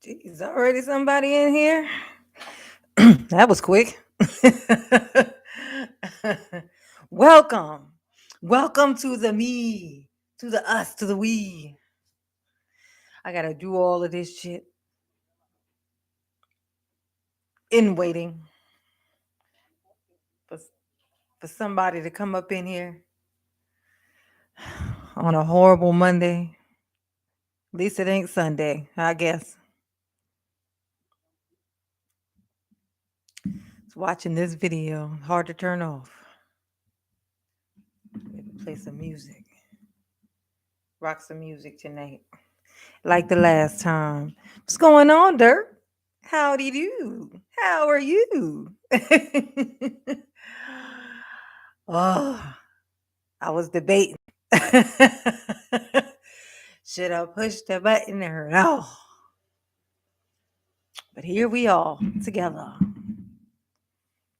Geez, already somebody in here? That was quick. Welcome. Welcome to the me, to the us, to the we. I got to do all of this shit in waiting for, for somebody to come up in here on a horrible Monday. At least it ain't Sunday, I guess. It's watching this video. Hard to turn off. Play some music. Rock some music tonight. Like the last time. What's going on, Dirk? Howdy do. How are you? Oh, I was debating. Should I push the button or no? But here we are together.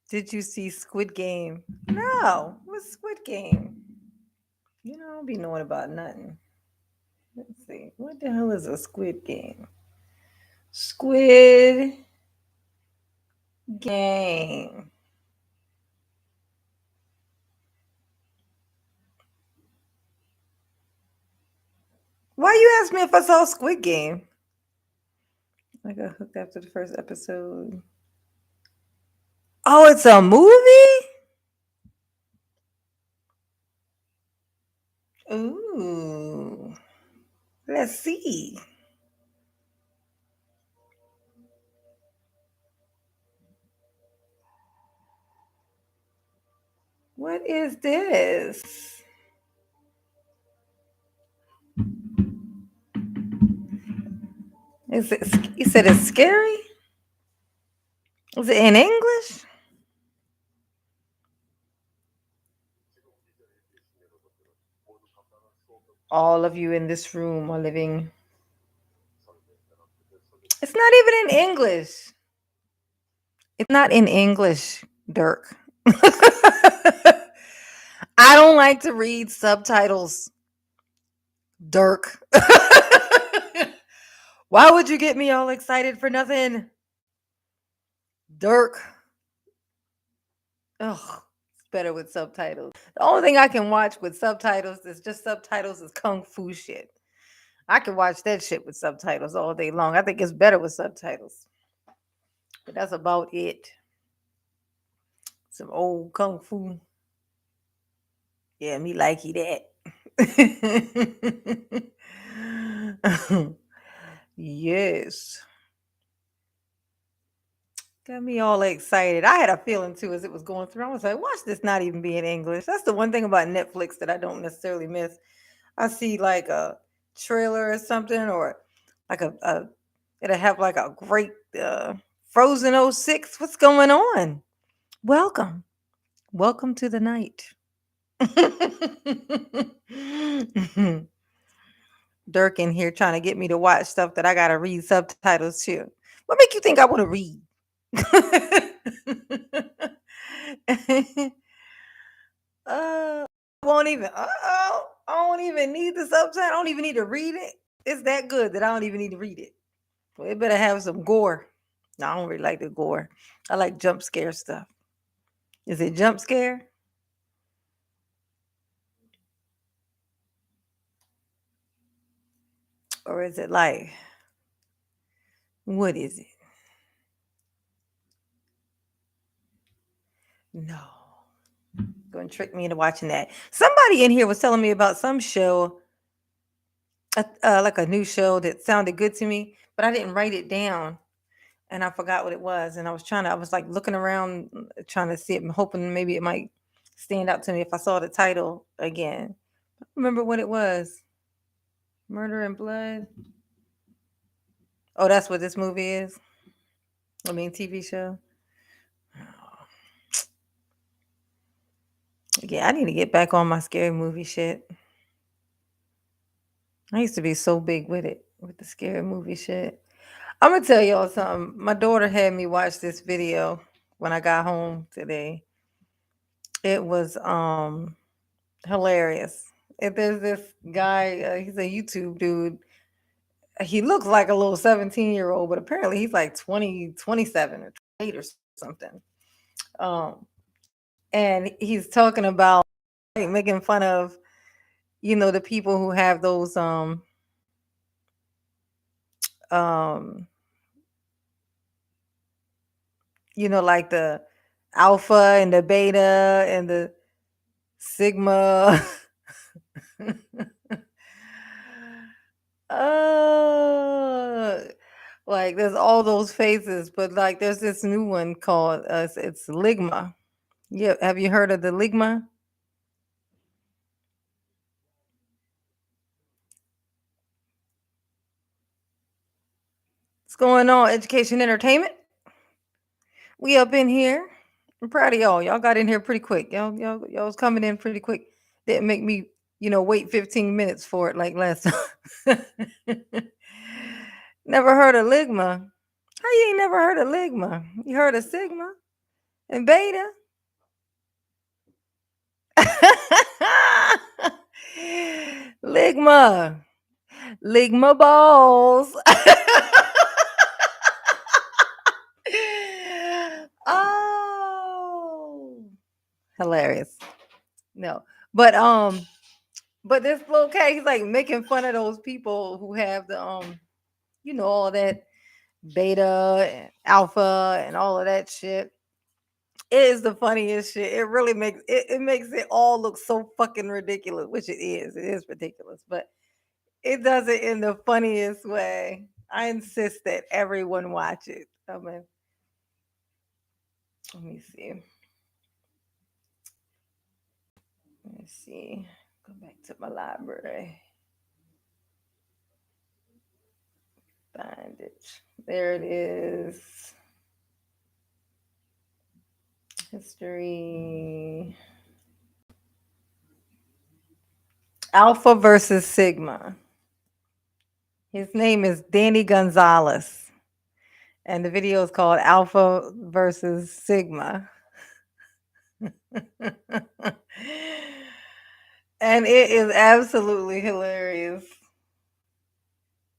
Did you see Squid Game? No. What's Squid Game? You know, I don't be knowing about nothing. Let's see. What the hell is a Squid Game? Squid Game. Why you ask me if I saw Squid Game? I got hooked after the first episode. Oh, it's a movie? Ooh. Let's see. What is this? Is it? You said it's scary? Is it in English? All of you in this room are living. It's not even in English. It's not in English, Dirk. I don't like to read subtitles, Dirk. Why would you get me all excited for nothing? Dirk. Ugh, it's better with subtitles. The only thing I can watch with subtitles is kung fu shit. I can watch that shit with subtitles all day long. I think it's better with subtitles. But that's about it. Some old kung fu. Yeah, me likey that. Yes. Got me all excited. I had a feeling too as it was going through. I was like, watch this not even be in English. That's the one thing about Netflix that I don't necessarily miss. I see like a trailer or something, or like it'll have like a great Frozen '06. What's going on? Welcome. Welcome to the night. Dirk in here trying to get me to watch stuff that I gotta read subtitles to. What make you think I want to read? uh, won't even. I don't even need the subtitle. I don't even need to read it. It's that good that I don't even need to read it. Well, it better have some gore. No, I don't really like the gore. I like jump scare stuff. Is it jump scare? Or is it like, what is it? No. Going to trick me into watching that. Somebody in here was telling me about some show, like a new show that sounded good to me, but I didn't write it down and I forgot what it was. And I was like looking around trying to see it, hoping maybe it might stand out to me if I saw the title again. I don't remember what it was. Murder and Blood. Oh, that's what this movie is? I mean, TV show. Yeah, I need to get back on my scary movie shit. I used to be so big with it, with the scary movie shit. I'm gonna tell y'all something. My daughter had me watch this video when I got home today. It was hilarious. If there's this guy, he's a YouTube dude, he looks like a little 17-year-old, but apparently he's like 20, 27 or 28 or something. Um, and he's talking about like, making fun of, the people who have those um like the alpha and the beta and the sigma. uh like there's all those phases, but like there's this new one called it's ligma. Yeah, have you heard of the ligma? What's going on? Education entertainment. We up in here. I'm proud of y'all. Y'all got in here pretty quick. Y'all was coming in pretty quick. Didn't make me, wait 15 minutes for it like last time. Never heard of ligma. How you ain't never heard of ligma? You heard of sigma and beta? Ligma. Ligma balls. Oh, hilarious. No, but this little cat, he's like making fun of those people who have the all that beta and alpha and all of that shit. It is the funniest shit. It really makes it all look so fucking ridiculous, which it is. It is ridiculous, but it does it in the funniest way. I insist that everyone watch it. I mean, let me see. Let me see. Go back to my library. Find it. There it is. History. Alpha versus Sigma. His name is Danny Gonzalez. And the video is called Alpha versus Sigma. And it is absolutely hilarious.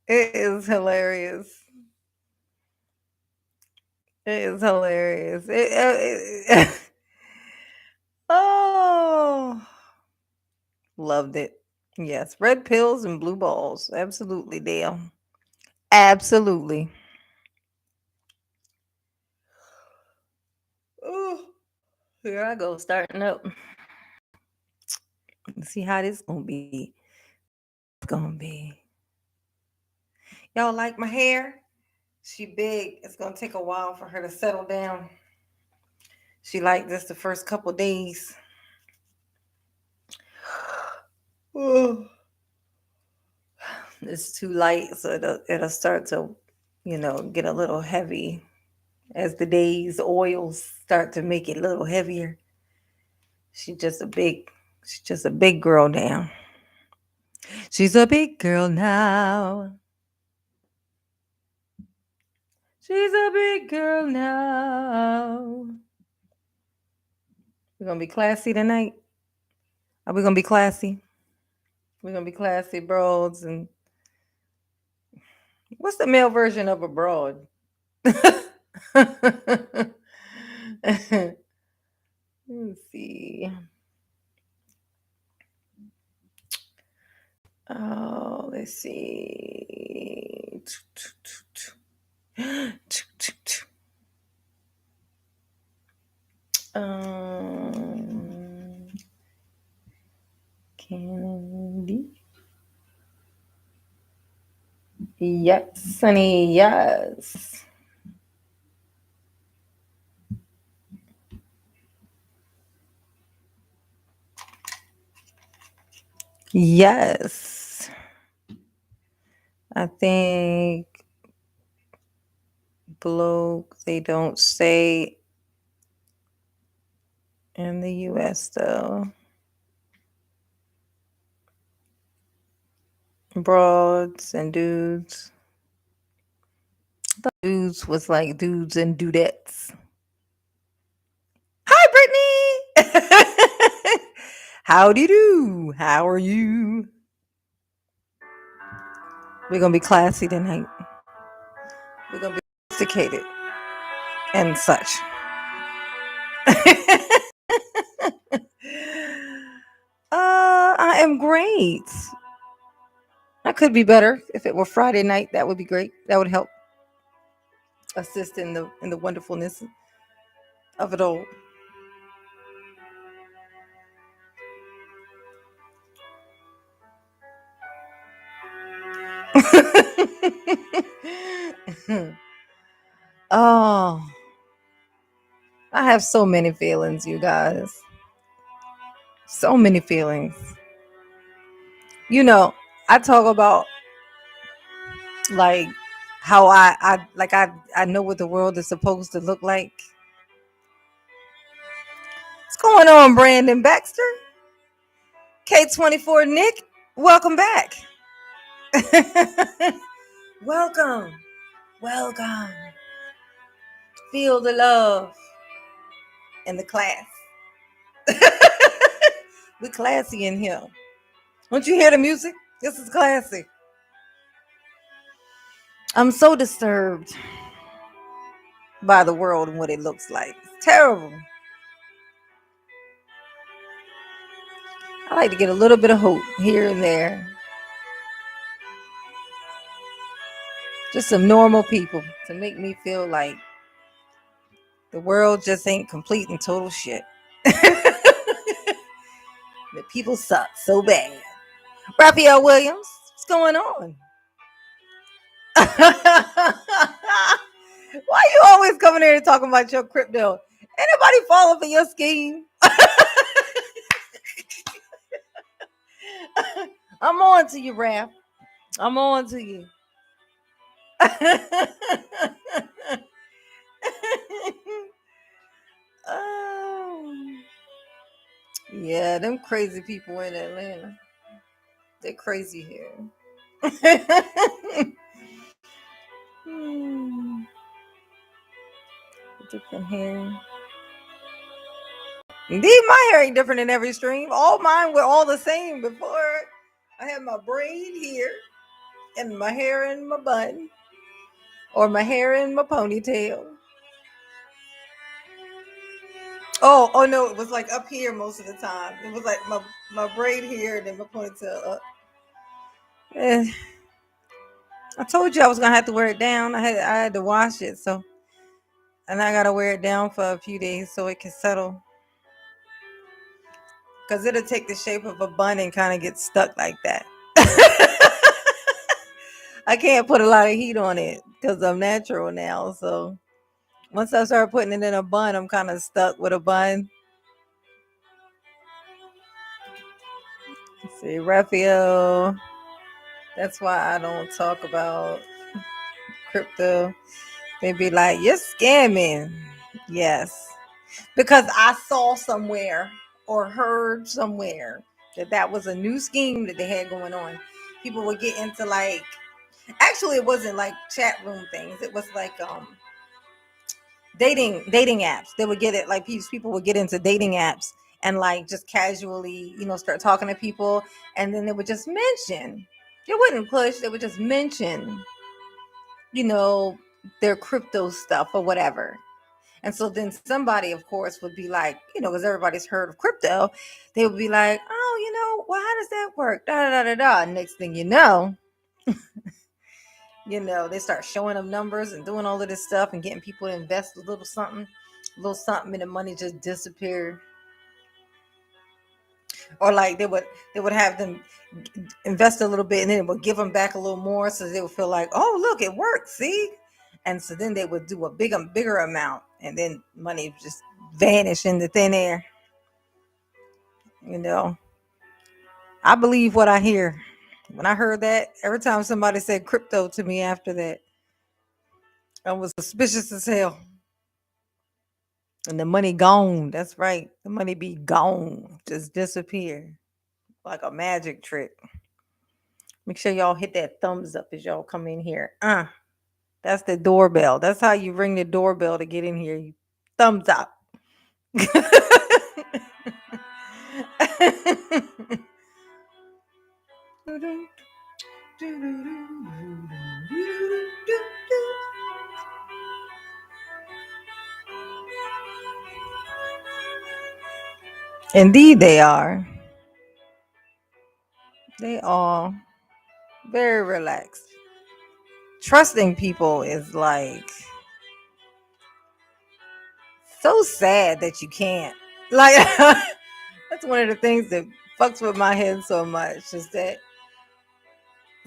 It is hilarious. It is hilarious. Oh, loved it. Yes, red pills and blue balls. Absolutely, Dale. Absolutely. Oh, here I go, starting up. Let's see how this gonna be. It's gonna be. Y'all like my hair? She big. It's gonna take a while for her to settle down. She liked this the first couple days. Oh, it's too light, so it'll start to, get a little heavy as the days oils start to make it a little heavier. She's just a big, she's just a big girl now. She's a big girl now. She's a big girl now. We're gonna be classy tonight. Are we gonna be classy? We're gonna be classy broads. And what's the male version of a broad? Let's see. Oh, let's see. Candy. Yes, honey. Yes. Yes. I think bloke they don't say in the US though. Broads and dudes. I thought dudes was like dudes and dudettes. Hi, Brittany. Howdy do. How are you? We're gonna be classy tonight. We're gonna be sophisticated and such. I am great. I could be better if it were Friday night. That would be great. That would help assist in the wonderfulness of it all. Oh, I have so many feelings, you guys. So many feelings. You know, I talk about like how I know what the world is supposed to look like. What's going on, Brandon Baxter? K24 Nick, welcome back. Welcome. Welcome. Feel the love in the class. We classy in here. Don't you hear the music? This is classy. I'm so disturbed by the world and what it looks like. It's terrible. I like to get a little bit of hope here and there. Just some normal people to make me feel like the world just ain't complete and total shit. That people suck so bad. Raphael Williams, what's going on? Why you always coming here and talking about your crypto? Anybody falling for your scheme? I'm on to you, Raph. I'm on to you. Oh, yeah, them crazy people in Atlanta. They're crazy here. Hmm. Different hair. Indeed, my hair ain't different in every stream. All mine were all the same before. I had my braid here and my hair in my bun or my hair in my ponytail. Oh no, it was like up here most of the time. It was like my braid here and then my ponytail up. Eh, I told you I was gonna have to wear it down. I had to wash it, so and I gotta wear it down for a few days so it can settle. Cause it'll take the shape of a bun and kind of get stuck like that. I can't put a lot of heat on it because I'm natural now. So once I start putting it in a bun, I'm kind of stuck with a bun. See, Raphael. That's why I don't talk about crypto. They be like, you're scamming. Yes. Because I saw somewhere or heard somewhere that was a new scheme that they had going on. People would get into like, actually, it wasn't like chat room things. It was like dating apps. They would get it like people would get into dating apps and like just casually, start talking to people, and then they would just mention. They wouldn't push. They would just mention, you know, their crypto stuff or whatever. And so then somebody, of course, would be like, because everybody's heard of crypto, they would be like, oh, well, how does that work? Da da da da da. Next thing they start showing them numbers and doing all of this stuff and getting people to invest a little something, and the money just disappeared. Or like they would have them invest a little bit and then it would give them back a little more, so they would feel like, oh look, it worked, see. And so then they would do a bigger amount, and then money would just vanish into thin air. you know I believe what I hear. When I heard that, every time somebody said crypto to me after that, I was suspicious as hell. And the money gone. That's right, the money be gone, just disappear like a magic trick. Make sure y'all hit that thumbs up as y'all come in here. That's the doorbell. That's how you ring the doorbell to get in here. You thumbs up. Indeed, they are. They all very relaxed. Trusting people is like so sad that you can't. Like that's one of the things that fucks with my head so much is that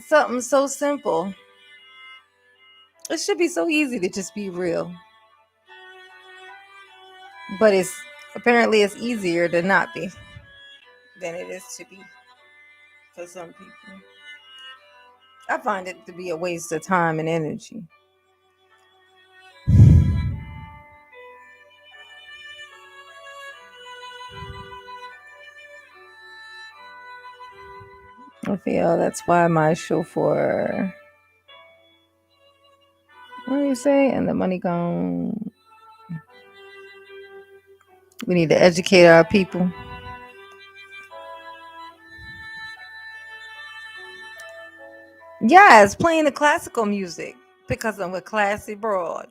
something so simple. It should be so easy to just be real. But it's apparently it's easier to not be than it is to be for some people. I find it to be a waste of time and energy. I feel that's why my chauffeur, what do you say? And the money gone. We need to educate our people. Yes, playing the classical music because I'm a classy broad.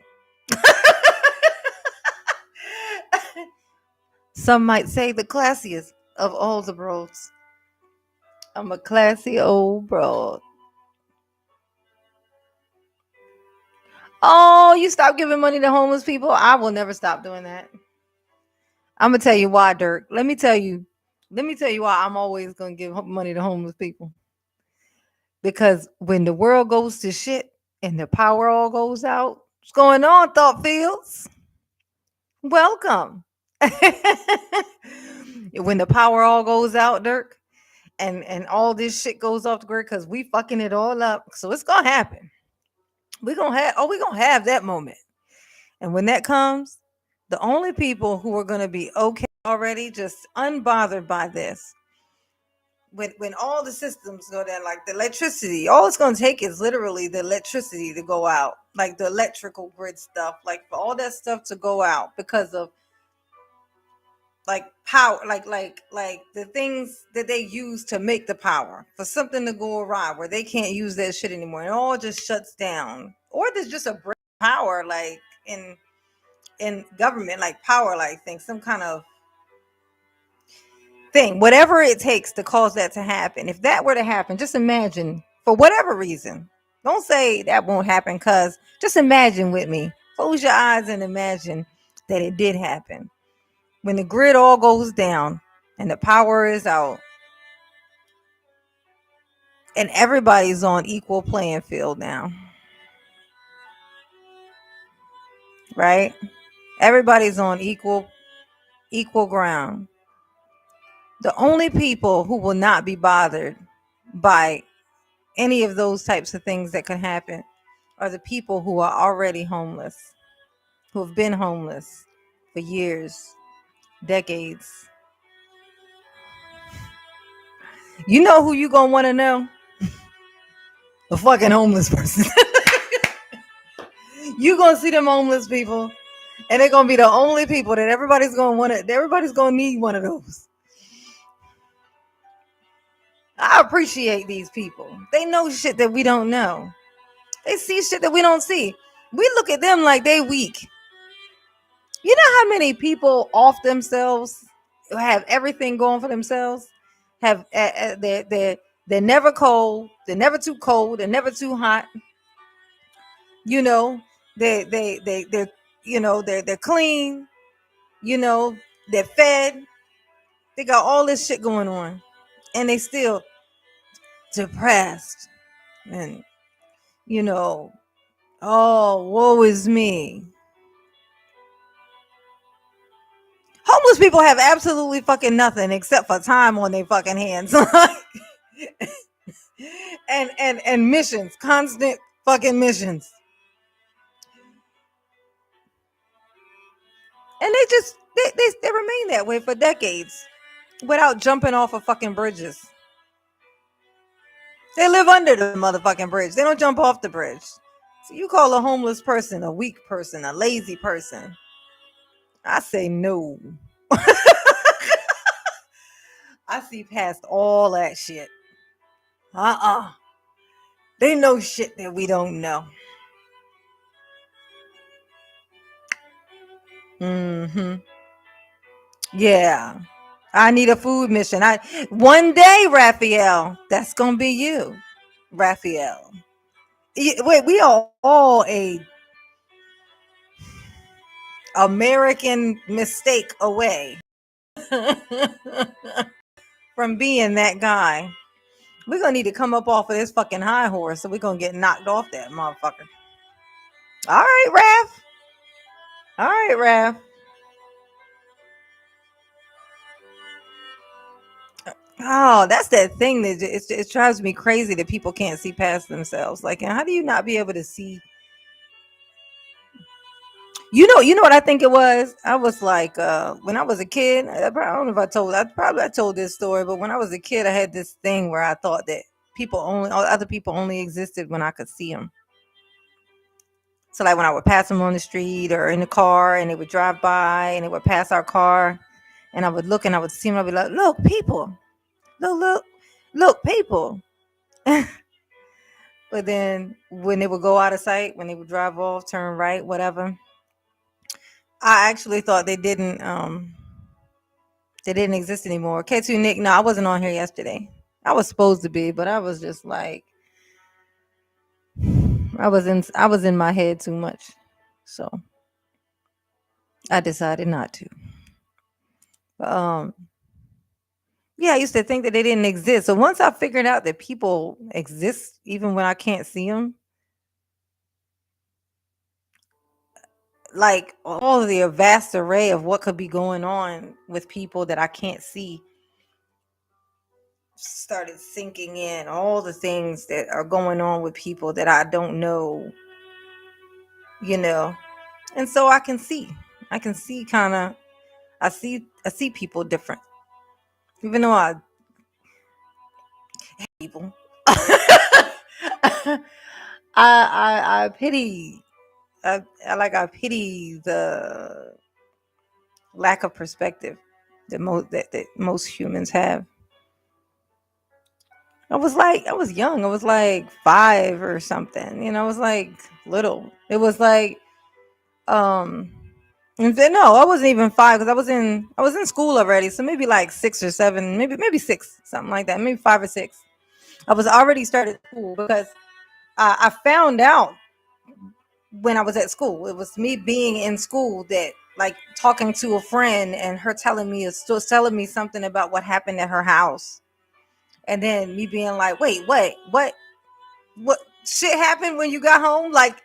Some might say the classiest of all the broads. I'm a classy old broad. Oh, you stop giving money to homeless people? I will never stop doing that. I'm gonna tell you why, Dirk. Let me tell you. Let me tell you why I'm always gonna give money to homeless people. Because when the world goes to shit and the power all goes out, what's going on, thought fields? Welcome. When the power all goes out, Dirk, and all this shit goes off the grid because we fucking it all up. So it's gonna happen. We're gonna have that moment. And when that comes, the only people who are gonna be okay already, just unbothered by this, when all the systems go down, like the electricity, all it's gonna take is literally the electricity to go out, like the electrical grid stuff, like for all that stuff to go out because of like power, like the things that they use to make the power for something to go awry where they can't use that shit anymore. It all just shuts down. Or there's just a break of power, like in government, like power, like thing, some kind of thing, whatever it takes to cause that to happen. If that were to happen, just imagine for whatever reason. Don't say that won't happen, because just imagine with me. Close your eyes and imagine that it did happen. When the grid all goes down and the power is out and everybody's on equal playing field now, right? Everybody's on equal ground. The only people who will not be bothered by any of those types of things that could happen are the people who are already homeless, who have been homeless for years, decades. You know who you gonna want to know? A fucking homeless person. You gonna see them homeless people, and they're gonna be the only people that everybody's gonna want to. Everybody's gonna need one of those. I appreciate these people. They know shit that we don't know. They see shit that we don't see. We look at them like they weak. You know how many people off themselves have everything going for themselves? Have they're never cold. They're never too cold. They're never too hot. You know, they're they're clean. You know, they're fed. They got all this shit going on, and they still depressed and oh, woe is me. Homeless people have absolutely fucking nothing except for time on their fucking hands. and missions, constant fucking missions. And they remain that way for decades without jumping off of fucking bridges. They live under the motherfucking bridge. They don't jump off the bridge. So you call a homeless person a weak person, a lazy person. I say no. I see past all that shit. They know shit that we don't know. Mm-hmm. Yeah. I need a food mission. I one day, Raphael, that's gonna be you, Raphael. Wait, we are all a American mistake away from being that guy. We're gonna need to come up off of this fucking high horse, so we're gonna get knocked off that motherfucker. All right, Raph. All right, Raph. Oh, that's that thing that it drives me crazy that people can't see past themselves. Like, how do you not be able to see? You know what I think it was. I was like, when I was a kid. I don't know if I told this story, but when I was a kid, I had this thing where I thought that other people only existed when I could see them. So, like when I would pass them on the street or in the car, and they would drive by, and they would pass our car, and I would look, and I would see them. I'd be like, "Look, people! Look, people!" But then when they would go out of sight, when they would drive off, turn right, whatever, I actually thought they didn't exist anymore. K2 Nick, no, I wasn't on here yesterday. I was supposed to be, but I was just like I was in my head too much. So I decided not to. Um yeah, I used to think that they didn't exist. So once I figured out that people exist even when I can't see them, like all of the vast array of what could be going on with people that I can't see started sinking in. All the things that are going on with people that I don't know, you know. And so I can see kind of I see people different. Even though I hate people. I pity I pity the lack of perspective that most humans have. I was young. I was like 5 or something. You know, I was like little. It was like um and then, no, I wasn't even 5 because I was in school already. So maybe like 6 or 7, maybe 6, something like that. Maybe 5 or 6. I was already started school because I found out when I was at school. It was me being in school that like talking to a friend and her telling me something about what happened at her house. And then me being like, wait, what shit happened when you got home? Like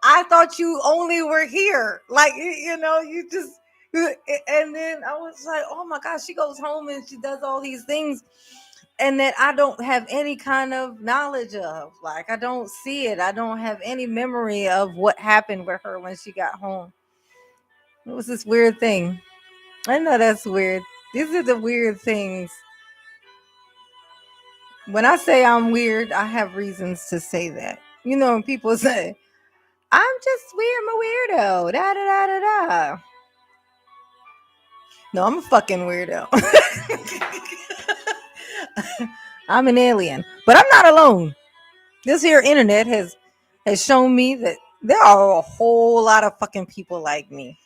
I thought you only were here. Like, you know, you just, and then I was like, oh my gosh, she goes home and she does all these things. And that I don't have any kind of knowledge of. Like, I don't see it. I don't have any memory of what happened with her when she got home. It was this weird thing. I know that's weird. These are the weird things. When I say I'm weird, I have reasons to say that. You know, when people say, I'm just weird, I'm a weirdo. Da da da da da. No, I'm a fucking weirdo. I'm an alien. But I'm not alone. This here internet has shown me that there are a whole lot of fucking people like me.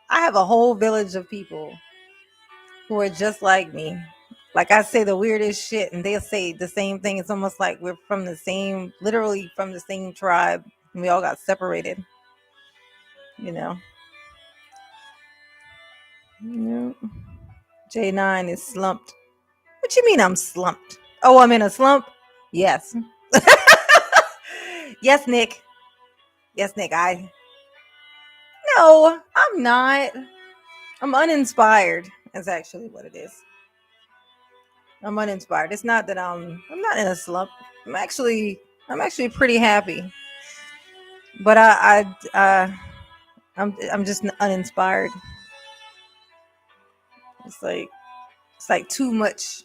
I have a whole village of people who are just like me. Like I say the weirdest shit and they'll say the same thing. It's almost like we're from the same, literally from the same tribe. And we all got separated, you know. Yeah. J9 is slumped. What you mean I'm slumped? Oh, I'm in a slump? Yes. Yes, Nick. Yes, Nick. No, I'm not. I'm uninspired. That's actually what it is. I'm uninspired. It's not that I'm not in a slump. I'm actually pretty happy. But I'm just uninspired. It's like too much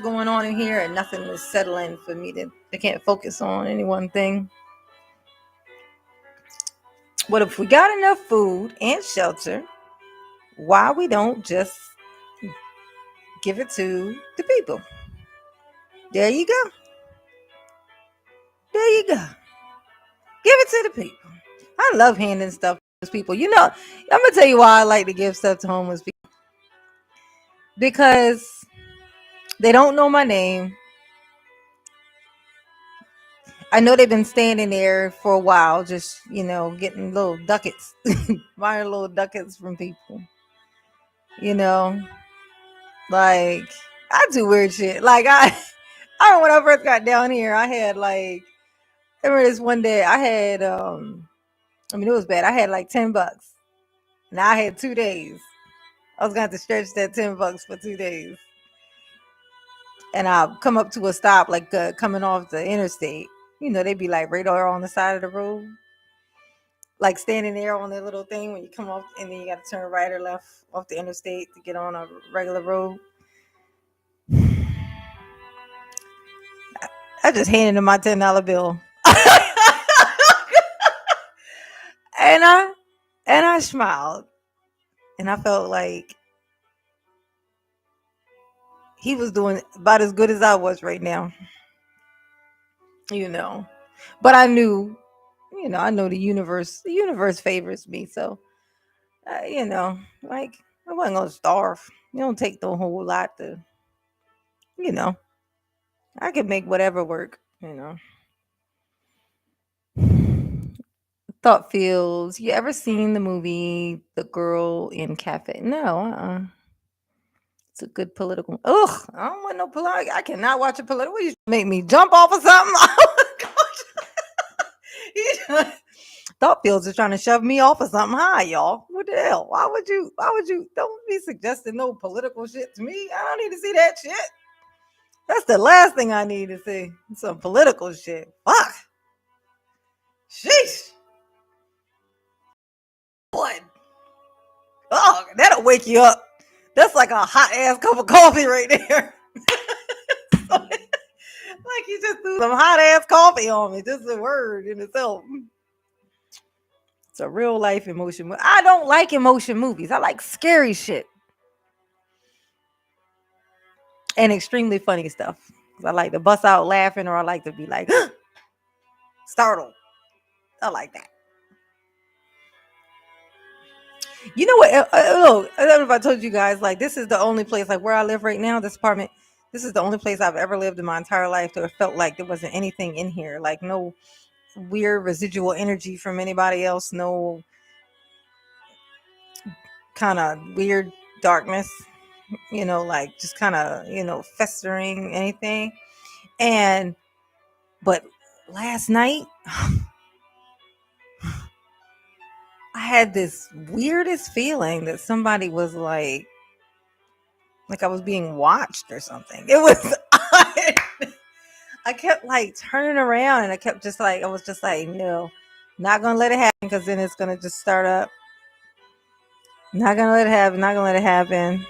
going on in here and nothing is settling for me to I can't focus on any one thing. What if we got enough food and shelter? Why we don't just give it to the people? There you go. There you go. Give it to the people. I love handing stuff people. You know, I'm gonna tell you why I like to give stuff to homeless people, because they don't know my name. I know they've been standing there for a while, just getting little ducats, buying little ducats from people. You know, like I do weird shit. Like I remember when I first got down here, I had like I remember this one day I had I mean it was bad. I had like $10. Now I had 2 days. I was gonna have to stretch that $10 for 2 days. And I'll come up to a stop, like coming off the interstate. They'd be like radar on the side of the road, like standing there on their little thing when you come off, and then you got to turn right or left off the interstate to get on a regular road. I just handed him my $10 bill, and I smiled, and I felt like he was doing about as good as I was right now. you know. But I knew, I know the universe favors me. So, like I wasn't gonna starve. You don't take the whole lot to, you know, I could make whatever work. Thought fields. You ever seen the movie The Girl in Cafe? No, it's a good political. Ugh, I don't want no political. I cannot watch a political. What, you make me jump off of something? Thought fields are trying to shove me off of something high, y'all. What the hell? Why would you? Don't be suggesting no political shit to me. I don't need to see that shit. That's the last thing I need to see. Some political shit. Fuck. Sheesh. Blood. Oh, that'll wake you up. That's like a hot ass cup of coffee right there. Like you just threw some hot ass coffee on me. Just a word in itself. It's a real life emotion. I don't like emotion movies. I like scary shit and extremely funny stuff. 'Cause I like to bust out laughing, or I like to be like startled. I like that. You know what? Look, I don't know if I told you guys, like, this is the only place, like where I live right now, this apartment. This is the only place I've ever lived in my entire life that felt like there wasn't anything in here, like no weird residual energy from anybody else, no kind of weird darkness, like just kind of, festering anything. And but last night I had this weirdest feeling that somebody was like I was being watched or something. It was I kept like turning around, and I was just like, no, not gonna let it happen, because then it's gonna just start up. Not gonna let it happen, not gonna let it happen.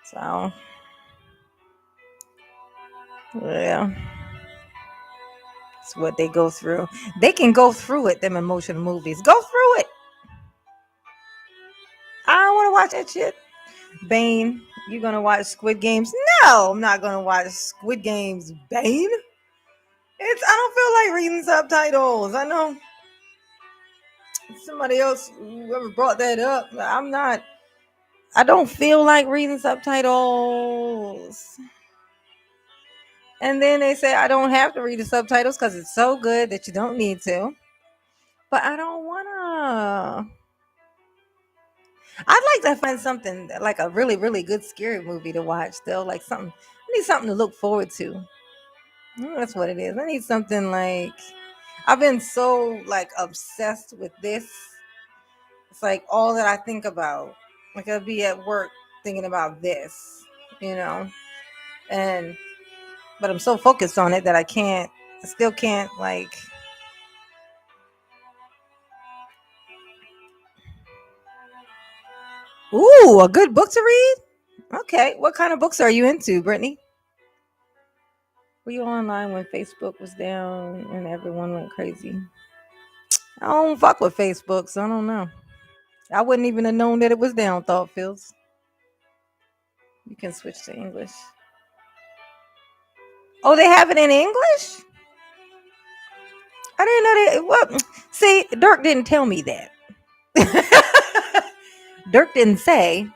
So yeah. It's what they go through. They can go through it, them emotional movies. Go through it. I don't want to watch that shit. Bane, you gonna watch Squid Games? No, I'm not gonna watch Squid Games. Bane? I don't feel like reading subtitles. I know somebody else, whoever brought that up. I don't feel like reading subtitles. And then they say I don't have to read the subtitles because it's so good that you don't need to. But I don't wanna. I'd like to find something like a really, really good scary movie to watch though. Like something, I need something to look forward to. That's what it is. I need something like, I've been so like obsessed with this. It's like all that I think about. Like I'll be at work thinking about this, you know, and but I'm so focused on it that I still can't like. Ooh, a good book to read. Okay, what kind of books are you into, Brittany? Were you online when Facebook was down and everyone went crazy? I don't fuck with Facebook, so I don't know. I wouldn't even have known that it was down, Thought Fields. You can switch to English. Oh, they have it in English? I didn't know that. Well, see, Dirk didn't tell me that. Dirk didn't say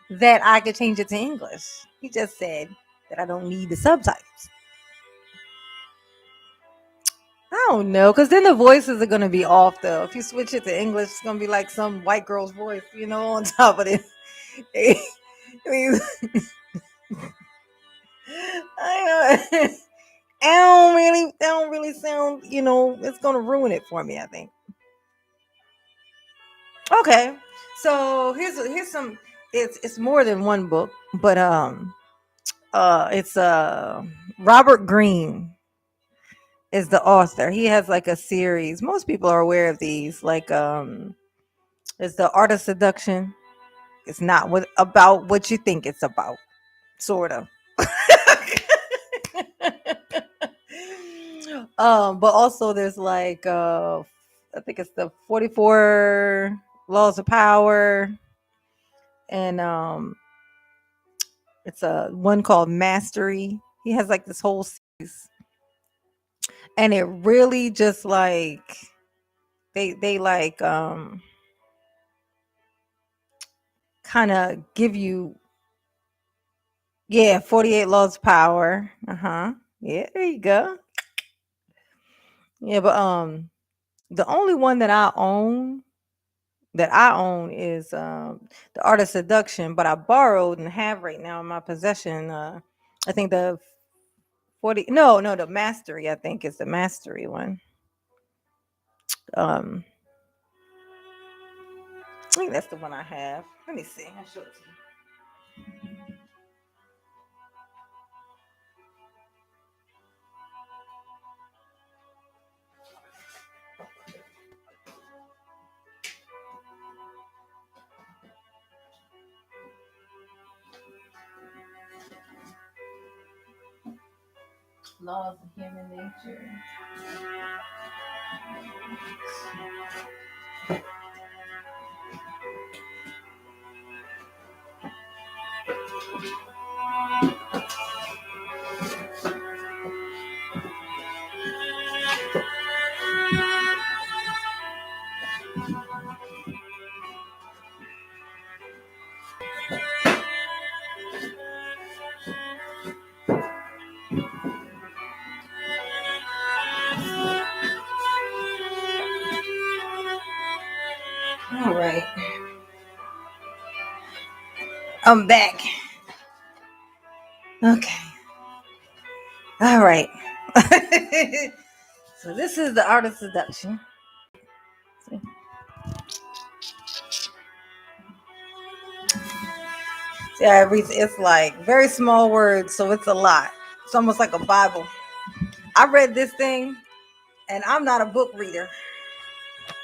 that I could change it to English. He just said that I don't need the subtitles. I don't know, because then the voices are gonna be off though. If you switch it to English, it's gonna be like some white girl's voice, on top of it. I mean, I know. I don't really sound, it's gonna ruin it for me, I think. Okay. So here's some, it's more than one book, but it's Robert Greene is the author. He has like a series. Most people are aware of these, like it's the Art of Seduction. It's not about what you think it's about, sort of. But also there's like I think it's the 44 Laws of Power, and it's a one called Mastery. He has like this whole series, and it really just like they like kind of give you, yeah, 48 Laws of Power. Uh-huh. Yeah, there you go. Yeah, but the only one that I own is The Art of Seduction, but I borrowed and have right now in my possession I think the 40, no, the Mastery, I think is the Mastery one. Um I think that's the one I have. Let me see. I'll show it to you. Laws of Human Nature. All right. I'm back. Okay. All right. So this is The Art of Seduction. Yeah, it's like very small words, so it's a lot. It's almost like a Bible. I read this thing, and I'm not a book reader,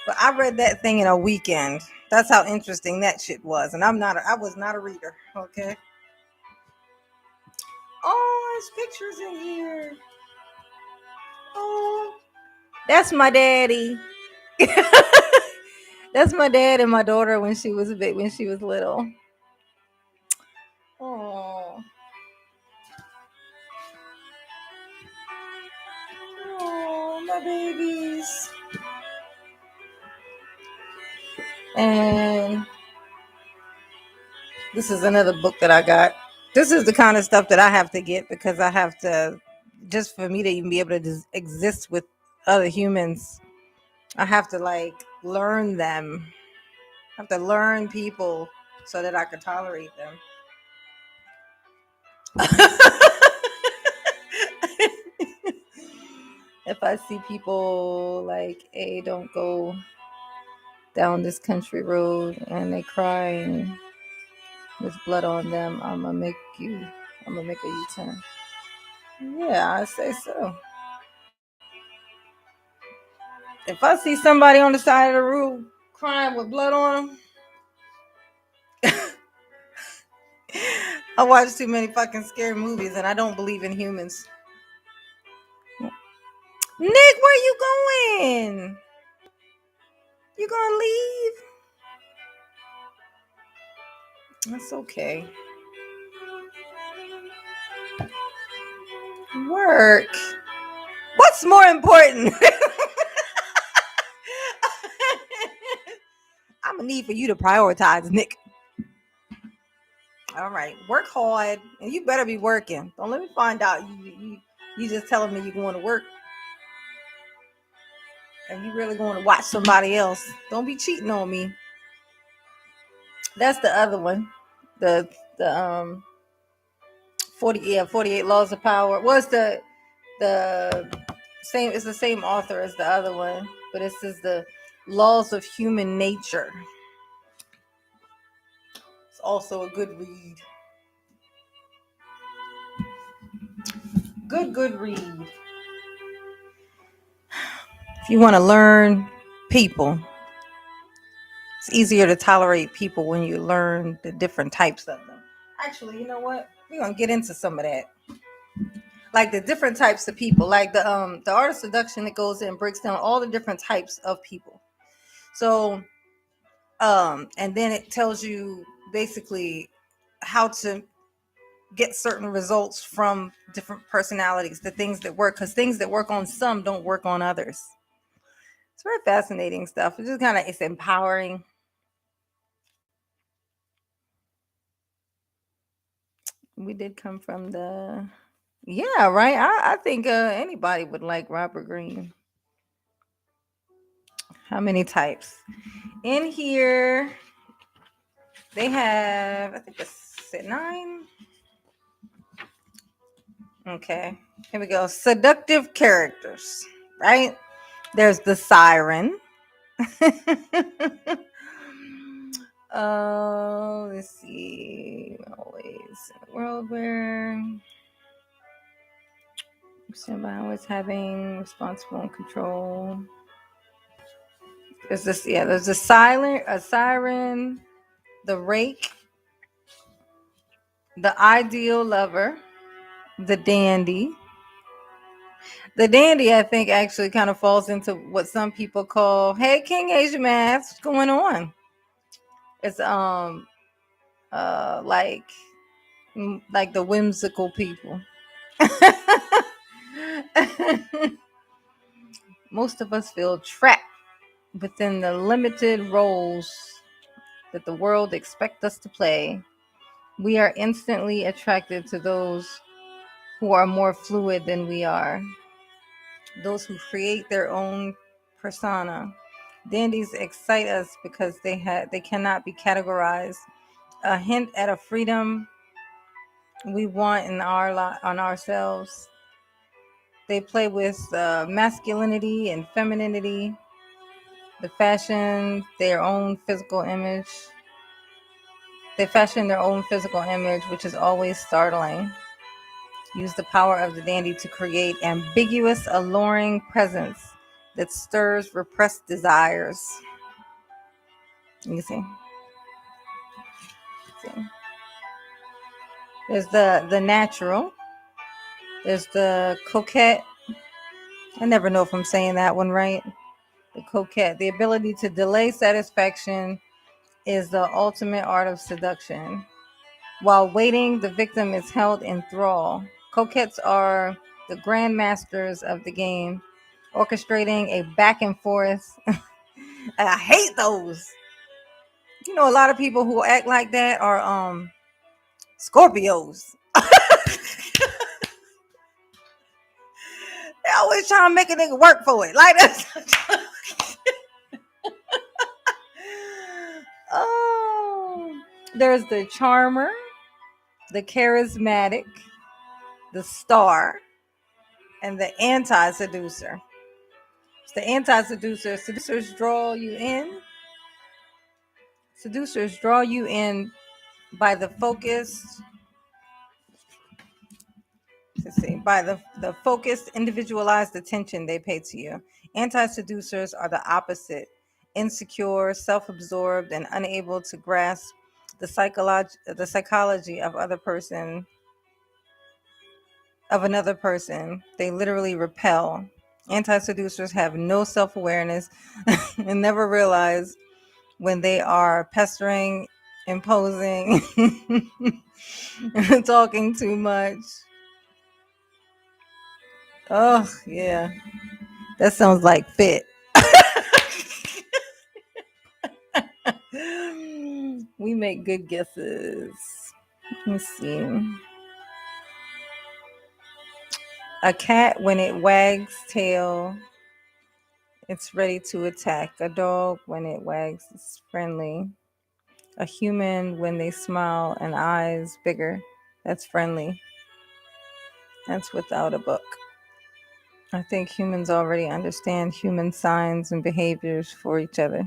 but I read that thing in a weekend. That's how interesting that shit was. And I was not a reader. Okay. Oh, there's pictures in here. Oh, that's my daddy. That's my dad and my daughter when she was when she was little. Oh, oh, my babies. And this is another book that I got. This is the kind of stuff that I have to get because I have to, just for me to even be able to exist with other humans, I have to like learn them. I have to learn people so that I can tolerate them. If I see people like, hey, don't go down this country road and they crying with blood on them, I'm gonna make a U-turn. Yeah, I say so. If I see somebody on the side of the road crying with blood on them, I watch too many fucking scary movies and I don't believe in humans. Nick, where you going? You gonna leave? That's okay. Work. What's more important? need for you to prioritize, Nick. All right, work hard, and you better be working. Don't let me find out you just telling me you're going to work, and you really going to watch somebody else. Don't be cheating on me. That's the other one. The 48 laws of power. Was the same, it's the same author as the other one, but it says the laws of human nature. It's also a good read. Good read. If you want to learn people, it's easier to tolerate people when you learn the different types of them. Actually, you know what? We're gonna get into some of that. Like the different types of people. Like the Art of Seduction, it goes in and breaks down all the different types of people. So and then it tells you basically how to get certain results from different personalities, the things that work, because things that work on some don't work on others. It's very fascinating stuff. It's just it's empowering. We did come from yeah, right. I think anybody would like Robert Greene. How many types in here? They have, I think it's 9. Okay, here we go. Seductive characters, right? There's the siren. Oh, let's see. Always in a world where always having responsible and control. There's this, yeah. There's a siren, the rake, the ideal lover, the dandy. The dandy, I think, actually kind of falls into what some people call, "Hey, King Asia Man, what's going on?" It's like the whimsical people. Most of us feel trapped within the limited roles that the world expects us to play. We are instantly attracted to those who are more fluid than we are, those who create their own persona. Dandies excite us because they cannot be categorized. A hint at a freedom we want in on ourselves. They play with masculinity and femininity. The fashion their own physical image. They fashion their own physical image, which is always startling. Use the power of the dandy to create ambiguous, alluring presence that stirs repressed desires. You see? There's the natural. There's the coquette. I never know if I'm saying that one right. The coquette. The ability to delay satisfaction is the ultimate art of seduction. While waiting, the victim is held in thrall. Coquettes are the grandmasters of the game, orchestrating a back and forth. I hate those. You know, a lot of people who act like that are Scorpios. They always trying to make a nigga work for it. Like that. Oh, there's the charmer, the charismatic, the star, and the anti-seducer. The anti-seducer. Seducers draw you in by the focused. By the focused, individualized attention they pay to you. Anti-seducers are the opposite: insecure, self-absorbed, and unable to grasp the psychology of another person. They literally repel. Anti-seducers have no self-awareness and never realize when they are pestering, imposing, talking too much. Oh, yeah. That sounds like fit. We make good guesses. Let me see. A cat, when it wags tail, it's ready to attack. A dog, when it wags, it's friendly. A human, when they smile and eyes bigger, that's friendly. That's without a book. I think humans already understand human signs and behaviors for each other.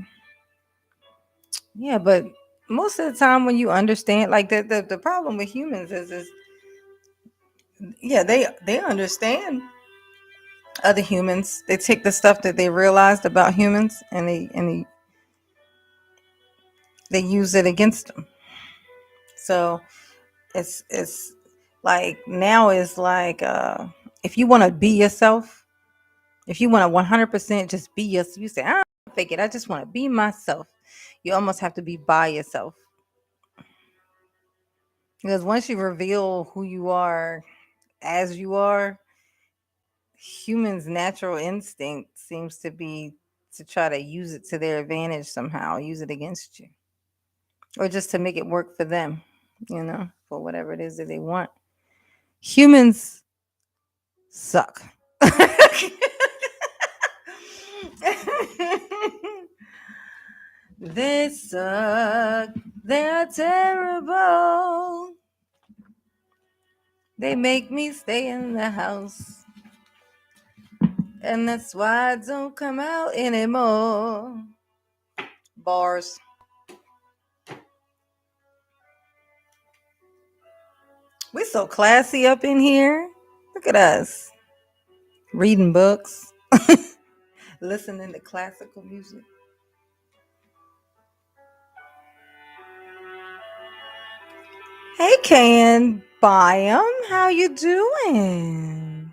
Yeah, but most of the time when you understand, like the problem with humans is yeah, they understand other humans. They take the stuff that they realized about humans and they use it against them. So it's like now is like if you want to be yourself, if you want to 100% just be yourself, you say, I don't fake it, I just want to be myself. You almost have to be by yourself. Because once you reveal who you are as you are, humans' natural instinct seems to be to try to use it to their advantage somehow, use it against you, or just to make it work for them, for whatever it is that they want. Humans suck. They suck. They're terrible. They make me stay in the house. And that's why I don't come out anymore. Bars. We so classy up in here. Look at us. Reading books. Listening to classical music. Hey, Can Byam, how you doing?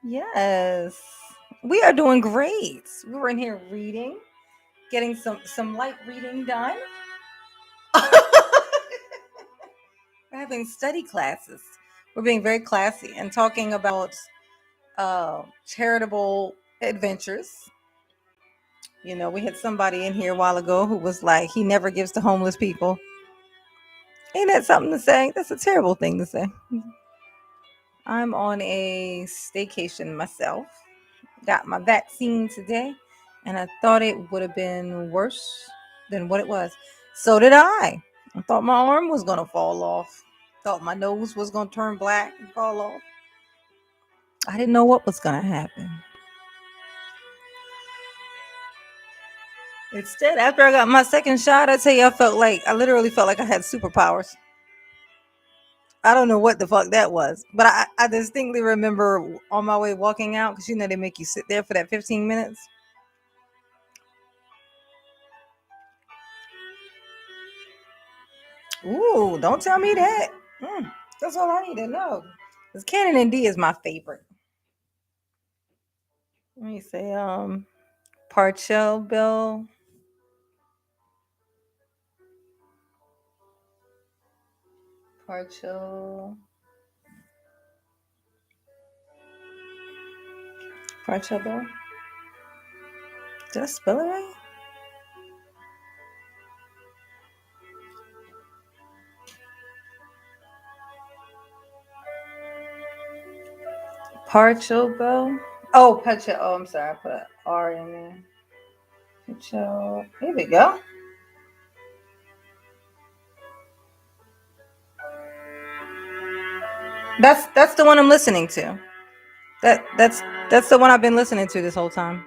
Yes, we are doing great. We were in here reading, getting some light reading done. We're having study classes. We're being very classy and talking about charitable adventures. We had somebody in here a while ago who was like, he never gives to homeless people. Ain't that something to say? That's a terrible thing to say. I'm on a staycation myself. Got my vaccine today, and I thought it would have been worse than what it was. So did I. I thought my arm was going to fall off. Thought my nose was going to turn black and fall off. I didn't know what was going to happen. Instead, after I got my second shot, I tell you, I literally felt like I had superpowers. I don't know what the fuck that was, but I distinctly remember on my way walking out, because they make you sit there for that 15 minutes. Ooh, don't tell me that. That's all I need to know. Because Canon and D is my favorite. Let me say, Parchell Bill. Parchell. Parchell Bill. Did I spell it right? Parchell Bill. Oh, Parchell. Oh, I'm sorry. I put an R in there. Parchell. Here we go. That's the one I'm listening to. That's the one I've been listening to this whole time.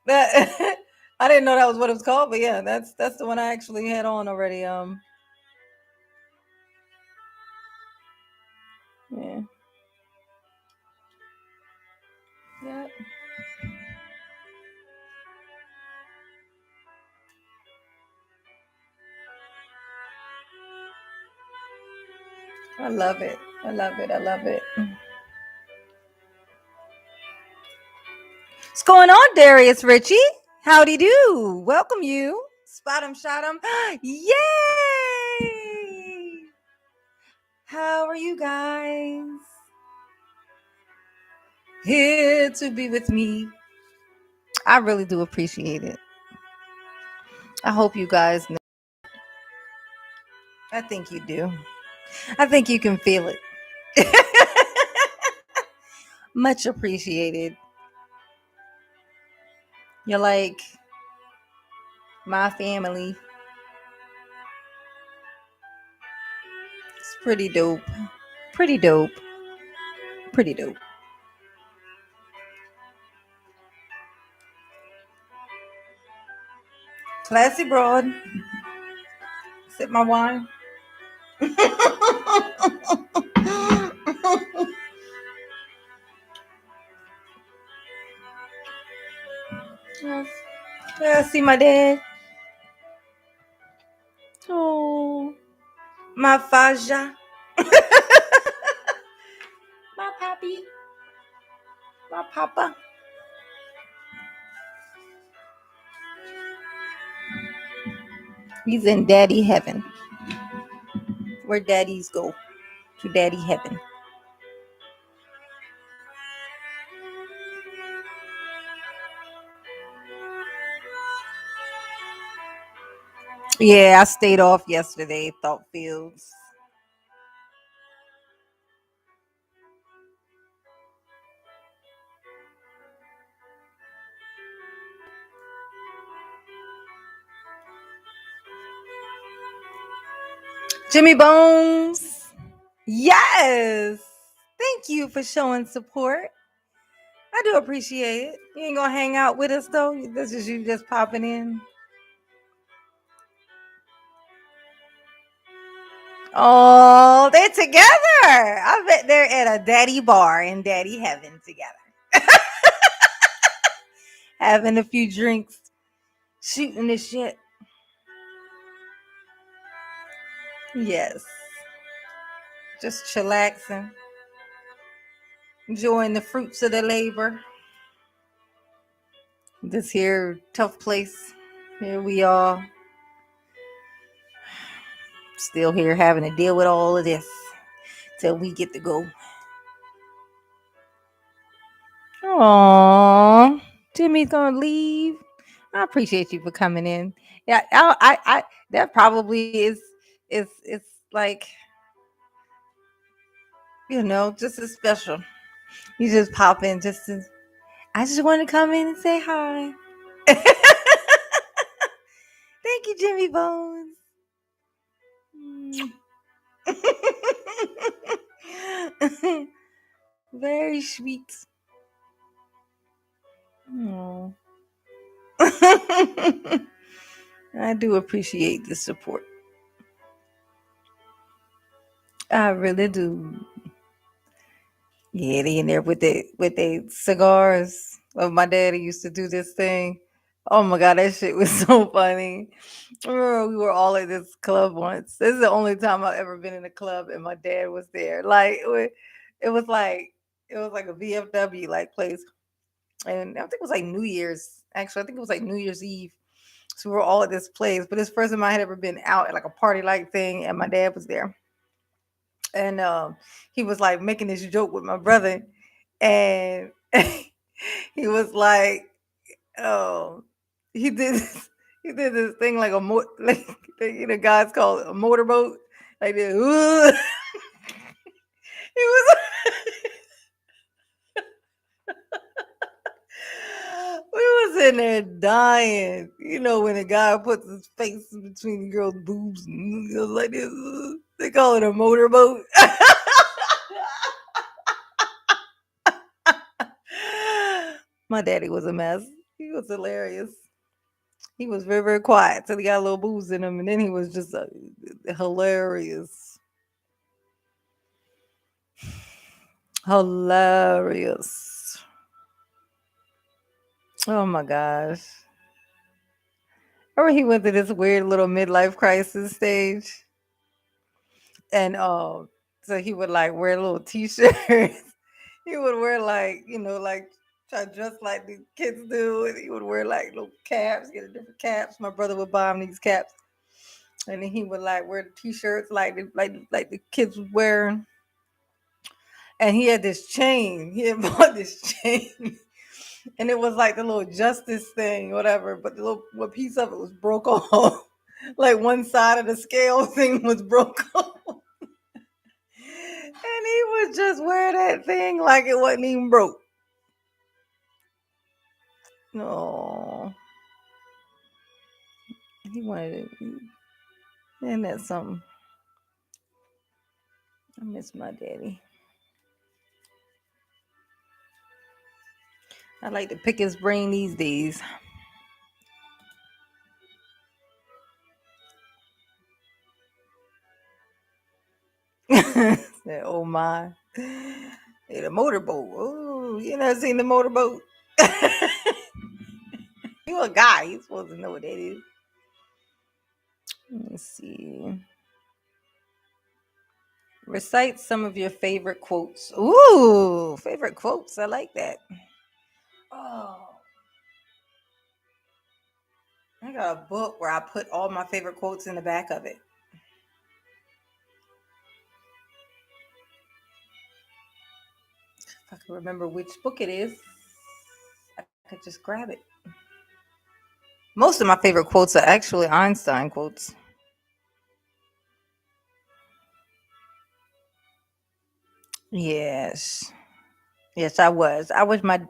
That I didn't know that was what it was called, but yeah, that's the one I actually had on already. Yeah. Yeah. I love it. I love it. I love it. What's going on, Darius Ritchie? Howdy do. Welcome you. Spot him, shot him. Yay! How are you guys? Here to be with me. I really do appreciate it. I hope you guys know. I think you do. I think you can feel it. Much appreciated. You're like my family. It's pretty dope. Pretty dope. Pretty dope. Classy broad. Sip my wine. Yes. Yeah, see my dad. Oh, my Faja. My papi. My papa. He's in daddy heaven. Where daddies go. To daddy heaven. Yeah, I stayed off yesterday. Thought fields. Jimmy Bones. Yes. Thank you for showing support. I do appreciate it. You ain't gonna hang out with us though. This is you just popping in. Oh, they're together. I bet they're at a daddy bar in daddy heaven together. Having a few drinks, shooting the shit. Yes. Just chillaxing. Enjoying the fruits of the labor. This here tough place. Here we are. Still here having to deal with all of this till we get to go. Aww. Jimmy's gonna leave. I appreciate you for coming in. Yeah, that probably is like, just as special. You just pop in just to, I just want to come in and say hi. Thank you, Jimmy Bones. Very sweet. Oh. I do appreciate the support. I really do. Yeah, they in there with their cigars. Oh, my daddy used to do this thing. Oh my god, that shit was so funny. I remember we were all at this club once. This is the only time I've ever been in a club and my dad was there. Like it was like it was like a VFW like place. And I think it was like New Year's. Actually, I think it was like New Year's Eve. So we were all at this place. But it's the first time I had ever been out at like a party like thing, and my dad was there. And he was like making this joke with my brother, and he was like, "Oh, he did this, he did this thing like like guys call it a motorboat, like this." He was we was in there dying. When a guy puts his face between the girl's boobs and goes like this, they call it a motorboat. My daddy was a mess. He was hilarious. He was very, very quiet till he got a little booze in him, and then he was just hilarious. Hilarious. Oh my gosh. Or he went through this weird little midlife crisis stage. And so he would like wear little t-shirts. He would wear like, like try to dress like the kids do, and he would wear like little caps, get a different caps. My brother would buy him these caps. And then he would like wear the t-shirts like the kids would wear. And he had this chain. He had bought this chain. And it was like the little justice thing, whatever. But the little one piece of it was broke off. Like one side of the scale thing was broke off. And he would just wear that thing like it wasn't even broke. No, he wanted it. Isn't that something? I miss my daddy. I like to pick his brain these days. Said, oh my. Hey, the motorboat. Oh, you never seen the motorboat? You a guy. You supposed to know what that is. Let me see. Recite some of your favorite quotes. Ooh, favorite quotes. I like that. Oh, I got a book where I put all my favorite quotes in the back of it. If I can remember which book it is, I could just grab it. Most of my favorite quotes are actually Einstein quotes. Yes. Yes, I was. I was my,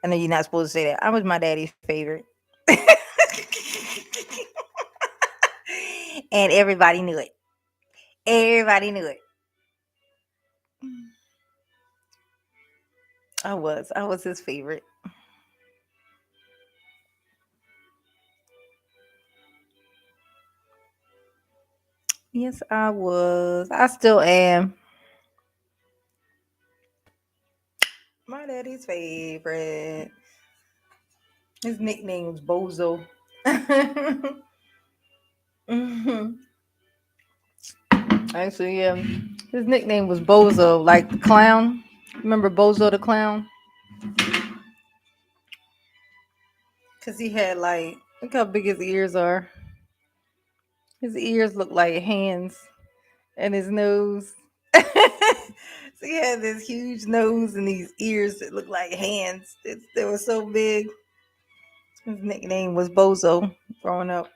I know you're not supposed to say that. I was my daddy's favorite. And everybody knew it. Everybody knew it. I was. I was his favorite. Yes, I was. I still am. My daddy's favorite. His nickname was Bozo. Mhm. Actually, yeah. His nickname was Bozo, like the clown. Remember Bozo the clown? Because he had like, look how big his ears are. His ears look like hands, and his nose. So he had this huge nose and these ears that look like hands. They were so big. His nickname was Bozo growing up.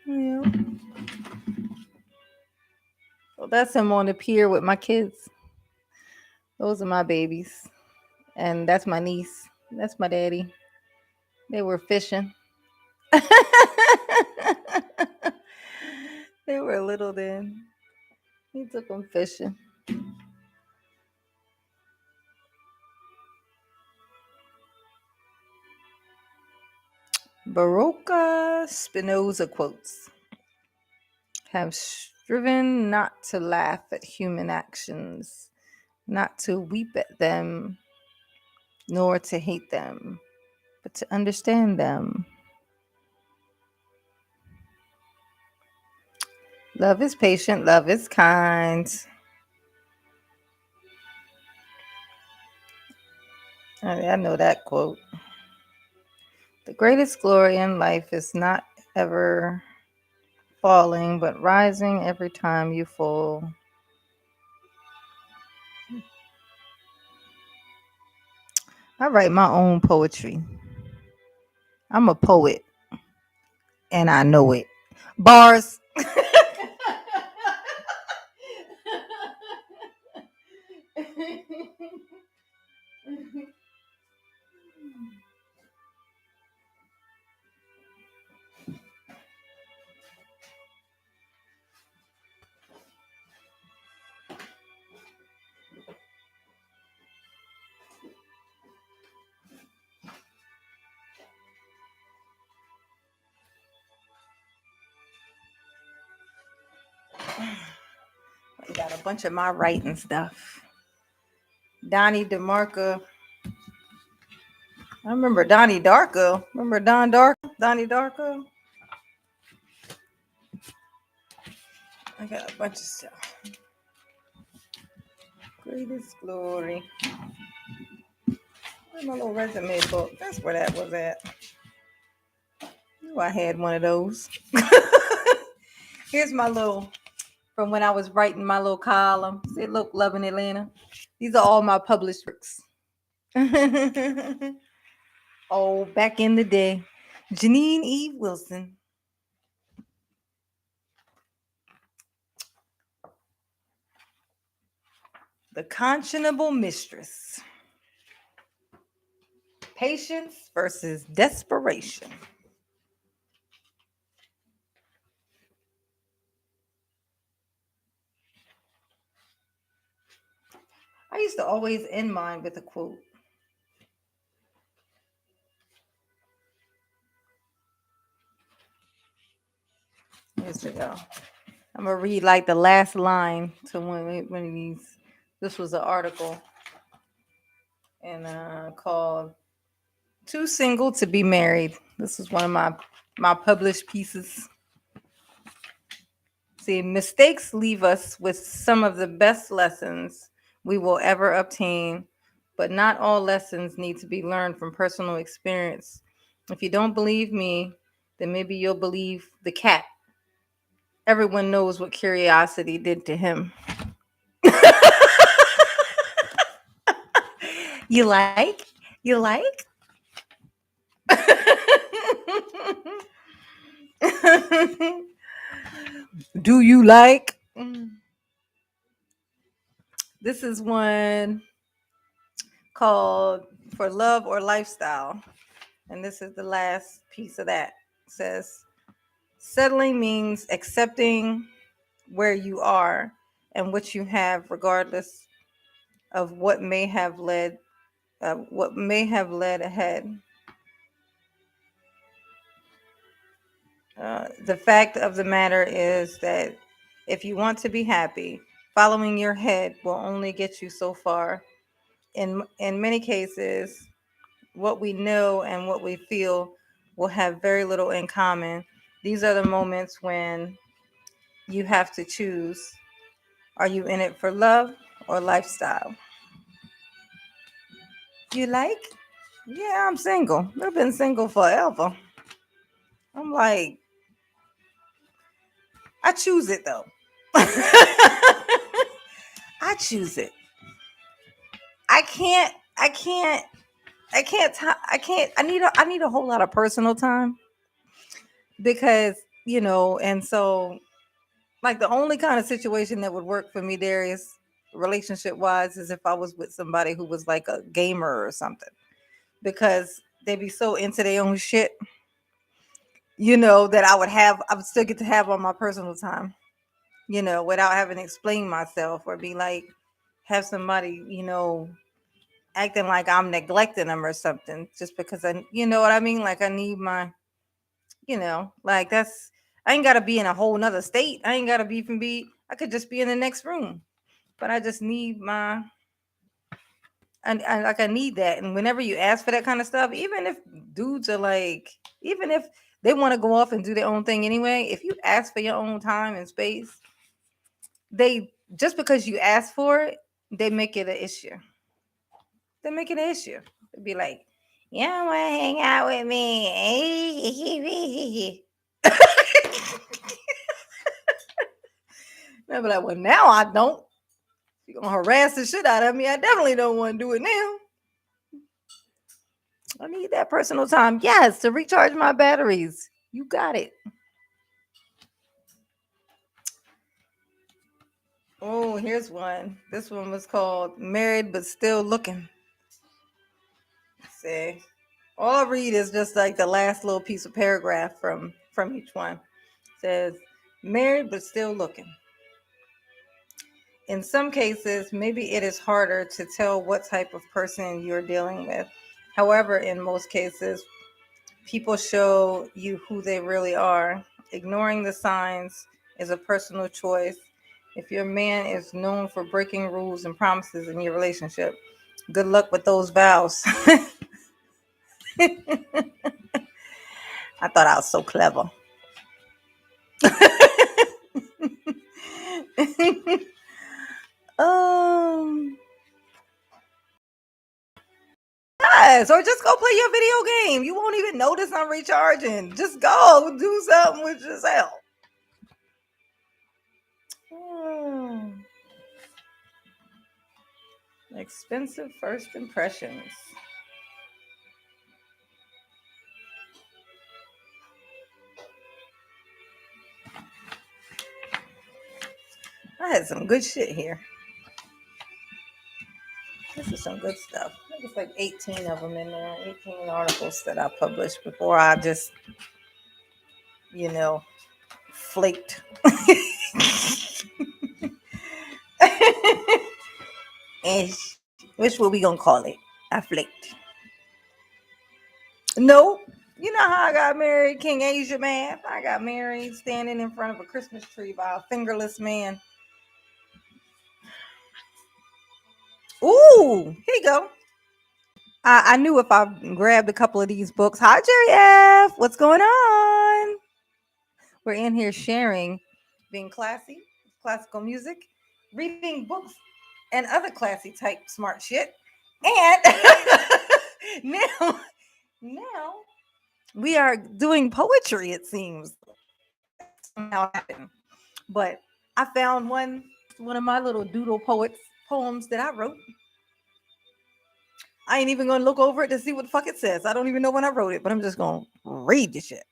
Yeah. Well, that's him on the pier with my kids. Those are my babies. And that's my niece. That's my daddy. They were fishing. They were little then. He took them fishing. Baroka Spinoza quotes have striven not to laugh at human actions, not to weep at them, nor to hate them, but to understand them. Love is patient, love is kind. I know that quote. The greatest glory in life is not ever falling, but rising every time you fall. I write my own poetry. I'm a poet, and I know it. Bars. I got a bunch of my writing stuff. Donnie DeMarco. I remember Donnie Darko. Remember Don Darko? Donnie Darko? I got a bunch of stuff. Greatest glory. Where's my little resume book? That's where that was at. Oh, I had one of those. Here's my little from when I was writing my little column. Say, look, Love in Atlanta. These are all my published works. Oh, back in the day. Janine Eve Wilson. The Conscionable Mistress. Patience versus desperation. I used to always end mine with a quote. Here we go. I'm gonna read like the last line to one of these. This was an article and called "Too Single to Be Married." This was one of my published pieces. See, mistakes leave us with some of the best lessons we will ever obtain, but not all lessons need to be learned from personal experience. If you don't believe me, then maybe you'll believe the cat. Everyone knows what curiosity did to him. You like? You like? Do you like? This is one called For Love or Lifestyle. And this is the last piece of that. It says, settling means accepting where you are and what you have, regardless of what may have led ahead. The fact of the matter is that if you want to be happy, following your head will only get you so far. In many cases, what we know and what we feel will have very little in common. These are the moments when you have to choose. Are you in it for love or lifestyle? You like? Yeah, I'm single. I've been single forever. I'm like, I choose it though. I choose it. I can't. I can't. I need a whole lot of personal time because and so like the only kind of situation that would work for me, Darius, relationship wise, is if I was with somebody who was like a gamer or something, because they'd be so into their own shit, that I would still get to have all my personal time, without having to explain myself or be like, have somebody, acting like I'm neglecting them or something just because you know what I mean? Like I need my, like I ain't got to be in a whole nother state. I ain't got to I could just be in the next room, but I just need I need that. And whenever you ask for that kind of stuff, even if dudes are like, even if they want to go off and do their own thing anyway, if you ask for your own time and space, they just because you ask for it, they make it an issue. They make it an issue. They'd be like, you don't want to hang out with me. They'll be like, well, now I don't. You're going to harass the shit out of me. I definitely don't want to do it now. I need that personal time. Yes, to recharge my batteries. You got it. Oh, here's one. This one was called Married But Still Looking. See, all I read is just like the last little piece of paragraph from each one. It says, married but still looking. In some cases, maybe it is harder to tell what type of person you're dealing with. However, in most cases, people show you who they really are. Ignoring the signs is a personal choice. If your man is known for breaking rules and promises in your relationship, good luck with those vows. I thought I was so clever. um, yes, or just go play your video game. You won't even notice I'm recharging. Just go do something with yourself. Expensive first impressions. I had some good shit here. This is some good stuff. I think it's like 18 of them in there, 18 articles that I published before I just, you know, flaked. Ish. Which what we gonna call it? I flaked. Nope. You know how I got married, King Asia man? I got married standing in front of a Christmas tree by a fingerless man. Ooh, here you go. I knew if I grabbed a couple of these books. Hi, Jerry F. What's going on? We're in here sharing, being classy, classical music, reading books, and other classy type smart shit. And now, now we are doing poetry. It seems somehow happened, but I found one of my little doodle poems that I wrote. I ain't even gonna look over it to see what the fuck it says. I don't even know when I wrote it, but I'm just gonna read the shit.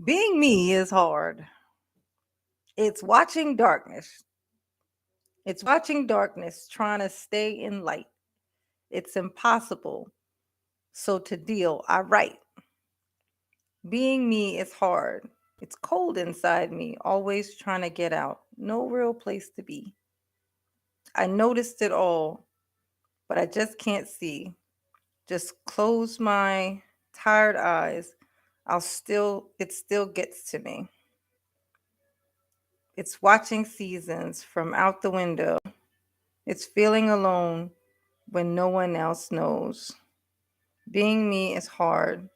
Being me is hard. It's watching darkness. It's watching darkness trying to stay in light. It's impossible. So to deal, I write. Being me is hard. It's cold inside me, always trying to get out. No real place to be. I noticed it all, but I just can't see. Just close my tired eyes. It still gets to me. It's watching seasons from out the window. It's feeling alone when no one else knows. Being me is hard.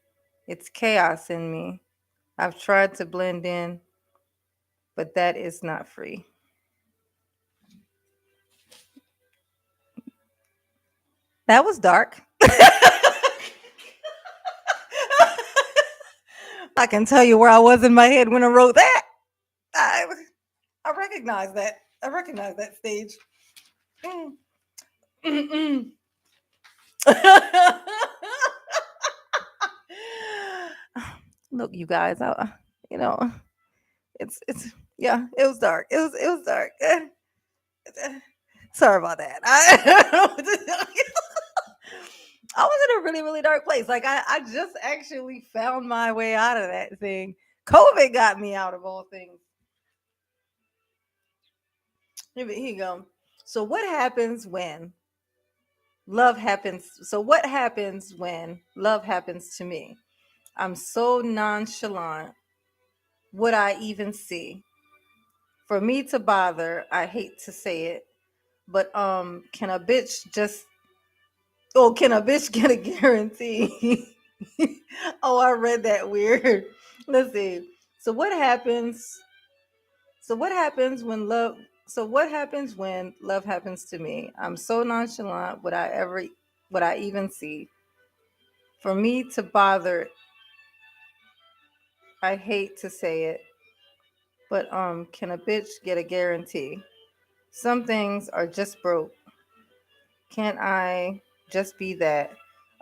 It's chaos in me. I've tried to blend in, but that is not free. That was dark. I can tell you where I was in my head when I wrote that. I, I recognize that. I recognize that stage. Mm. Mm-mm. Look, you guys, you know, it's yeah, it was dark. It was dark. Sorry about that. I was in a really, really dark place. Like I just actually found my way out of that thing. COVID got me out of all things. Here you go. So what happens when love happens? So what happens when love happens to me? I'm so nonchalant. Would I even see? For me to bother, I hate to say it, but can a bitch just can a bitch get a guarantee? Oh, I read that weird. Let's see. So what happens? So what happens when love? So what happens when love happens to me? I'm so nonchalant. Would I even see? For me to bother, I hate to say it, but can a bitch get a guarantee? Some things are just broke. Can't I just be that?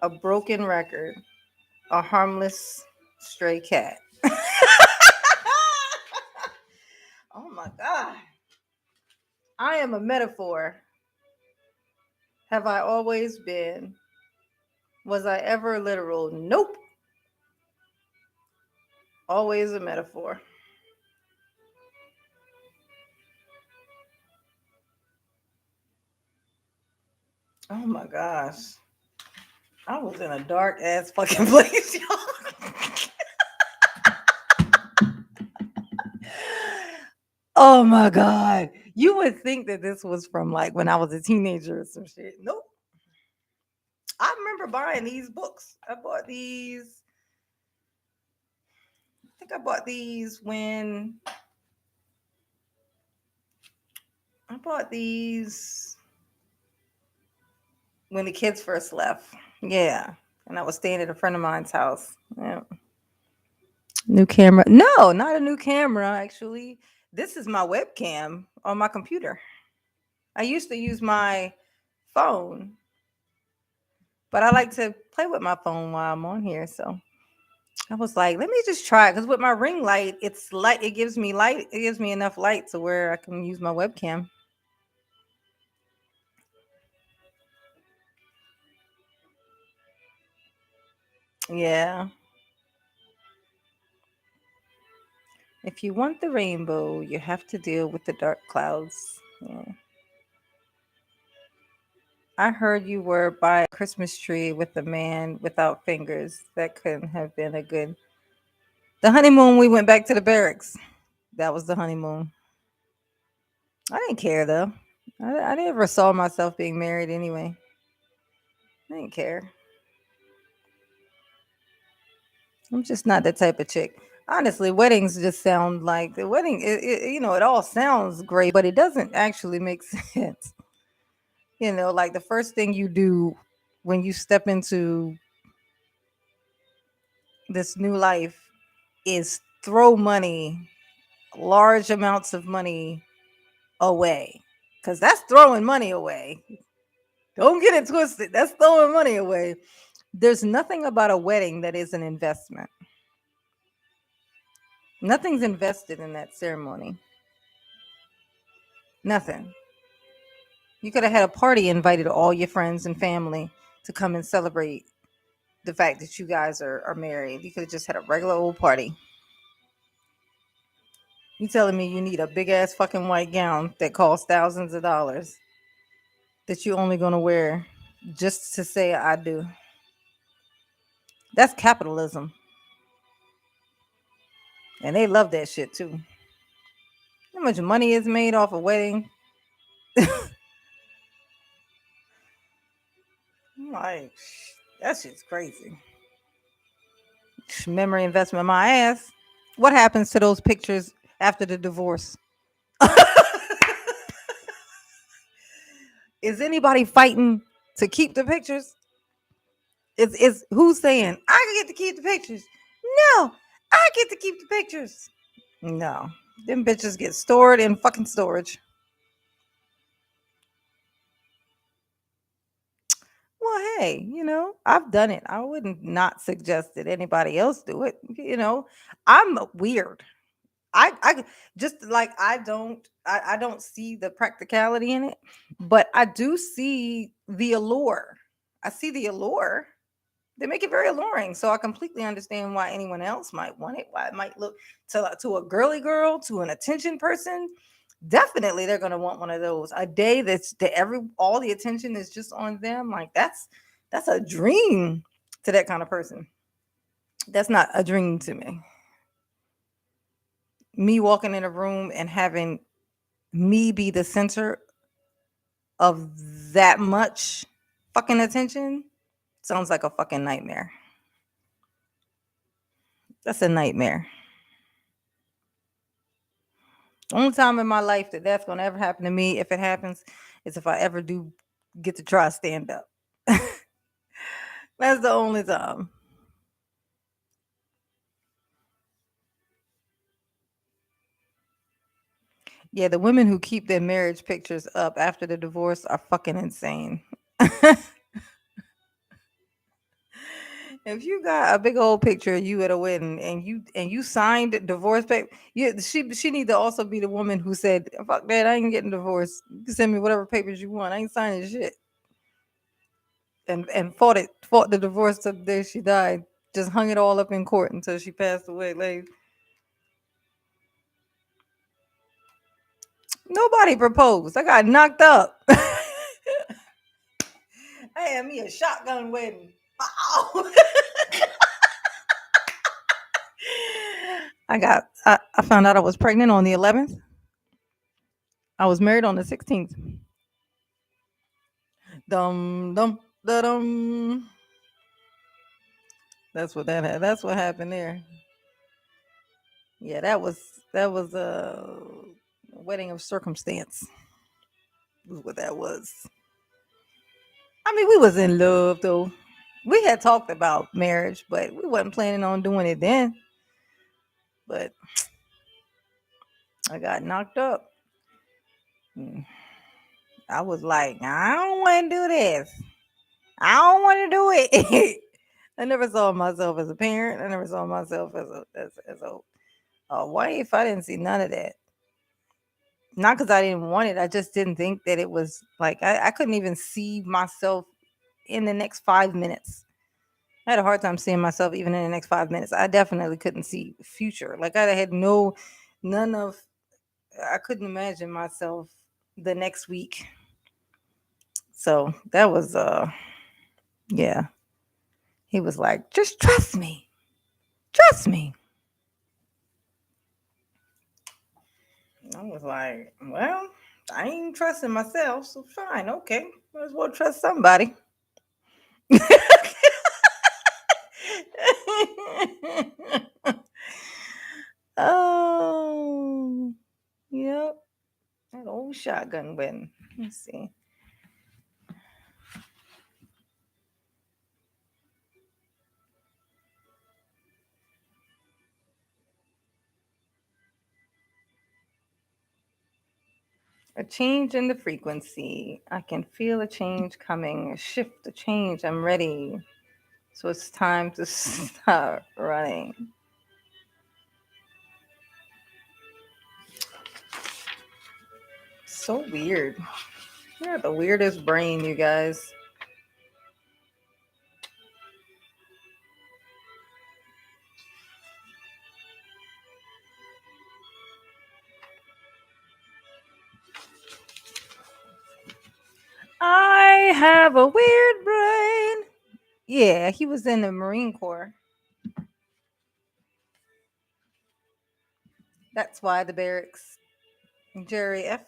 A broken record, a harmless stray cat. Oh my God. I am a metaphor. Have I always been? Was I ever literal? Nope. Always a metaphor. Oh my gosh. I was in a dark ass fucking place, y'all. Oh my God. You would think that this was from like when I was a teenager or some shit. Nope. I remember buying these books. I think I bought these when I bought these when the kids first left. Yeah. And I was staying at a friend of mine's house. Yeah. New camera. No, not a new camera, actually. This is my webcam on my computer. I used to use my phone, but I like to play with my phone while I'm on here. So I was like, let me just try it because with my ring light, it's light. It gives me light. It gives me enough light to where I can use my webcam. Yeah. If you want the rainbow, you have to deal with the dark clouds. Yeah. I heard you were by a Christmas tree with a man without fingers. That couldn't have been a good. The honeymoon, we went back to the barracks. That was the honeymoon. I didn't care though. I never saw myself being married anyway. I didn't care. I'm just not that type of chick. Honestly, weddings just sound like the wedding. It all sounds great, but it doesn't actually make sense. Like the first thing you do when you step into this new life is throw money, large amounts of money away. Because that's throwing money away. Don't get it twisted. That's throwing money away. There's nothing about a wedding that is an investment. Nothing's invested in that ceremony. Nothing. You could have had a party, invited all your friends and family to come and celebrate the fact that you guys are married. You could have just had a regular old party. You telling me you need a big ass fucking white gown that costs thousands of dollars that you only gonna wear just to say I do? That's capitalism. And they love that shit too. How much money is made off a wedding? Like, that shit's crazy. Memory investment, my ass. What happens to those pictures after the divorce? Is anybody fighting to keep the pictures? Is who's saying I get to keep the pictures? No, I get to keep the pictures. No, them bitches get stored in fucking storage. Well, hey, I've done it. I wouldn't not suggest that anybody else do it. I'm weird. I just like I don't see the practicality in it, but I do see the allure. I see the allure. They make it very alluring, so I completely understand why anyone else might want it. Why it might look to a girly girl, to an attention person. Definitely, they're gonna want one of those. A day that all the attention is just on them. Like that's a dream to that kind of person. That's not a dream to me. Me walking in a room and having me be the center of that much fucking attention sounds like a fucking nightmare. That's a nightmare. Only time in my life that that's gonna ever happen to me, if it happens, is if I ever do get to try stand up. That's the only time. Yeah, the women who keep their marriage pictures up after the divorce are fucking insane. If you got a big old picture of you at a wedding and you signed divorce paper, she need to also be the woman who said, "Fuck that, I ain't getting divorced. You can send me whatever papers you want. I ain't signing shit." And fought the divorce to the day she died. Just hung it all up in court until she passed away. Like nobody proposed. I got knocked up. I had me a shotgun wedding. Wow. I found out I was pregnant on the 11th. I was married on the 16th. Dum dum da dum. That's what happened there. Yeah, that was a wedding of circumstance. Was what that was. I mean, we was in love though. We had talked about marriage, but we wasn't planning on doing it then. But I got knocked up. Mm, I was like, I don't want to do this. I don't want to do it. I never saw myself as a parent. I never saw myself as a wife. I didn't see none of that. Not because I didn't want it. I just didn't think that it was like I couldn't even see myself in the next 5 minutes. I had a hard time seeing myself even in the next 5 minutes. I definitely couldn't see future. Like I had none of. I couldn't imagine myself the next week. So that was yeah. He was like, just trust me. Trust me. I was like, well, I ain't trusting myself, so fine, okay. Might as well trust somebody. Oh, yep. That old shotgun wedding. Let's see. A change in the frequency. I can feel a change coming. A shift, a change. I'm ready. So it's time to start running. So weird. Yeah, the weirdest brain, you guys. I have a weird brain. Yeah, he was in the Marine Corps. That's why the barracks. Jerry F.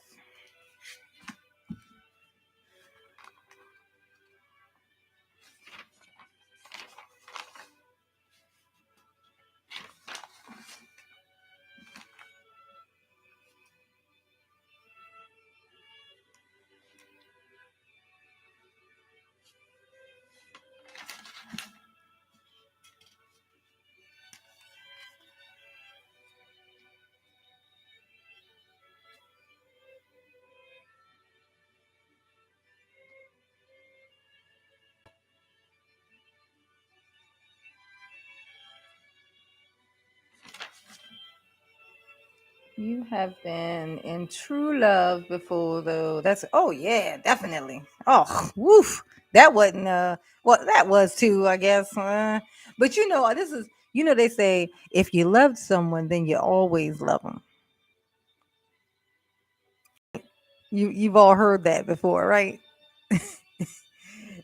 You have been in true love before, though. That's oh yeah, definitely. Oh, woof. That wasn't well, that was too, I guess. But this is they say if you loved someone, then you always love them. You've all heard that before, right?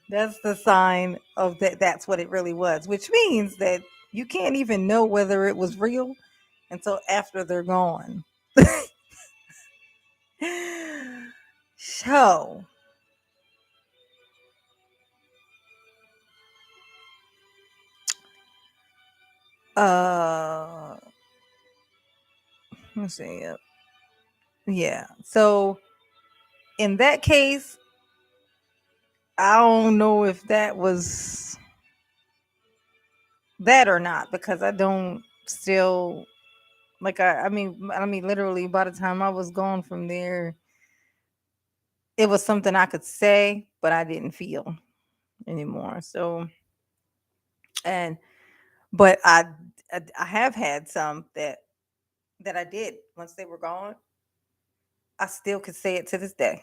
That's the sign of that. That's what it really was, which means that you can't even know whether it was real until after they're gone. So, uh, let's see. Yeah. So in that case, I don't know if that was that or not because I don't still like I mean literally by the time I was gone from there, it was something I could say, but I didn't feel anymore. So and but I have had some that I did once they were gone. I still could say it to this day.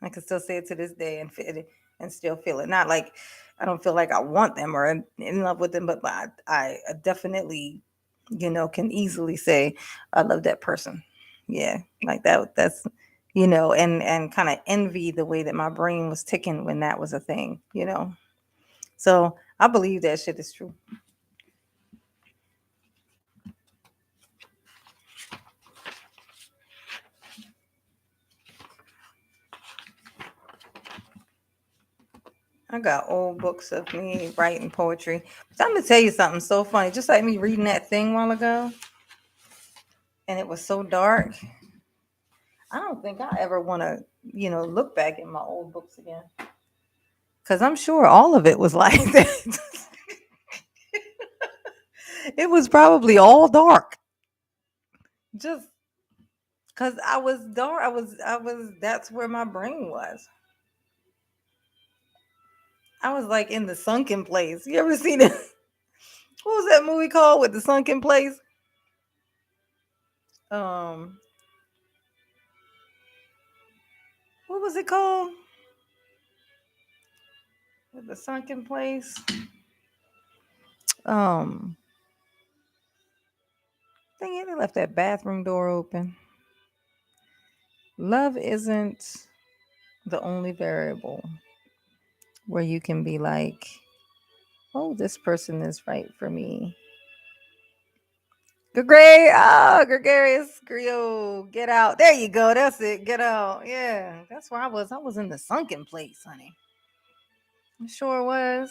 I can still say it to this day and feel it and still feel it. Not like I don't feel like I want them or in love with them, but I definitely, can easily say I love that person. Yeah, like that. That's and kind of envy the way that my brain was ticking when that was a thing. So I believe that shit is true. I got old books of me writing poetry. But I'm gonna tell you something so funny. Just like me reading that thing a while ago, and it was so dark. I don't think I ever want to, look back at my old books again. Cause I'm sure all of it was like that. It was probably all dark. Just Cause I was dark. I was. That's where my brain was. I was like in the sunken place. You ever seen it? What was that movie called with the sunken place? Um, what was it called? With the sunken place. Um, Dang it, they left that bathroom door open. Love isn't the only variable where you can be like, oh, this person is right for me. Gregarious Griot, get out. There you go. That's it. Get out. Yeah, that's where I was. I was in the sunken place, honey. I sure was.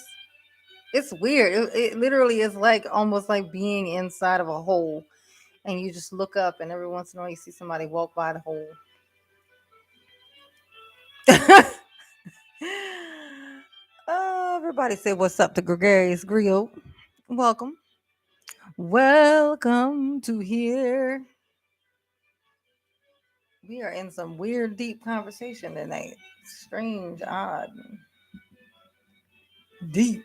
It's weird. It literally is like almost like being inside of a hole, and you just look up, and every once in a while you see somebody walk by the hole. Oh, everybody say what's up to Gregarious Griot. Welcome. Welcome to here. We are in some weird, deep conversation tonight. Strange, odd, deep,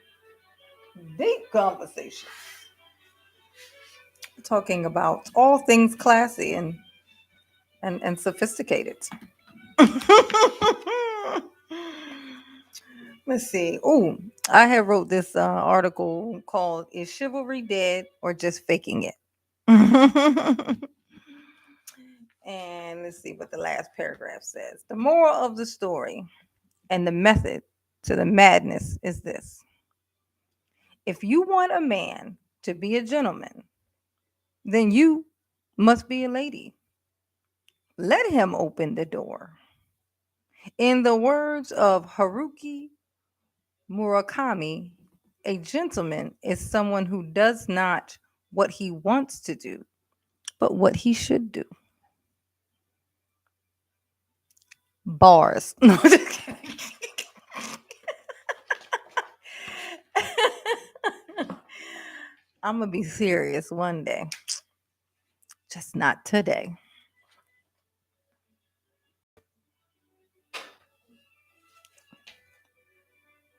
deep conversation. Talking about all things classy and sophisticated. Let's see. Oh, I have wrote this article called "Is Chivalry Dead or Just Faking It?" And let's see what the last paragraph says. The moral of the story and the method to the madness is this: if you want a man to be a gentleman, then you must be a lady. Let him open the door. In the words of Haruki Murakami, a gentleman is someone who does not what he wants to do, but what he should do. Bars. No, just kidding. I'm gonna be serious one day, just not today.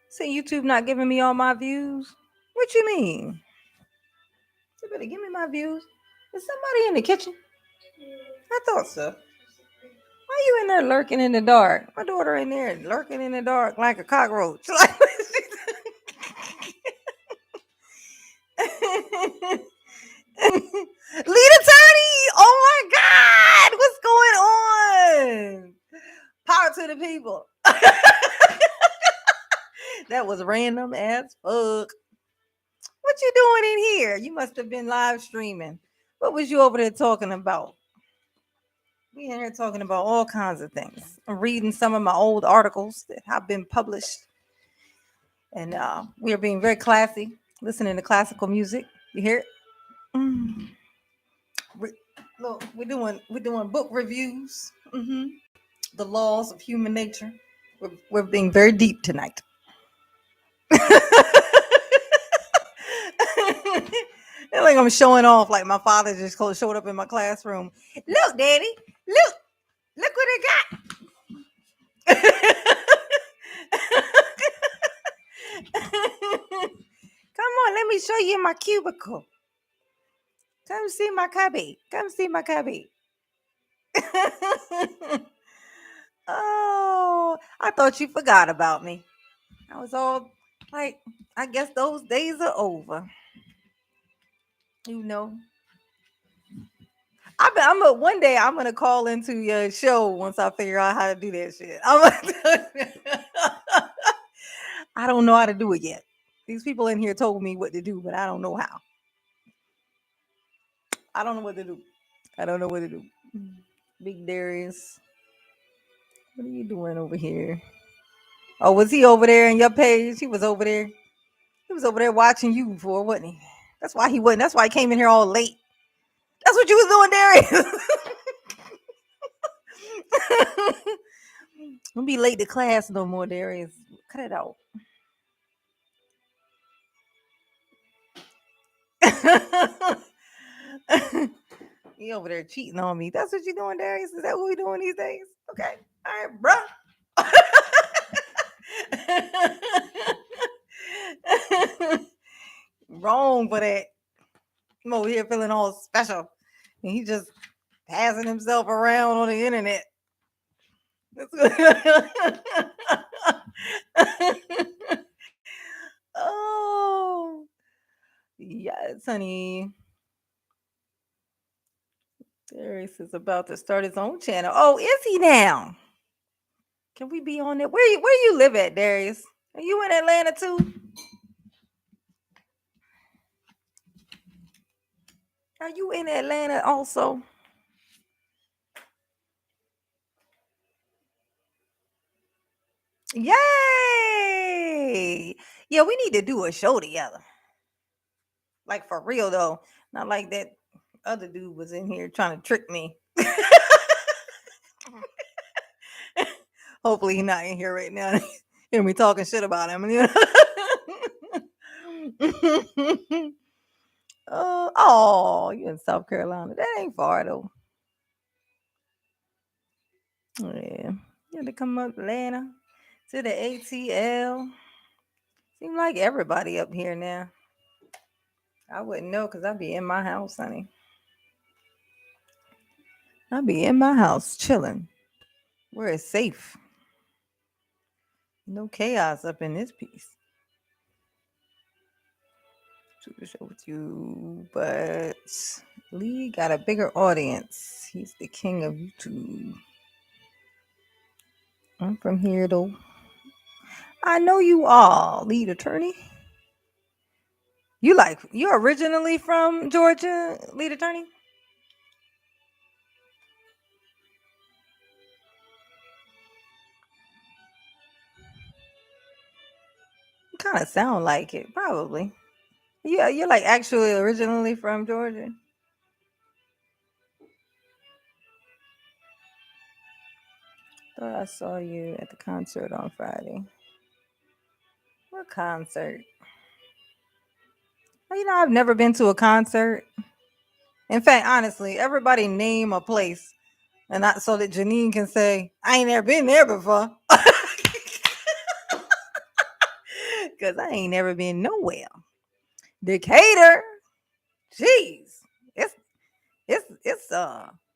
See, YouTube not giving me all my views. What you mean? You better give me my views. Is somebody in the kitchen? I thought so. Why you in there lurking in the dark? My daughter in there lurking in the dark like a cockroach. Like, lead attorney! Oh my God! What's going on? Power to the people. That was random as fuck. What you doing in here? You must have been live streaming. What was you over there talking about? We in here talking about all kinds of things. I'm reading some of my old articles that have been published, and we are being very classy, listening to classical music. You hear it? Mm. Re- Look, we're doing book reviews. The laws of human nature. We're being very deep tonight. Like I'm showing off, like my father just showed up in my classroom. Look, Daddy, look what I got. Come on, let me show you my cubicle. Come see my cubby. Come see my cubby. Oh, I thought you forgot about me. I was all like, I guess those days are over. You know, I'm a one day I'm gonna call into your show once I figure out how to do that shit. I don't know how to do it yet. These people in here told me what to do, but I don't know how. I don't know what to do. I don't know what to do. Big Darius, what are you doing over here? Oh, was he over there in your page? He was over there. He was over there watching you before, wasn't he? That's why he wasn't. That's why he came in here all late. That's what you was doing, Darius. Don't be late to class no more, Darius. Cut it out. You over there cheating on me. That's what you doing, Darius? Is that what we doing these days? Okay. All right, bruh. Wrong for that. I'm over here feeling all special. And he just passing himself around on the internet. Oh, yes, honey. Darius is about to start his own channel. Oh, is he now? Can we be on there? Where you live at, Darius? Are you in Atlanta too? Are you in Atlanta also? Yay! Yeah, we need to do a show together. Like for real though. Not like that other dude was in here trying to trick me. Hopefully he's not in here right now. Hear me talking shit about him. Oh, you in South Carolina. That ain't far though. Yeah. You had to come up Atlanta to the ATL. Seem like everybody up here now. I wouldn't know because I'd be in my house, honey. I'd be in my house chilling where it's safe. No chaos up in this piece. To show with you, but Lee got a bigger audience. He's the king of YouTube. I'm from here though. I know you all, lead attorney. You're originally from Georgia, lead attorney? Kind of sound like it, probably. Yeah, you're like actually originally from Georgia. Thought I saw you at the concert on Friday. What concert? Well, I've never been to a concert. In fact, honestly, everybody name a place, and not so that Janine can say, "I ain't never been there before," because I ain't never been nowhere. Decatur, jeez, it's it's it's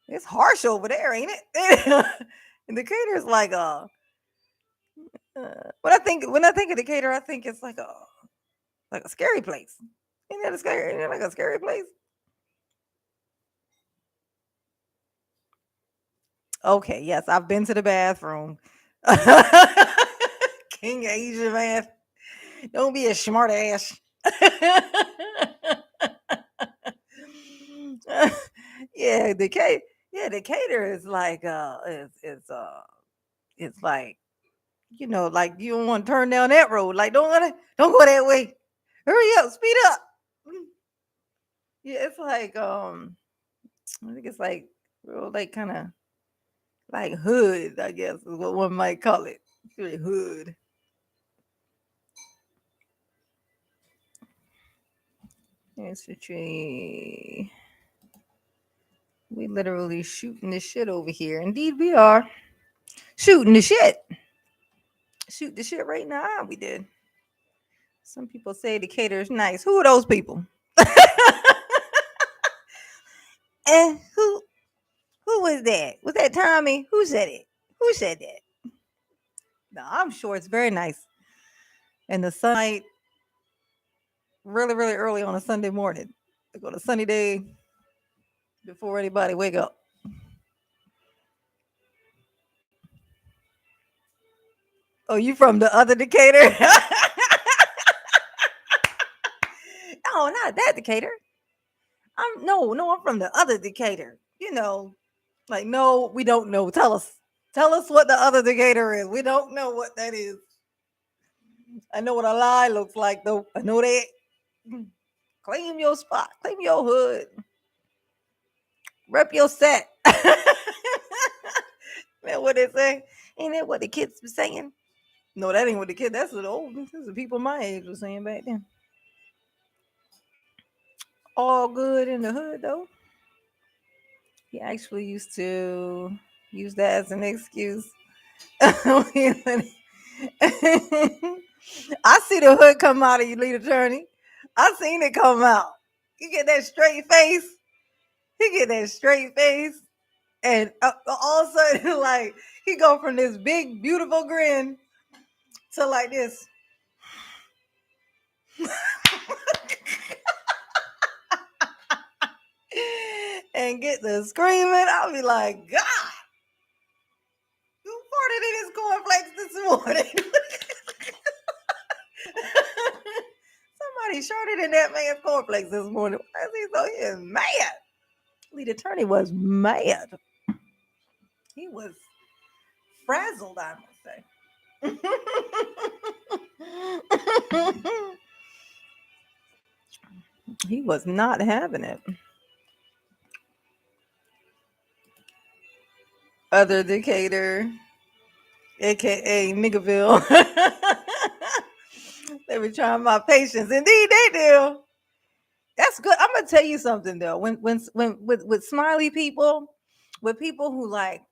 it's harsh over there, ain't it? Decatur's like when I think of Decatur, I think it's like a scary place. Ain't that a scary? Ain't that like a scary place? Okay, yes, I've been to the bathroom. King Asia man. Don't be a smart ass. Yeah, Decatur. Yeah, Decatur is like it's like like you don't want to turn down that road. Like don't go that way. Hurry up, speed up. Yeah, it's like I think it's like real like kind of like hood, I guess is what one might call it. It's really hood. It's a tree. We literally shooting the shit over here. Indeed, we are shooting the shit. Shoot the shit right now. We did. Some people say Decatur is nice. Who are those people? And who was that? Was that Tommy? Who said it? Who said that? No, I'm sure it's very nice. And the sunlight really, really early on a Sunday morning. Like on a sunny day before anybody wake up. Oh, you from the other Decatur? Oh, not that Decatur. I'm from the other Decatur. Like no, we don't know. Tell us. Tell us what the other Decatur is. We don't know what that is. I know what a lie looks like though. I know that. Claim your spot. Claim your hood. Rep your set. Man, what they say? Ain't that what the kids be saying? No, that ain't what the kids. That's what the old. This is the people my age was saying back then. All good in the hood though. He actually used to use that as an excuse. I see the hood come out of you, lead attorney. I seen it come out. You get that straight face. He get that straight face, and all of a sudden, like he go from this big, beautiful grin to like this, and get the screaming. I'll be like, God, you farted in his cornflakes this morning. Somebody shorted in that man's cornflakes this morning. Why is he so he is mad? Lead attorney was mad. He was frazzled, I must say. He was not having it. Other Decatur, aka Niggerville. They were trying my patience. Indeed, they do. That's good. I'm gonna tell you something though. When with smiley people, with people who like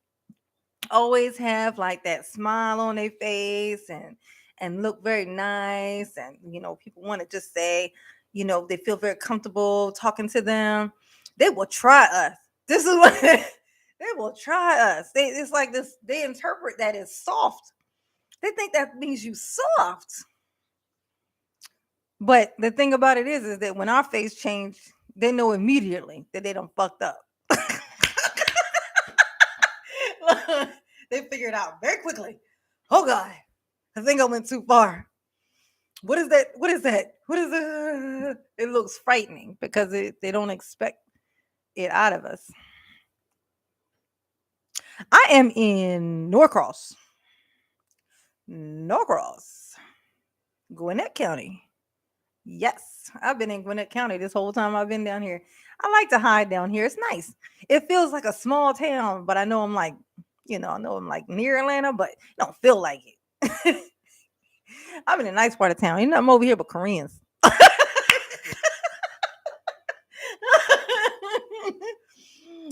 always have like that smile on their face and look very nice, and people want to just say, they feel very comfortable talking to them. They will try us. This is what they will try us. It's like this. They interpret that as soft. They think that means you soft. But the thing about it is that when our face change, they know immediately that they done fucked up. They figure it out very quickly. Oh God, I think I went too far. What is that? What is that? What is it? It looks frightening because they don't expect it out of us. I am in Norcross, Norcross, Gwinnett County. Yes, I've been in Gwinnett County this whole time I've been down here. I like to hide down here. It's nice. It feels like a small town, but I know I'm like, I know I'm like near Atlanta, but it don't feel like it. I'm in a nice part of town. I'm over here but Koreans.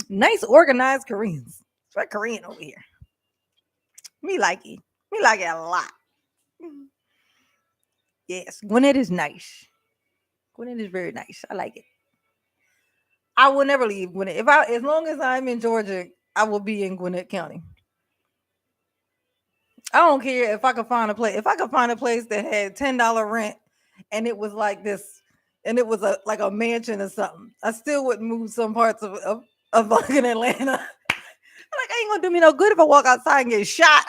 Nice organized Koreans. It's like Korean over here. Me like it. Me like it a lot. Yes, Gwinnett is nice. Gwinnett is very nice. I like it. I will never leave Gwinnett. As long as I'm in Georgia, I will be in Gwinnett County. I don't care if I could find a place. If I could find a place that had $10 rent, and it was like this, and it was like a mansion or something, I still wouldn't move some parts of fucking Atlanta. Like, I ain't gonna do me no good if I walk outside and get shot.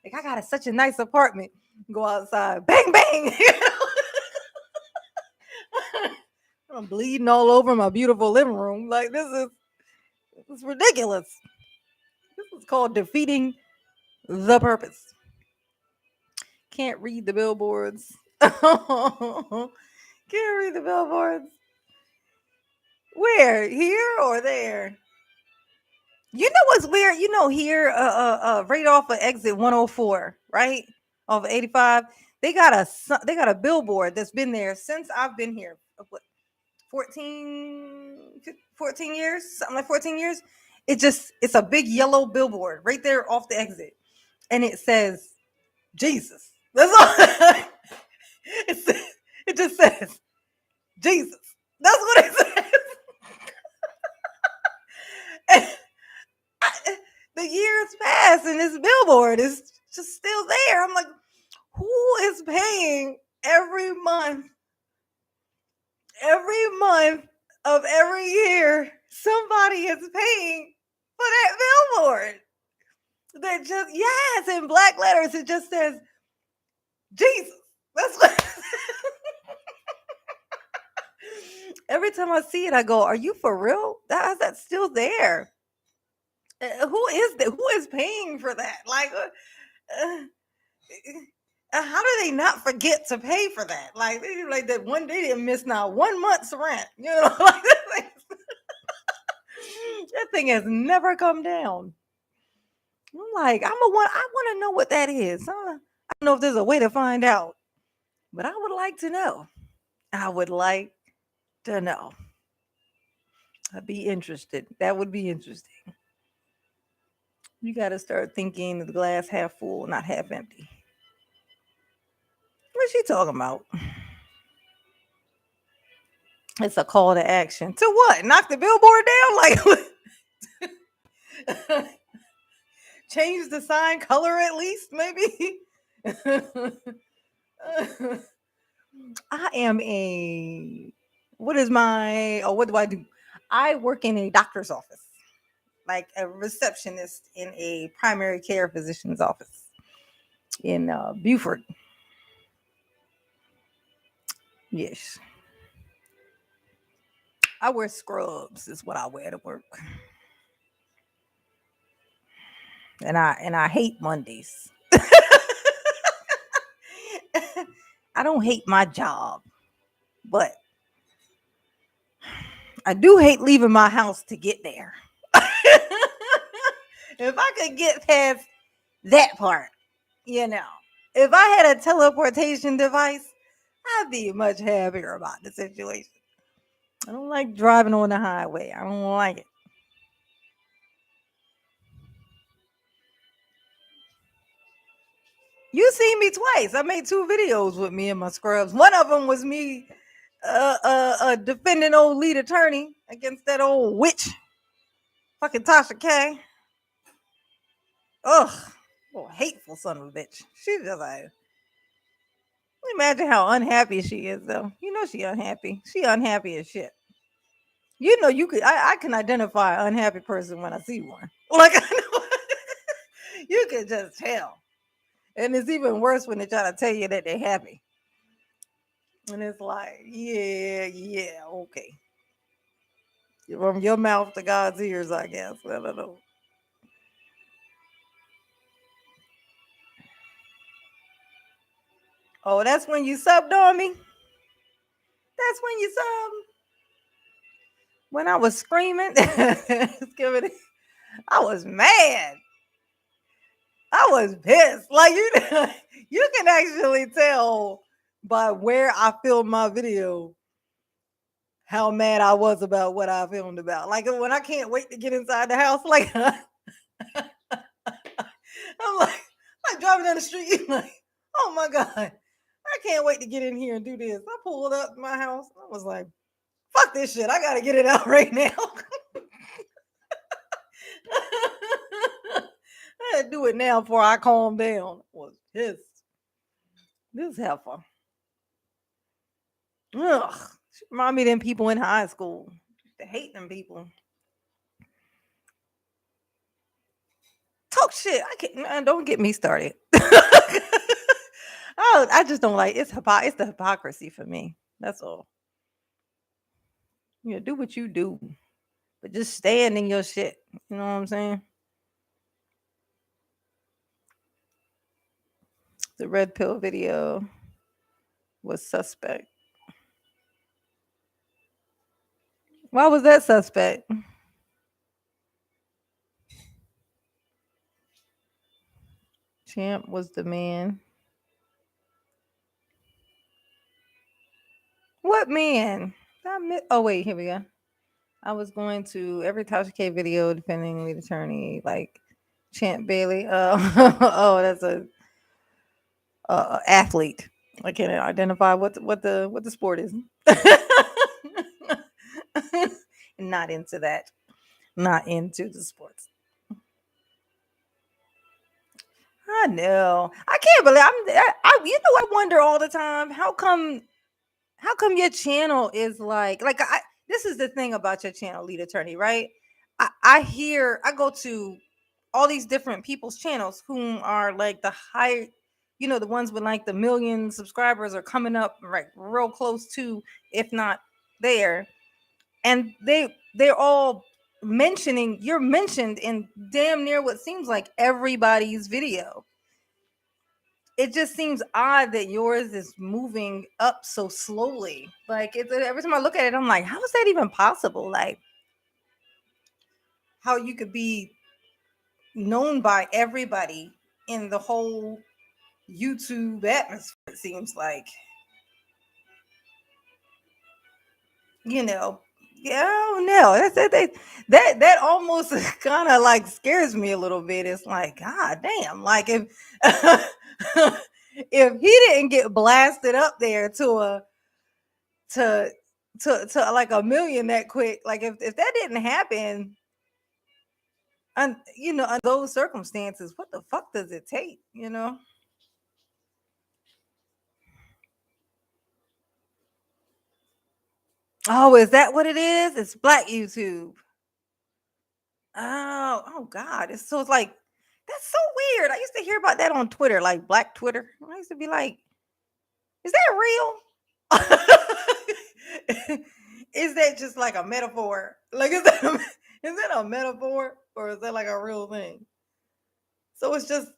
Like, I got such a nice apartment. Go outside, bang bang. I'm bleeding all over my beautiful living room. Like, this is ridiculous. This is called defeating the purpose. Can't read the billboards. Can't read the billboards. Where? Here or there? You know what's weird? Here, right off of exit 104, right? Off of 85. They got a billboard that's been there since I've been here. What, 14 years? Something like 14 years. It's a big yellow billboard right there off the exit. And it says Jesus. That's all. it, it just says Jesus. That's what it says. And the years pass and this billboard is just still there. I'm like, who is paying every month of every year? Somebody is paying for that billboard. That just, yes, in black letters, it just says Jesus. That's what. Every time I see it, I go, "Are you for real? That's still there? Who is that? Who is paying for that? Like, uh, how do they not forget to pay for that? Like that one day they didn't miss now 1 month's rent. Like that thing has never come down. I'm like, I want to know what that is. I don't know if there's a way to find out, but I would like to know. I would like to know. I'd be interested. That would be interesting. You got to start thinking the glass half full, not half empty. What's she talking about? It's a call to action. To what? Knock the billboard down? Like, change the sign color at least, maybe? I am a. What is my. Oh, what do I do? I work in a doctor's office, like a receptionist in a primary care physician's office in Beaufort. Yes. I wear scrubs, is what I wear to work. And I hate Mondays. I don't hate my job, but I do hate leaving my house to get there. If I could get past that part, you know, if I had a teleportation device, I'd be much happier about the situation. I don't like driving on the highway. I don't like it. You seen me twice. I made two videos with me and my scrubs. One of them was me defending old lead attorney against that old witch, fucking Tasha K. Ugh, oh, hateful son of a bitch. She's just like, imagine how unhappy she is, though. You know she unhappy. She unhappy as shit. You know you could. I can identify an unhappy person when I see one. Like I know, you can just tell. And it's even worse when they try to tell you that they're happy. And it's like, yeah, yeah, okay. From your mouth to God's ears, I guess. I don't know. Oh, that's when you subbed on me? That's when you subbed? When I was screaming? I was mad. I was pissed. Like you, you can actually tell by where I filmed my video how mad I was about what I filmed about. Like when I can't wait to get inside the house, like I'm like driving down the street, like, oh my god, I can't wait to get in here and do this. I pulled up to my house. I was like, fuck this shit. I gotta get it out right now. I had to do it now before I calm down. I was pissed. This heifer. Ugh. She remind me of them people in high school. I hate them people. Talk shit. I can't. Man, don't get me started. Oh, I just don't like it's the hypocrisy for me. That's all. You know, do what you do, but just stand in your shit. You know what I'm saying? The red pill video was suspect. Why was that suspect? Champ was the man. What man? Oh wait, here we go. I was going to every Tasha K video defending the attorney, like Champ Bailey. Oh, that's a athlete. I can't identify what the sport is. Not into that. Not into the sports. I know. I can't believe you know I wonder all the time how come your channel is like this is the thing about your channel, lead attorney, right? I go to all these different people's channels whom are like the high, the ones with like the million subscribers are coming up right real close to, if not there. And they're all you're mentioned in damn near what seems like everybody's video. It just seems odd that yours is moving up so slowly. Like every time I look at it, I'm like, how is that even possible? Like how you could be known by everybody in the whole YouTube atmosphere, it seems like, you know, Yeah, oh no, that almost kind of like scares me a little bit. It's like, God damn, like if if he didn't get blasted up there to to like a million that quick, like if that didn't happen, under those circumstances, what the fuck does it take? Oh, is that what it is? It's Black YouTube. Oh God. It's like that's so weird. I used to hear about that on Twitter, like Black Twitter. I used to be like, is that real? Is that just like a metaphor? Like is that a metaphor or is that like a real thing? So it's just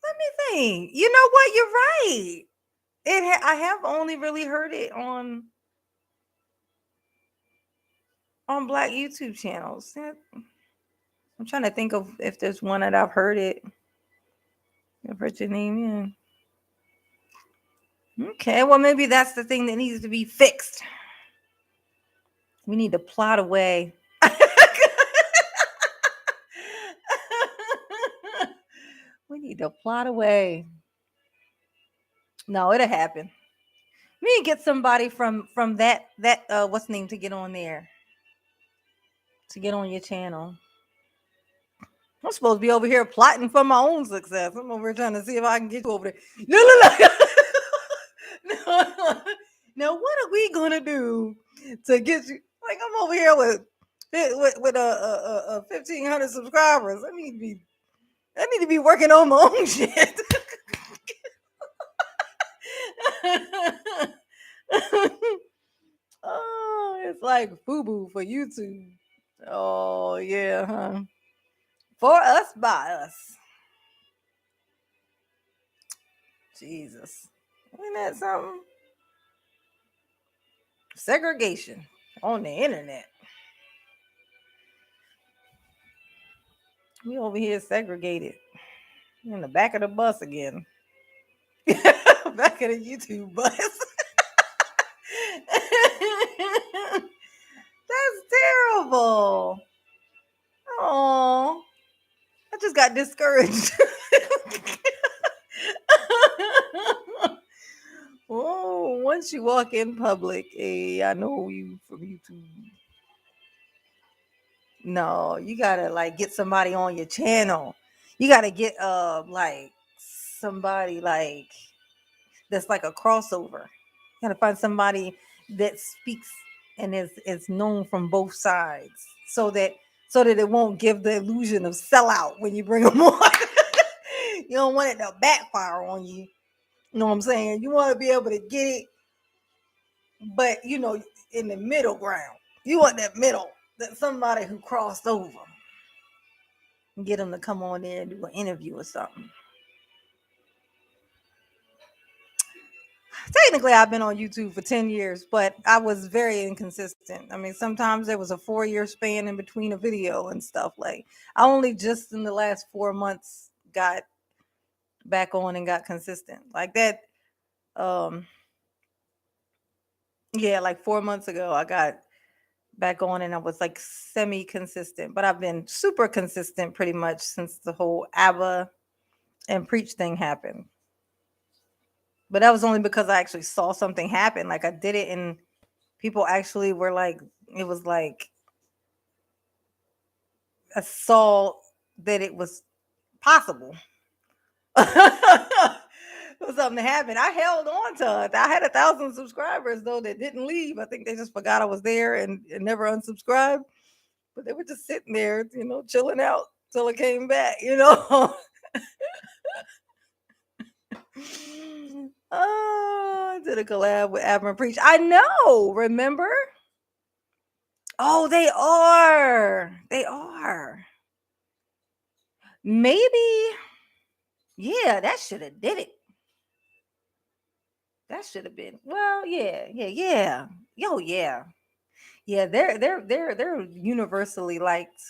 let me think. You know what? You're right. I have only really heard it on Black YouTube channels. Yeah, I'm trying to think of if there's one that I've heard it. I've heard your name in. Okay, well maybe that's the thing that needs to be fixed. We need to plot a way. We need to plot a way. No, it'll happen. We need to get somebody from that what's the name to get on there to get on your channel. I'm supposed to be over here plotting for my own success. I'm over here trying to see if I can get you over there. No, no, no. No. Now, what are we gonna do to get you? Like, I'm over here with a 1,500 subscribers. I need to be working on my own shit. Oh, it's like FUBU for YouTube. Oh yeah, huh? For us, by us. Jesus, isn't that something? Segregation on the internet. We over here segregated in the back of the bus again. Back of the YouTube bus. That's terrible. Oh, I just got discouraged. Oh, once you walk in public, hey, I know you from YouTube. No, you gotta like get somebody on your channel. You gotta get like somebody like that's like a crossover. You gotta find somebody that speaks and is known from both sides, so that it won't give the illusion of sellout when you bring them on. You don't want it to backfire on you. You know what I'm saying? You want to be able to get it, but in the middle ground. You want that middle, that somebody who crossed over, and get them to come on there and do an interview or something. Technically, I've been on YouTube for 10 years, but I was very inconsistent. I mean, sometimes there was a 4 year span in between a video and stuff. Like, I only just in the last 4 months got back on and got consistent. Like that, um, yeah, like 4 months ago, I got back on and I was like semi consistent, but I've been super consistent pretty much since the whole ABBA and Preach thing happened. But that was only because I actually saw something happen. Like I did it and people actually were like, it was like I saw that it was possible. For something to happen. I held on to it. I had 1,000 subscribers though that didn't leave. I think they just forgot I was there and never unsubscribed. But they were just sitting there, chilling out till it came back. Oh, I did a collab with Abner Preach. I know, remember? Oh, they are. They are. Maybe. Yeah, that should have did it. That should have been. Well, yeah, yeah, yeah. Yo, yeah. Yeah, they're universally liked.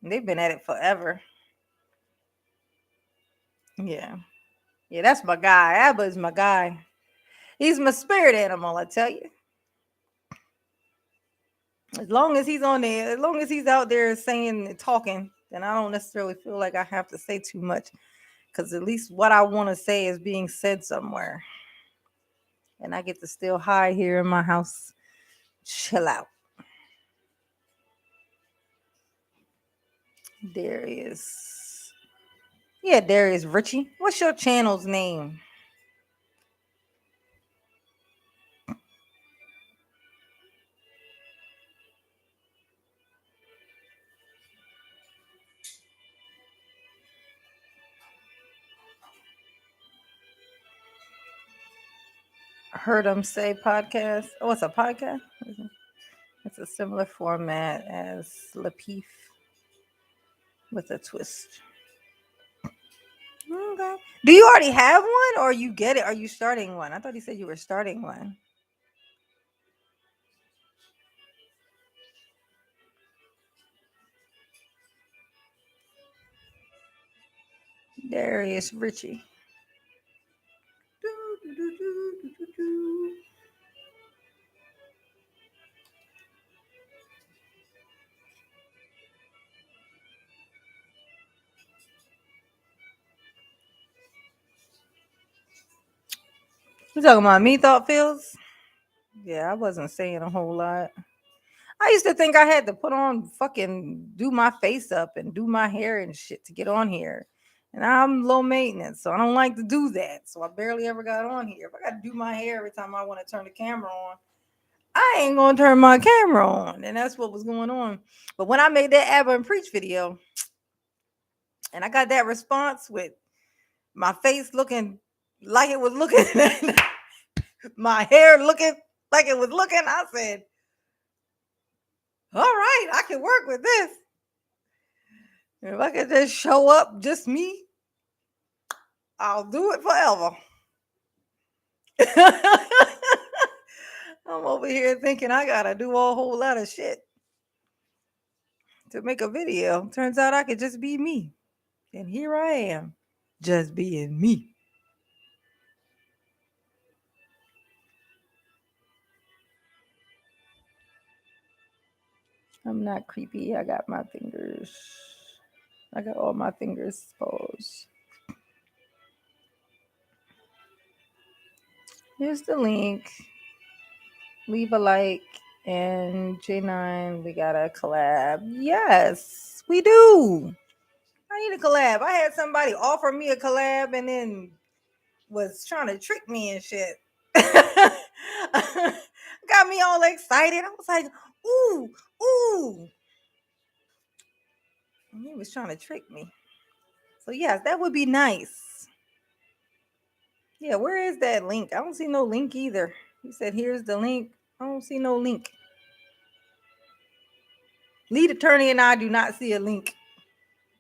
They've been at it forever. Yeah. Yeah, that's my guy. Abba is my guy. He's my spirit animal, I tell you. As long as he's on there, as long as he's out there saying and talking, then I don't necessarily feel like I have to say too much. Because at least what I want to say is being said somewhere. And I get to still hide here in my house. Chill out. There is. Yeah, there is Richie. What's your channel's name? Heard him say podcast. Oh, it's a podcast? It's a similar format as Lapeef with a twist. Okay. Do you already have one or you get it? Are you starting one? I thought he said you were starting one. Darius Richie. You talking about me, Thought Fields? Yeah, I wasn't saying a whole lot. I used to think I had to put on fucking do my face up and do my hair and shit to get on here. And I'm low maintenance, so I don't like to do that. So I barely ever got on here. If I got to do my hair every time I want to turn the camera on, I ain't gonna turn my camera on. And that's what was going on. But when I made that Abba and Preach video, and I got that response with my face looking like it was looking, my hair looking like it was looking, I said, all right, I can work with this. If I could just show up, just me, I'll do it forever. I'm over here thinking I gotta do a whole lot of shit to make a video. Turns out I could just be me. And here I am, just being me. I'm not creepy. I got my fingers. I got all my fingers exposed. Here's the link. Leave a like. And J9, we got a collab. Yes, we do. I need a collab. I had somebody offer me a collab and then was trying to trick me and shit. Got me all excited. I was like, ooh, ooh. And he was trying to trick me. So, yes, that would be nice. Yeah, where is that link? I don't see no link either. He said, here's the link. I don't see no link. Lead attorney and I do not see a link.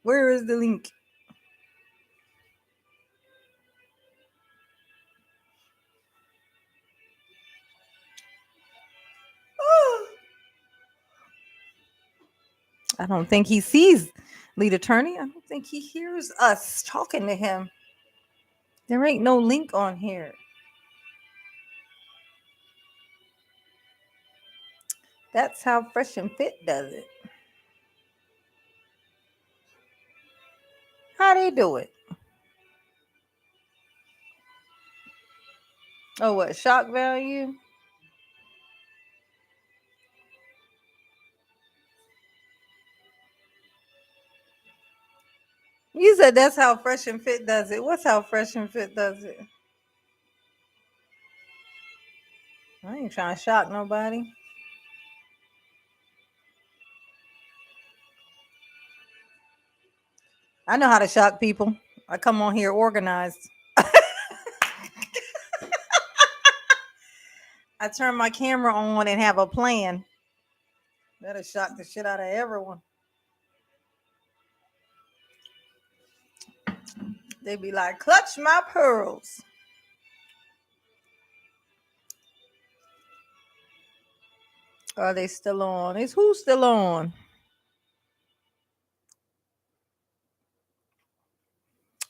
Where is the link? I don't think he sees lead attorney. I don't think he hears us talking to him. There ain't no link on here. That's how Fresh and Fit does it. How they do it? Oh, what? Shock value? You said that's how Fresh and Fit does it. What's how Fresh and Fit does it? I ain't trying to shock nobody. I know how to shock people. I come on here organized. I turn my camera on and have a plan. That'll shock the shit out of everyone. They be like, clutch my pearls. Are they still on? Is who still on?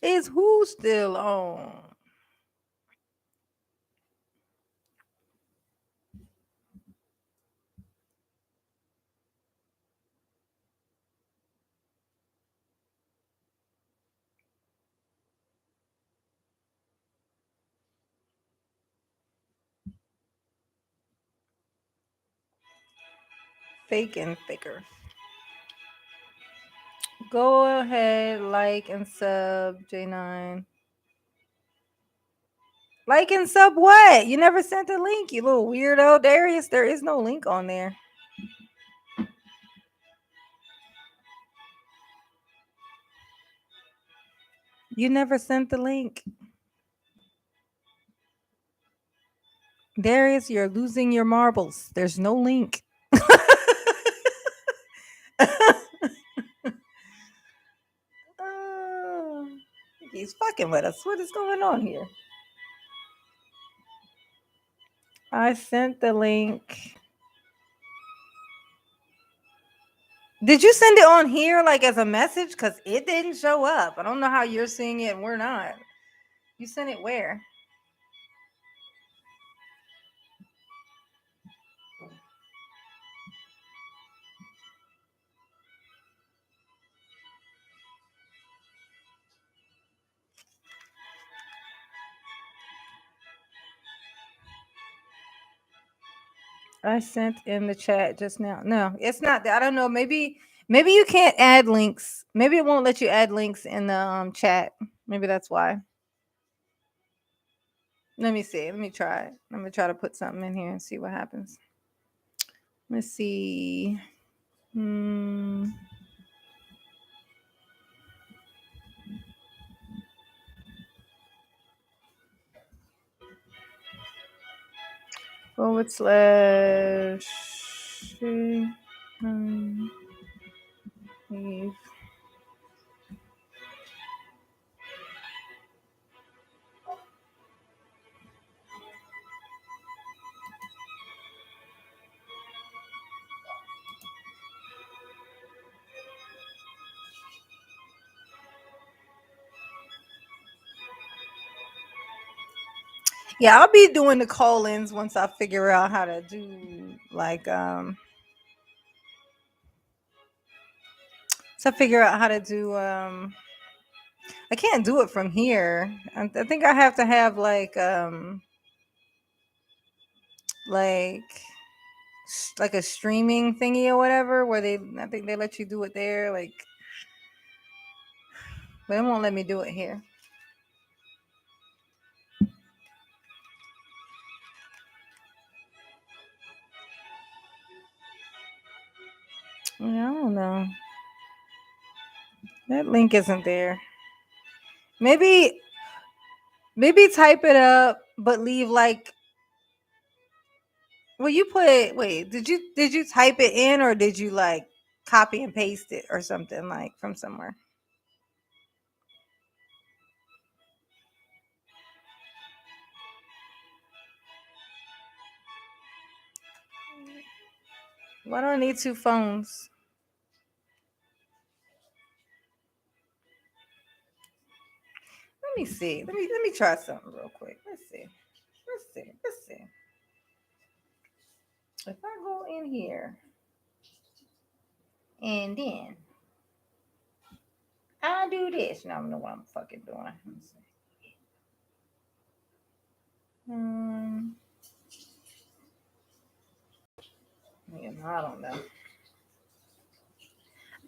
Is who still on? Fake and thicker. Go ahead, like and sub J9. Like and sub what? You never sent a link, you little weirdo. Darius, there is no link on there. You never sent the link. Darius, you're losing your marbles. There's no link. Oh, he's fucking with us. What is going on here? I sent the link. Did you send it on here like as a message? Because it didn't show up. I don't know how you're seeing it and we're not. You sent it where? I sent in the chat just now. No, it's not that. I don't know. Maybe you can't add links. Maybe it won't let you add links in the chat. Maybe that's why. Let me see. Let me try it. I'm gonna try to put something in here and see what happens. Let's see. /. Leave. Yeah, I'll be doing the call-ins once I figure out how to do like so I figure out how to do I can't do it from here. I think I have to have like like a streaming thingy or whatever where I think they let you do it there, like, but it won't let me do it here. Yeah, I don't know. That link isn't there. Maybe type it up, but leave like. Well, you put. Wait, did you type it in or did you like copy and paste it or something like from somewhere? Why do I need two phones? Let me see. Let me try something real quick. Let's see. If I go in here and then I do this, now I don't know what I'm fucking doing. Let me see.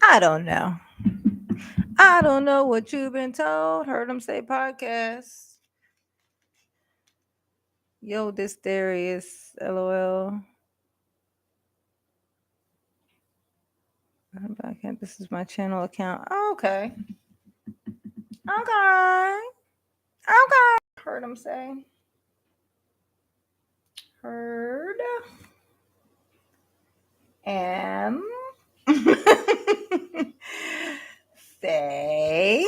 I don't know. I don't know what you've been told. Heard them say podcast. Yo, this Darius. LOL. This is my channel account. Oh, okay. Heard them say. Heard. Say.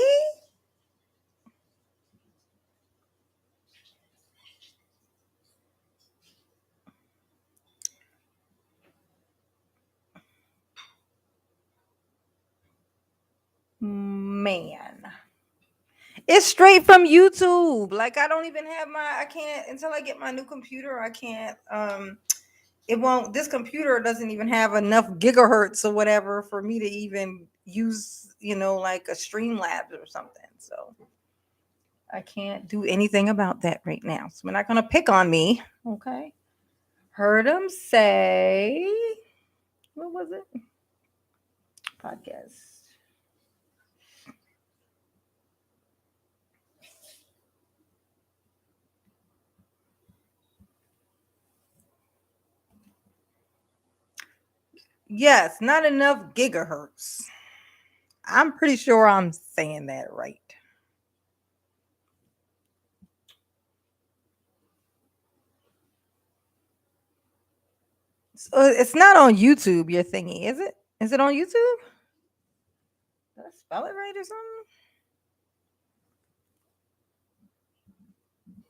Man. It's straight from YouTube. Like I don't even have I can't until I get my new computer, I can't it won't this computer doesn't even have enough gigahertz or whatever for me to even use, like a Streamlabs or something. So I can't do anything about that right now. So we're not gonna pick on me. Okay. Heard him say What was it? Podcast. Yes, not enough gigahertz. I'm pretty sure I'm saying that right. So it's not on YouTube, your thingy, is it? Is it on YouTube? Did I spell it right or something?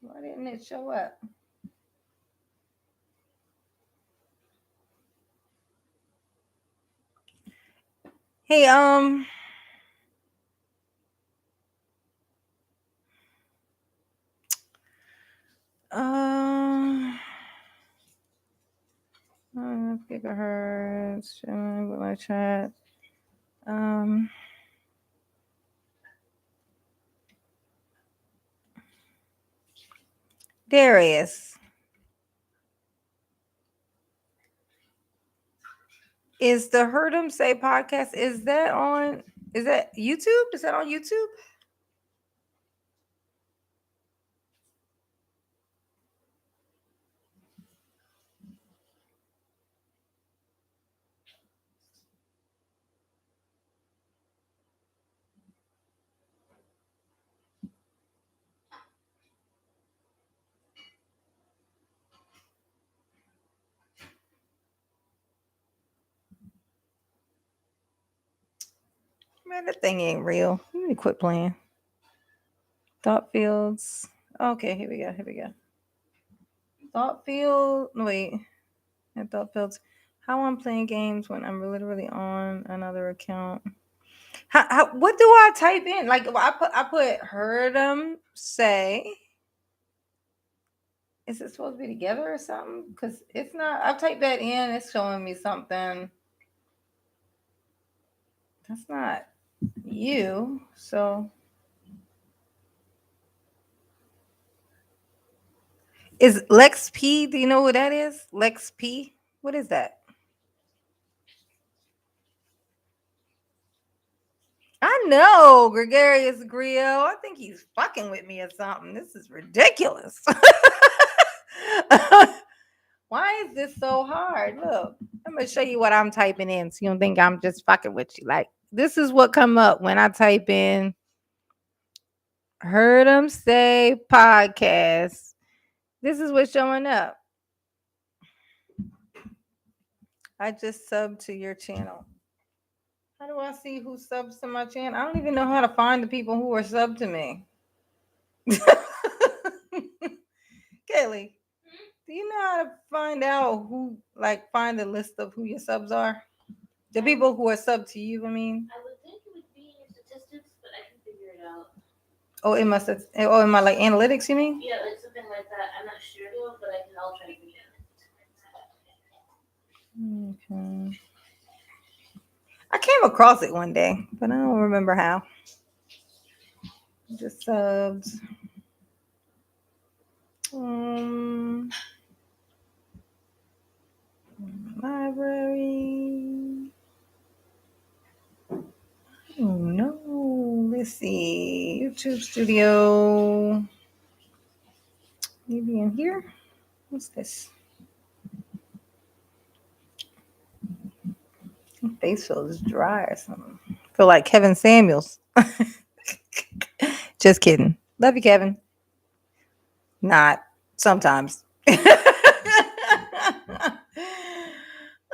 Why didn't it show up? Hey, uh, gigahertz, with my chat. Um, Darius, is the Heard 'em Say podcast? Is that on? Is that YouTube? Is that on YouTube? Man, that thing ain't real. You need to quit playing. Thought fields. Okay, here we go. Here we go. Thought field. No, wait. And thought fields. How I'm playing games when I'm literally on another account. What do I type in? Like I put heard them say. Is it supposed to be together or something? Because it's not. I typed that in. It's showing me something. That's not you. So is Lex P? Do you know who that is? Lex P. What is that? I know Gregarious Griot. I think he's fucking with me or something. This is ridiculous. Why is this so hard? Look, I'm gonna show you what I'm typing in so you don't think I'm just fucking with you. Like, this is what come up when I type in heard them say podcast. This is what's showing up. I just subbed to your channel. How do I see who subs to my channel? I don't even know how to find the people who are subbed to me. Kaylee, do you know how to find out who, like, find the list of who your subs are? The people who are sub to you, I mean. I would think it would be in your statistics, but I can figure it out. Oh, it must have. Oh, in my like analytics, you mean? Yeah, like something like that. I'm not sure though, but I'll try to figure it out. Okay. I came across it one day, but I don't remember how. Just subs. Um, Library. Oh no. Let's see. YouTube Studio. Maybe in here. What's this? My face feels dry or something. I feel like Kevin Samuels. Just kidding. Love you, Kevin. Not sometimes.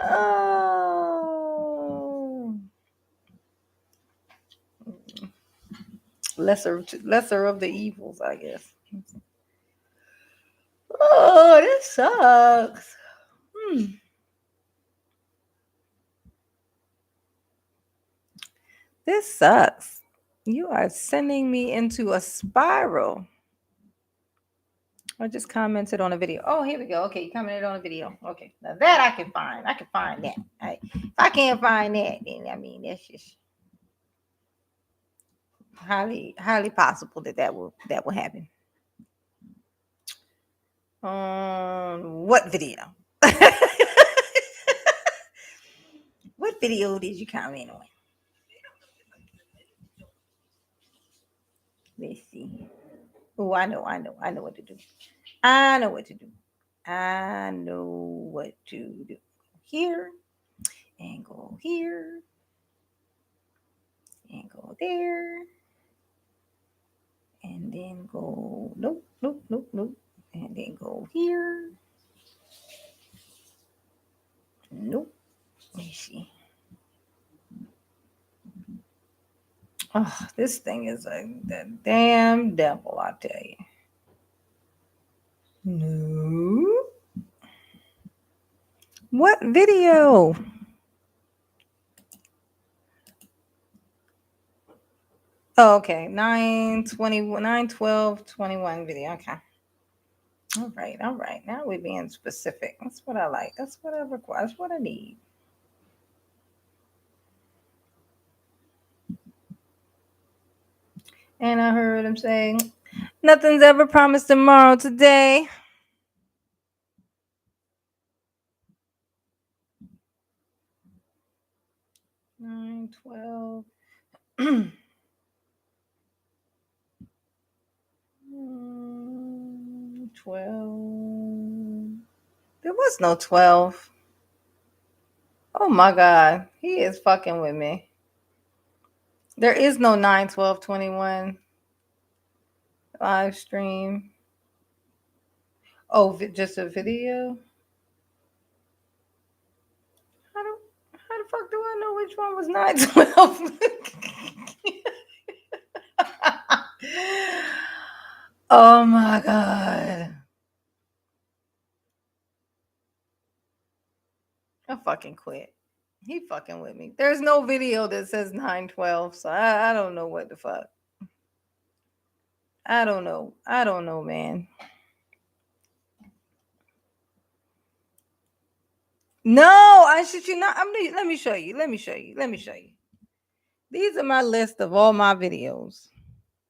Oh. Lesser of the evils, I guess. Oh, this sucks. This sucks. You are sending me into a spiral. I just commented on a video. Oh, here we go. Okay, you commented on a video. Okay, now that I can find. I can find that. If I can't find that, then I mean that's just highly possible that will happen. What video? What video did you comment on? Let's see. Oh, I know what to do. I know what to do. I know what to do. Here and go here and go there and then go nope, and then go here. Nope. Let me see. Oh, this thing is the damn devil, I tell you. No. What video? Oh, okay. 9/12/21 video. Okay. All right. Now we're being specific. That's what I like. That's what I require. That's what I need. And I heard him saying, nothing's ever promised tomorrow today. Nine, 12. 12. There was no 12. Oh my God. He is fucking with me. There is no 9/12/21 live stream. Oh, just a video? How the fuck do I know which one was 9/12? Oh my God. I fucking quit. He fucking with me. There's no video that says 9/12, so I don't know what the fuck. I don't know, man. No, I should you not. Let me show you. These are my list of all my videos.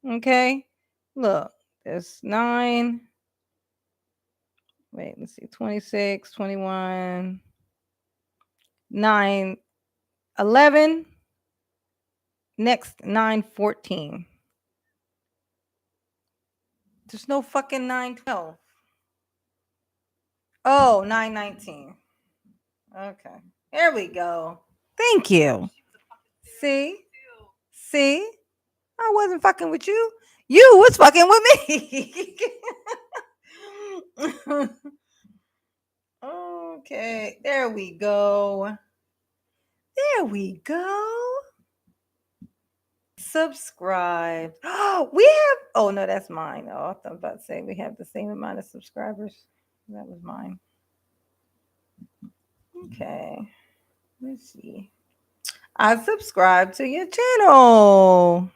Okay, look, there's 9. Wait, let's see, 26, 21, 9, 11. Next 9/14. There's no fucking 9/12. Oh, 9/19. Okay. There we go. Thank you. See? I wasn't fucking with you. You was fucking with me. Okay. There we go. Subscribe. We have. Oh no, that's mine. Oh, I was about to say we have the same amount of subscribers. That was mine. Okay. Let's see. I subscribed to your channel.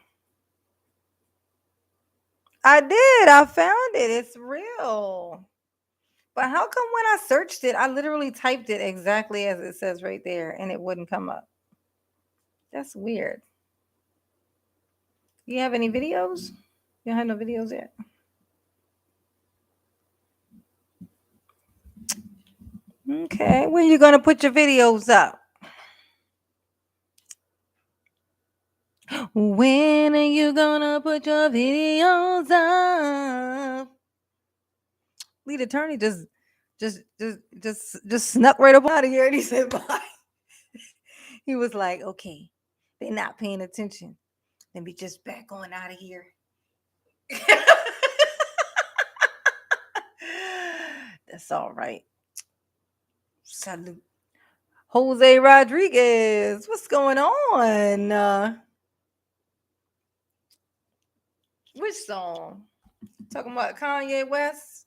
I did. I found it. It's real. But how come when I searched it, I literally typed it exactly as it says right there and it wouldn't come up? That's weird. You have any videos? You don't have no videos yet? Okay. When are you going to put your videos up? When are you going to put your videos up? Lead attorney just snuck right up out of here and he said bye. He was like, okay, they're not paying attention. Let me just back on out of here. That's all right. Salute. Jose Rodriguez, what's going on? Which song? Talking about Kanye West?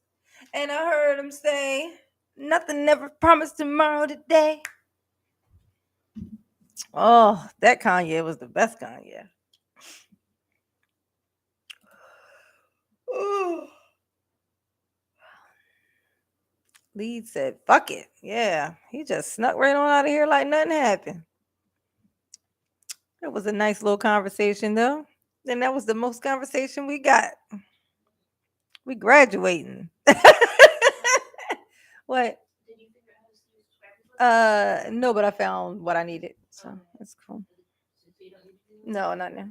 And I heard him say, nothing never promised tomorrow today. Oh, that Kanye was the best Kanye. Ooh. Lead said, fuck it. Yeah, he just snuck right on out of here like nothing happened. It was a nice little conversation, though. And that was the most conversation we got. We graduating. What? Did you figure out how to use subscribers? No, but I found what I needed. So it's cool. So you don't need to do No, not now.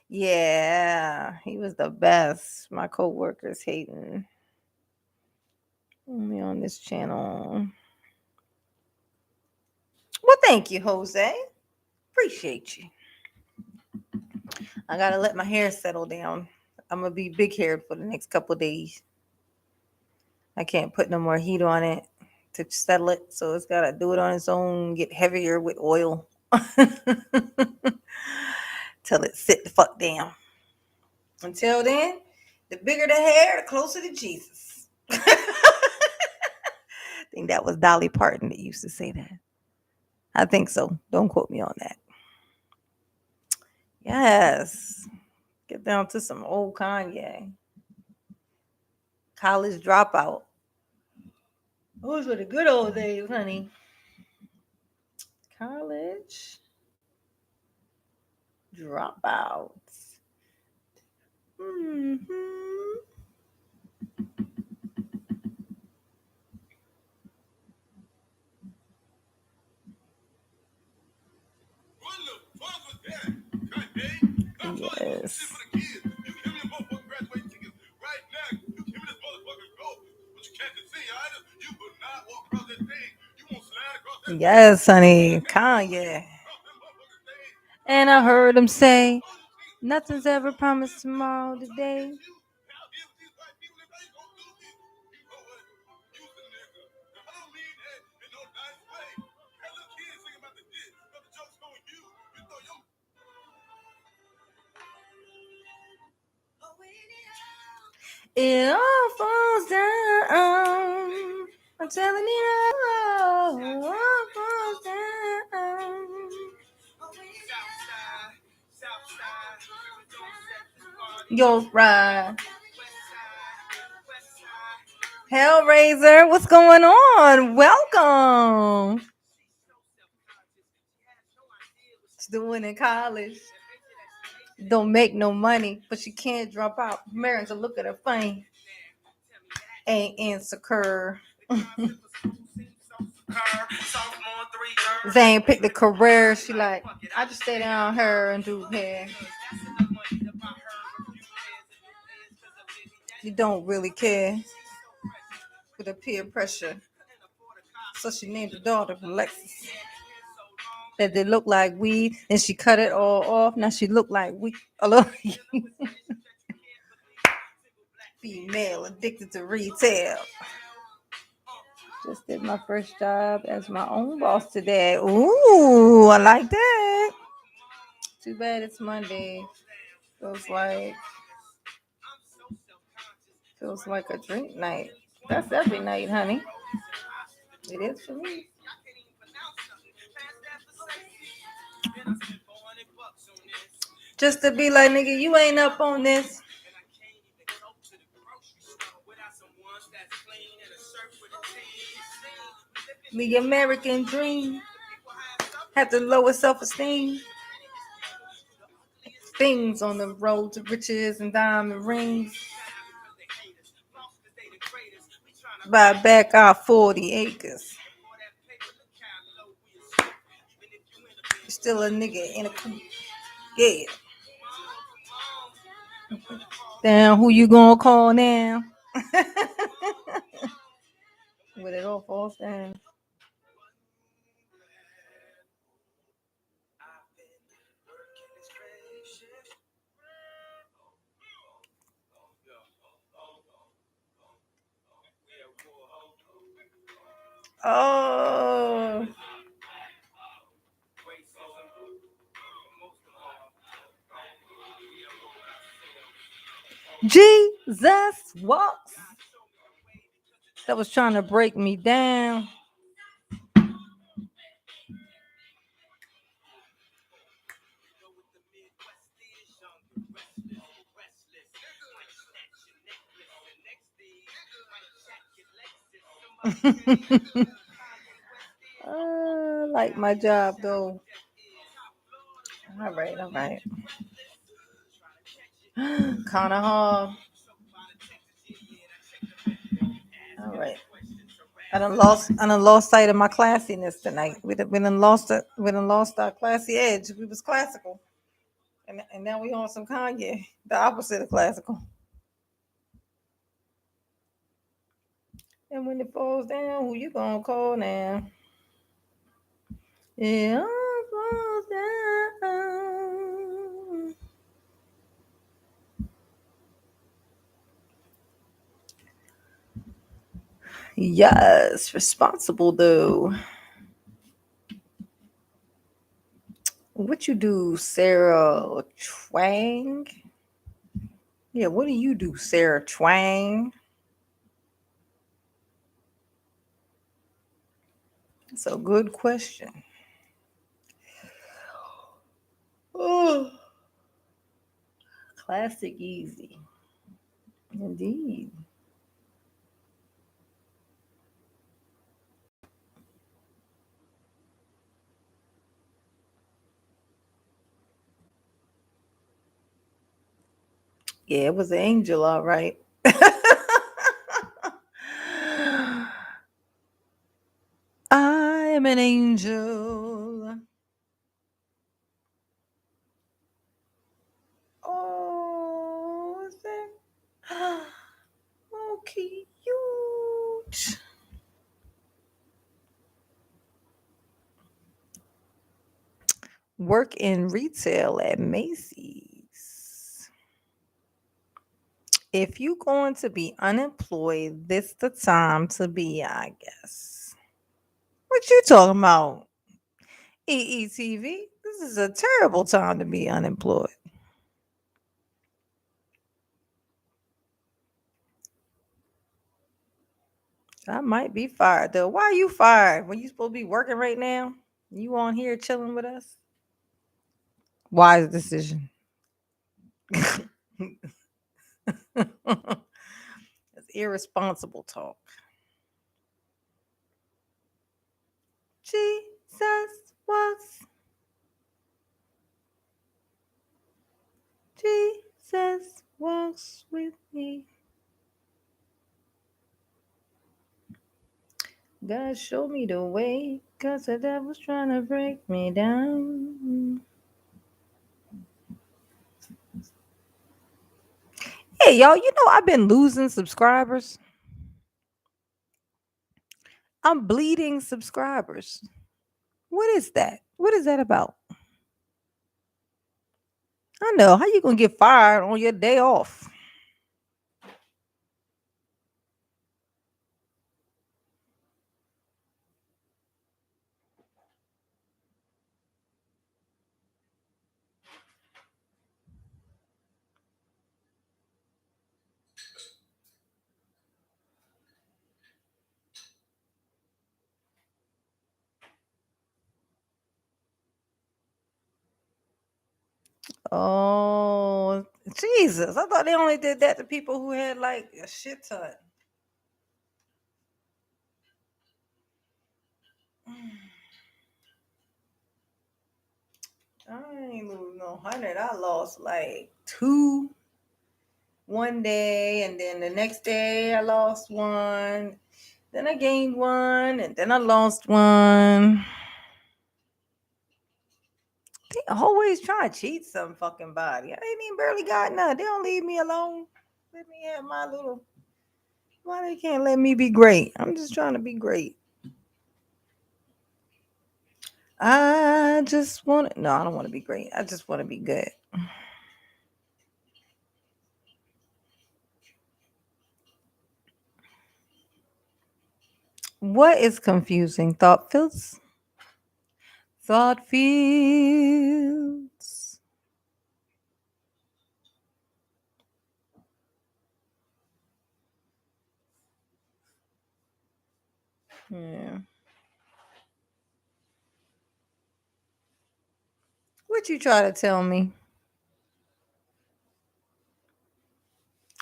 Yeah, he was the best. My coworkers hating me on this channel. Well, thank you, Jose. Appreciate you. I gotta let my hair settle down. I'm gonna be big haired for the next couple days. I can't put no more heat on it to settle it, so it's gotta do it on its own. Get heavier with oil till it sit the fuck down. Until then, the bigger the hair, the closer to Jesus. I think that was Dolly Parton that used to say that. I think so. Don't quote me on that. Yes. Get down to some old Kanye. College dropout. Those were the good old days, honey. College dropouts. Mm-hmm. Yes. Yes, honey. Kanye. And I heard him say, nothing's ever promised tomorrow today. It all falls down. I'm telling you, it all falls down. Yo, right. Hellraiser, what's going on? Welcome. She's doing in college. Don't make no money, but she can't drop out. Married to look at her funny. Ain't insecure. Zane picked the career. She like, I just stay down her and do hair. You don't really care for the peer pressure. So she named the daughter Alexis. That they look like weed, and she cut it all off. Now she look like weed. Female addicted to retail. Just did my first job as my own boss today. Ooh, I like that. Too bad it's Monday. Feels like a drink night. That's every night, honey. It is for me. Just to be like, nigga, you ain't up on this. The American dream had the lowest self-esteem. Things on the road to riches and diamond rings. Buy back our 40 acres. Still a nigga in a coupe. Yeah. Damn, who you gonna call now? With it all falls down. Oh. Jesus walks. That was trying to break me down. Like my job though. All right. Kinda hard. All right. I done lost sight of my classiness tonight. We done lost our classy edge. We was classical, and now we on some Kanye, the opposite of classical. And when it falls down, who you gonna call now? Yeah, it falls down. Yes, responsible though. What you do, Sarah Twang? Yeah, what do you do, Sarah Twang? That's a good question. Oh, classic easy. Indeed. Yeah, it was an angel, all right. I am an angel. Oh, is that? Oh, cute. Work in retail at Macy's. If you going to be unemployed, this the time to be, I guess. What you talking about? EETV? This is a terrible time to be unemployed. I might be fired though. Why are you fired? When you supposed to be working right now? You on here chilling with us? Wise decision. It's irresponsible talk. Jesus walks. Jesus walks with me. God show me the way, cause the devil's trying to break me down. Hey, y'all, you know I've been losing subscribers. I'm bleeding subscribers. What is that? What is that about? I know. How you gonna get fired on your day off? Oh, Jesus. I thought they only did that to people who had like a shit ton. I ain't lose no 100. I lost like two one day, and then the next day I lost one. Then I gained one, and then I lost one. They always try to cheat some fucking body. I ain't even barely got none. They don't leave me alone. Let me have my little. Why they can't let me be great? I'm just trying to be great. I just want to. No, I don't want to be great. I just want to be good. What is confusing? Thought fields? Thought fields. Yeah. What you try to tell me?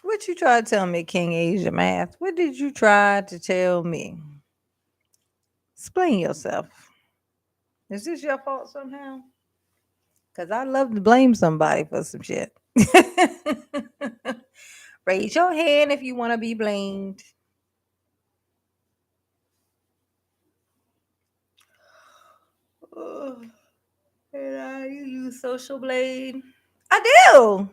What you try to tell me, King Asia Math? What did you try to tell me? Explain yourself. Is this your fault somehow? Because I love to blame somebody for some shit. Raise your hand if you want to be blamed. And I use Social Blade. I do.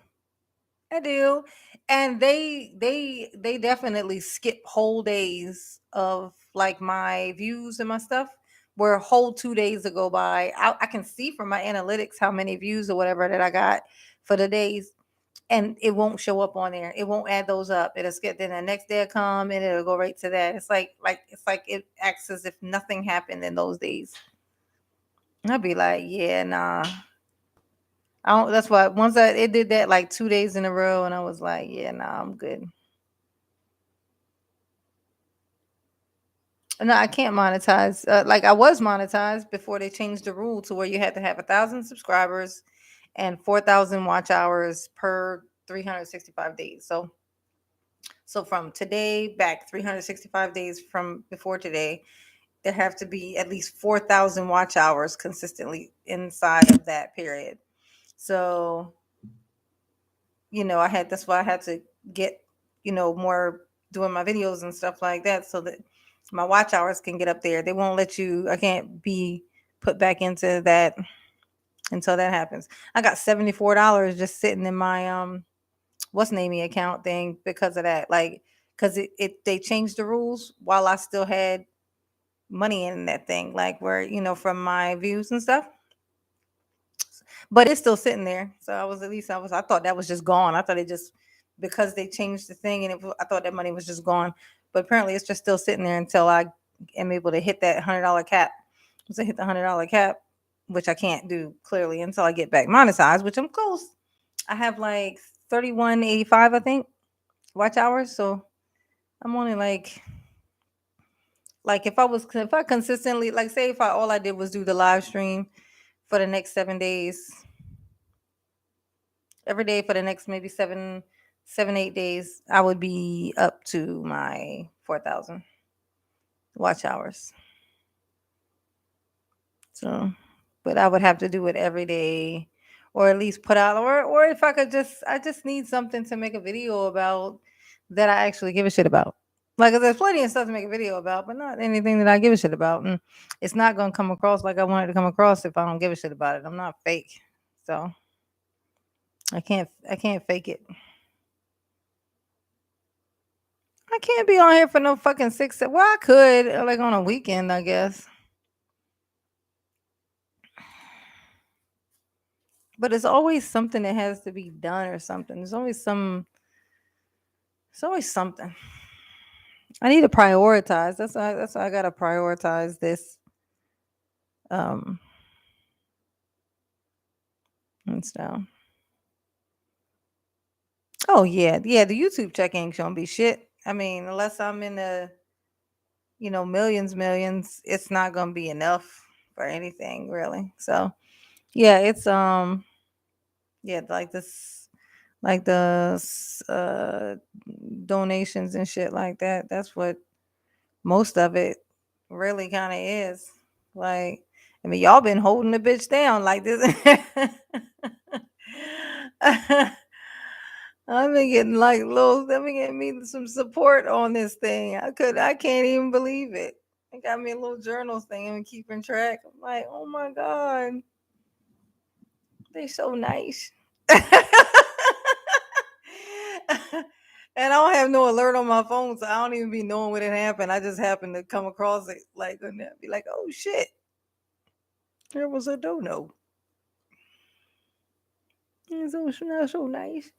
I do. And they definitely skip whole days of like my views and my stuff. Where a whole 2 days to go by, I can see from my analytics how many views or whatever that I got for the days, and it won't show up on there. It won't add those up. It'll skip. Then the next day will come and it'll go right to that. It's like it acts as if nothing happened in those days. I'll be like, yeah, nah. I don't. That's why once it did that like 2 days in a row, and I was like, yeah, nah, I'm good. No, I can't monetize. Like I was monetized before they changed the rule to where you had to have 1,000 subscribers and 4,000 watch hours per 365 days. So from today back 365 days from before today, there have to be at least 4,000 watch hours consistently inside of that period. So that's why I had to get more doing my videos and stuff like that so that my watch hours can get up there. They won't let you. I can't be put back into that until that happens. I got $74 just sitting in my what's naming account thing because of that. Like, because they changed the rules while I still had money in that thing, like where from my views and stuff. But it's still sitting there. So I thought that was just gone. I thought it just because they changed the thing and I thought that money was just gone. But apparently it's just still sitting there until I am able to hit that $100 cap. Once I hit the $100 cap, which I can't do clearly until I get back monetized, which I'm close. I have like 31.85, I think, watch hours. So I'm only like if I consistently, like, say if all I did was do the live stream for the next 7 days, every day for the next maybe 8 days, I would be up to my 4,000 watch hours. So, but I would have to do it every day, or at least put out, or if I just need something to make a video about that I actually give a shit about. Like, there's plenty of stuff to make a video about, but not anything that I give a shit about. And it's not gonna come across like I want it to come across if I don't give a shit about it. I'm not fake, so I can't fake it. I can't be on here for no fucking 6. Well, I could like on a weekend, I guess. But it's always something that has to be done or something. There's always some. It's always something. I need to prioritize. That's why I gotta prioritize this. Um, and stuff. Oh yeah, yeah. The YouTube check ain't gonna be shit. I mean, unless I'm in the millions, it's not gonna be enough for anything really. So yeah, it's yeah, like this, like the donations and shit like that. That's what most of it really kind of is. Like, I mean, y'all been holding the bitch down like this. I've been getting like little. I've been getting me some support on this thing. I can't even believe it. I got me a little journals thing and keeping track. I'm like, oh my god, they so nice. And I don't have no alert on my phone, so I don't even be knowing when it happened. I just happen to come across it, like, and be like, "Oh shit, there was a dono." It's so nice.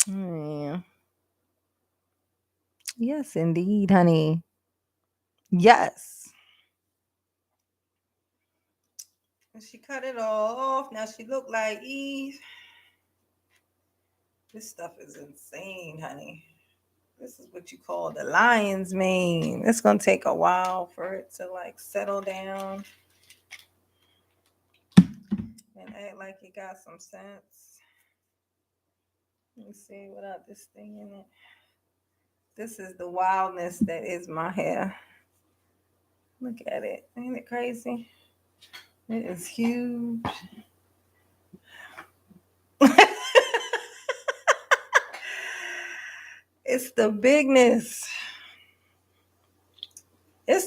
Yeah. Yes, indeed, honey. Yes. And she cut it all off. Now she look like Eve. This stuff is insane, honey. This is what you call the lion's mane. It's gonna take a while for it to like settle down and act like it got some sense. Let me see without this thing in it. This is the wildness that is my hair. Look at it. Ain't it crazy? It is huge. It's the bigness.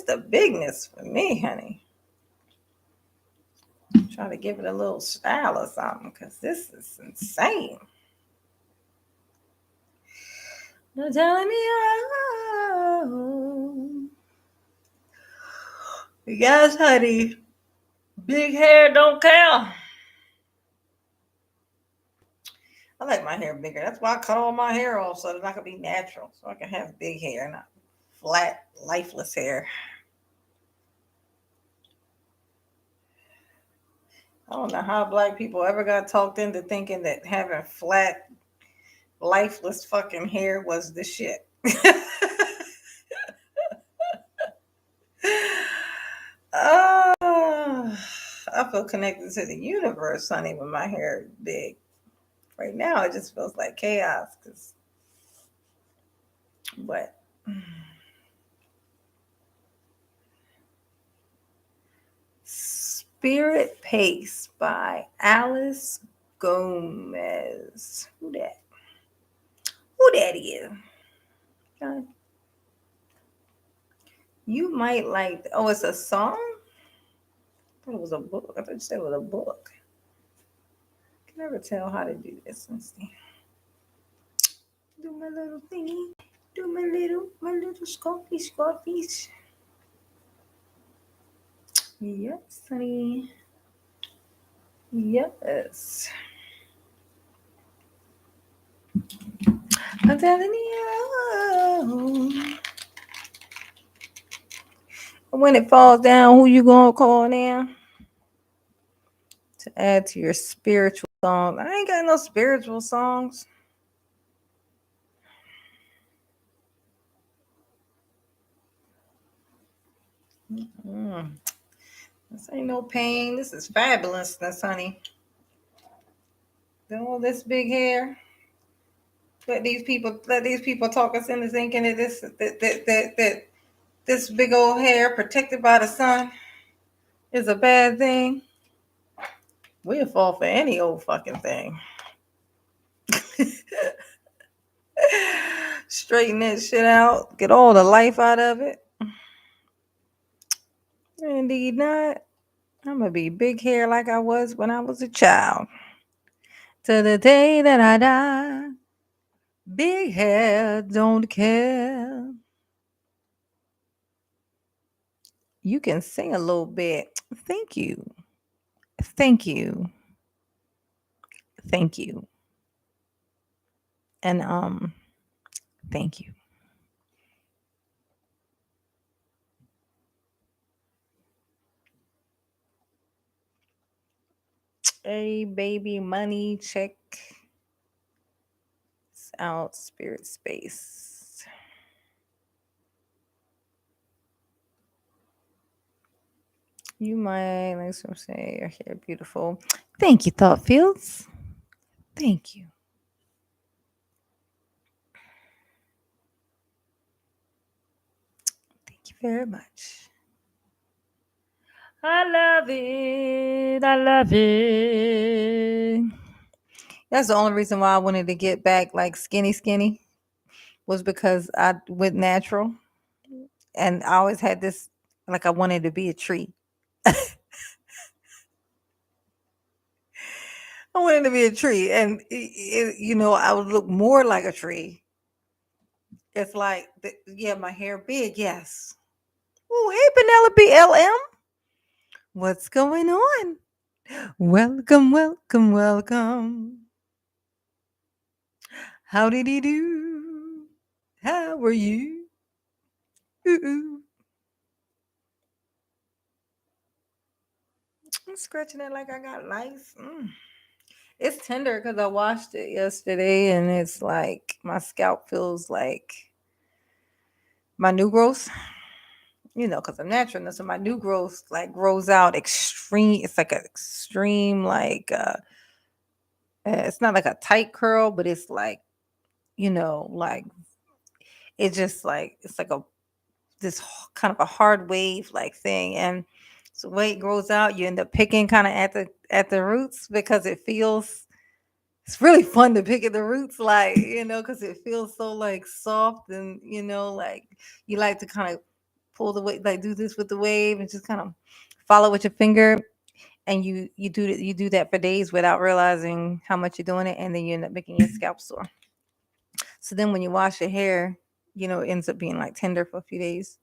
the bigness for me, honey. Try to give it a little style or something because this is insane. No telling me oh. Yes, honey. Big hair don't count. I like my hair bigger. That's why I cut all my hair off so that I can be natural. So I can have big hair, not flat, lifeless hair. I don't know how black people ever got talked into thinking that having flat, lifeless fucking hair was the shit. Oh, I feel connected to the universe, honey, when my hair is big. Right now, it just feels like chaos. But Spirit Pace by Alice Gomez. Who that? Who that is? Uh, You might like. Oh, it's a song. I thought it was a book. I thought you said it was a book. I can never tell how to do this. Let's see. Do my little thingy. Do my little scorpies. Yes, honey. Yes. I'm telling you. When it falls down, who you gonna call now? To add to your spiritual song. I ain't got no spiritual songs. Mm. This ain't no pain. This is fabulousness, honey. All this big hair. Let these people talk us into thinking that that this big old hair protected by the sun is a bad thing. We'll fall for any old fucking thing. Straighten that shit out. Get all the life out of it. Indeed not. I'm gonna be big hair like I was when I was a child. To the day that I die. Big hair don't care. You can sing a little bit. Thank you. Thank you. Thank you. And thank you. Hey baby money check out spirit space. You might like some say your hair beautiful. Thank you, Thought Fields. Thank you. Thank you very much. I love it. I love it. That's the only reason why I wanted to get back like skinny was because I went natural and I always had this like I wanted to be a tree. I wanted to be a tree and I would look more like a tree. It's like yeah, my hair big, yes. Oh, hey Penelope LM. What's going on? Welcome, welcome, welcome. How did he do? How are you? Ooh. I'm scratching it like I got lice. It's tender because I washed it yesterday, and it's like my scalp feels like my new growth. Because I'm natural, so my new growth like grows out extreme. It's like an extreme, like it's not like a tight curl, but it's like like it's just like it's like a this kind of a hard wave like thing, and so the way it grows out, you end up picking kind of at the roots because it feels it's really fun to pick at the roots, because it feels so like soft and like you like to kind of pull the wave, like do this with the wave, and just kind of follow with your finger. And you do that for days without realizing how much you're doing it, and then you end up making your scalp sore. So then when you wash your hair, it ends up being like tender for a few days.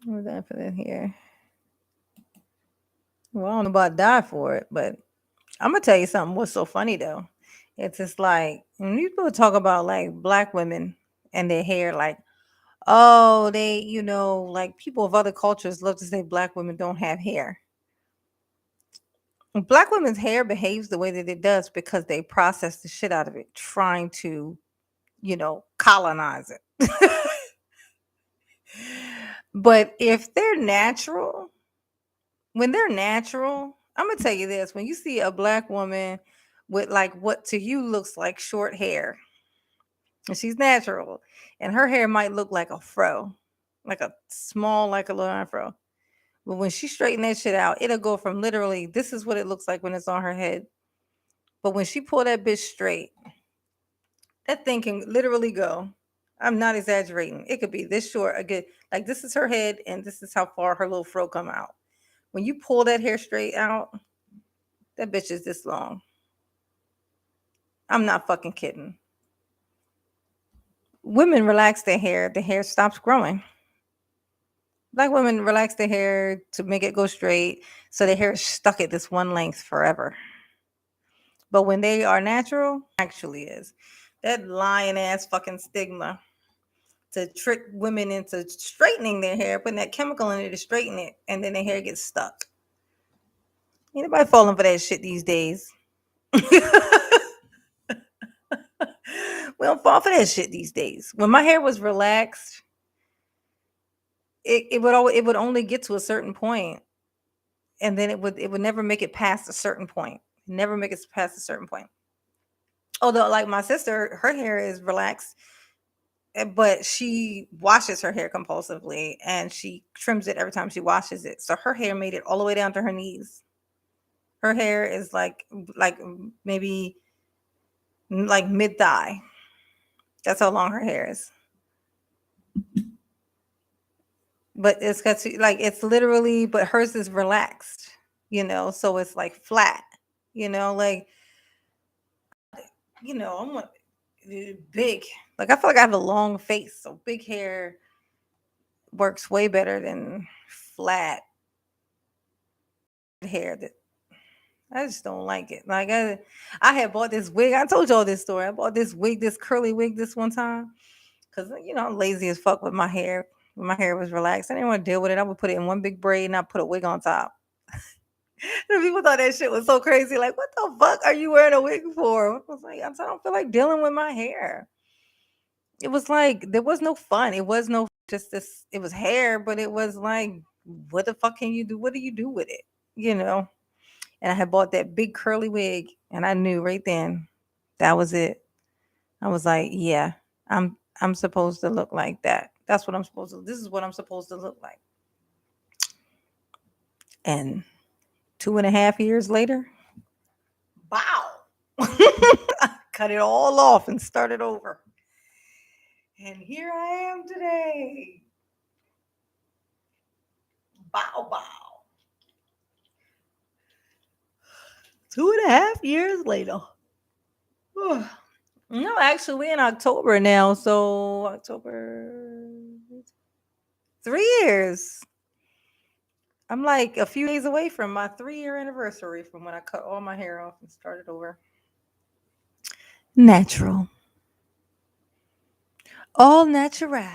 What did I put in here? Well, I don't know about die for it, but I'm gonna tell you something. What's so funny though? It's just like when people talk about like black women and their hair, like, oh, they, like people of other cultures love to say black women don't have hair. Black women's hair behaves the way that it does because they process the shit out of it, trying to, colonize it. But if they're natural, when they're natural, I'm gonna tell you this: when you see a black woman with like what to you looks like short hair, and she's natural, and her hair might look like a fro, like a small, like a little afro. But when she straighten that shit out, it'll go from literally this is what it looks like when it's on her head. But when she pull that bitch straight, that thing can literally go. I'm not exaggerating. It could be this short, a good like this is her head, and this is how far her little fro come out. When you pull that hair straight out, that bitch is this long. I'm not fucking kidding. Women relax their hair, the hair stops growing. Black women relax their hair to make it go straight, so the hair is stuck at this one length forever. But when they are natural, actually is that lion ass fucking stigma to trick women into straightening their hair, putting that chemical in it to straighten it, and then their hair gets stuck. Anybody falling for that shit these days? We don't fall for that shit these days. When my hair was relaxed, it would only get to a certain point, and then it would never make it past a certain point. Never make it past a certain point. Although, like my sister, her hair is relaxed, but she washes her hair compulsively, and she trims it every time she washes it. So her hair made it all the way down to her knees. Her hair is like maybe like mid thigh. That's how long her hair is. But it's got to like it's literally, but hers is relaxed, so it's like flat, like I'm like big. Like I feel like I have a long face, so big hair works way better than flat hair. That I just don't like it. Like I had bought this wig. I told y'all this story. I bought this wig, this curly wig, this one time because I'm lazy as fuck with my hair. When my hair was relaxed, I didn't want to deal with it. I would put it in one big braid and I put a wig on top. And people thought that shit was so crazy. Like, what the fuck are you wearing a wig for? I was like, I don't feel like dealing with my hair. It was like there was no fun. It was no just this. It was hair, but it was like, what the fuck can you do? What do you do with it? You know. And I had bought that big curly wig, and I knew right then that was it. I was like, yeah, I'm supposed to look like that. That's what I'm supposed to. This is what I'm supposed to look like. And 2.5 years later, bow. I cut it all off and started over. And here I am today. Bow, bow. 2.5 years later. No, actually, we're in October now. So, October, 3 years. I'm like a few days away from my 3-year anniversary from when I cut all my hair off and started over. Natural. All natural.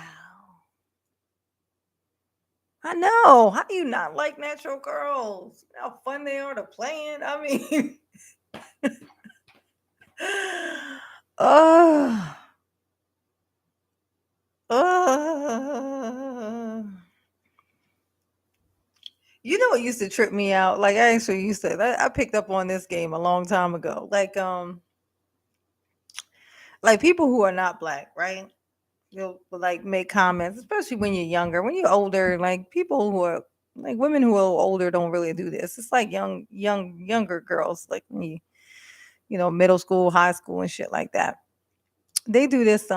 I know. How do you not like natural curls? How fun they are to play in. I mean, oh, oh. You know what used to trip me out? Like I actually used to. I picked up on this game a long time ago. Like people who are not black, right? You'll like make comments, especially when you're younger. When you're older, like people who are like women who are older don't really do this. It's like younger girls, like when middle school, high school, and shit like that. They do this.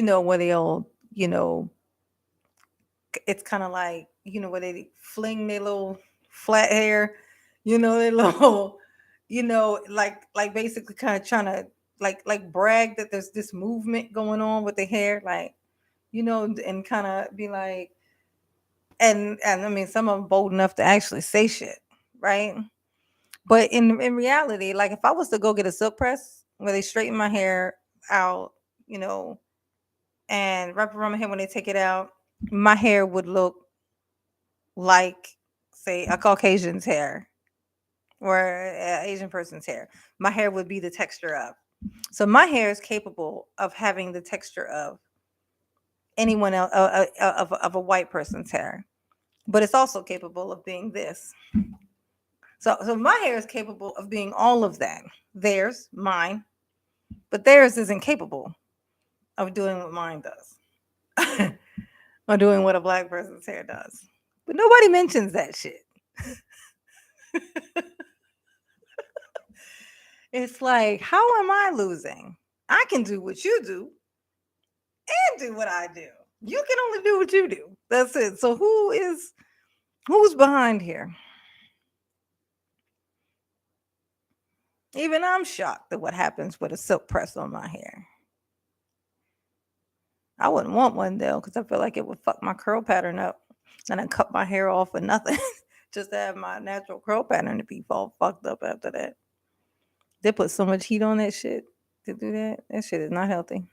where they'll, it's kind of like, where they fling their little flat hair, their little, like basically kind of trying to like brag that there's this movement going on with the hair, like, and kind of be like, and I mean, some of them bold enough to actually say shit, right? But in reality, like if I was to go get a silk press where they straighten my hair out, you know, and wrap around my hair when they take it out, my hair would look like, say, a Caucasian's hair or an Asian person's hair. My hair would be the texture of. So my hair is capable of having the texture of anyone else, of a white person's hair, but it's also capable of being this. So my hair is capable of being all of that. Theirs, mine, but theirs isn't capable of doing what mine does, or doing what a black person's hair does. But nobody mentions that shit. It's like, how am I losing? I can do what you do and do what I do. You can only do what you do. That's it. So who's behind here? Even I'm shocked at what happens with a silk press on my hair. I wouldn't want one though, because I feel like it would fuck my curl pattern up. And I cut my hair off for nothing. Just to have my natural curl pattern to be all fucked up after that. They put so much heat on that shit to do that. That shit is not healthy.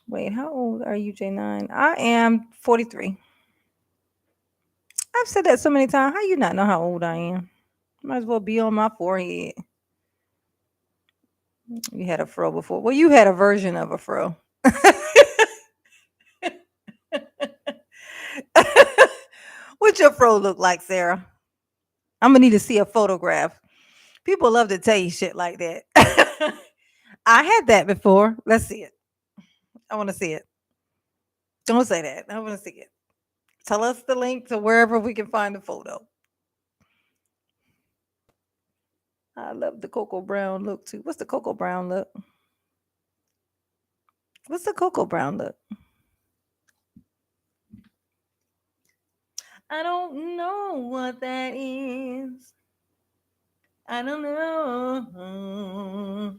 Wait, how old are you, J9? I am 43. I've said that so many times. How you not know how old I am? Might as well be on my forehead. You had a fro before. Well, you had a version of a fro. What your fro look like, Sarah? I'm gonna need to see a photograph. People love to tell you shit like that. I had that before. Let's see it. I want to see it. Don't say that. I want to see it. Tell us the link to wherever we can find the photo. I love the cocoa brown look too. What's the cocoa brown look? What's the cocoa brown look? I don't know what that is. I don't know.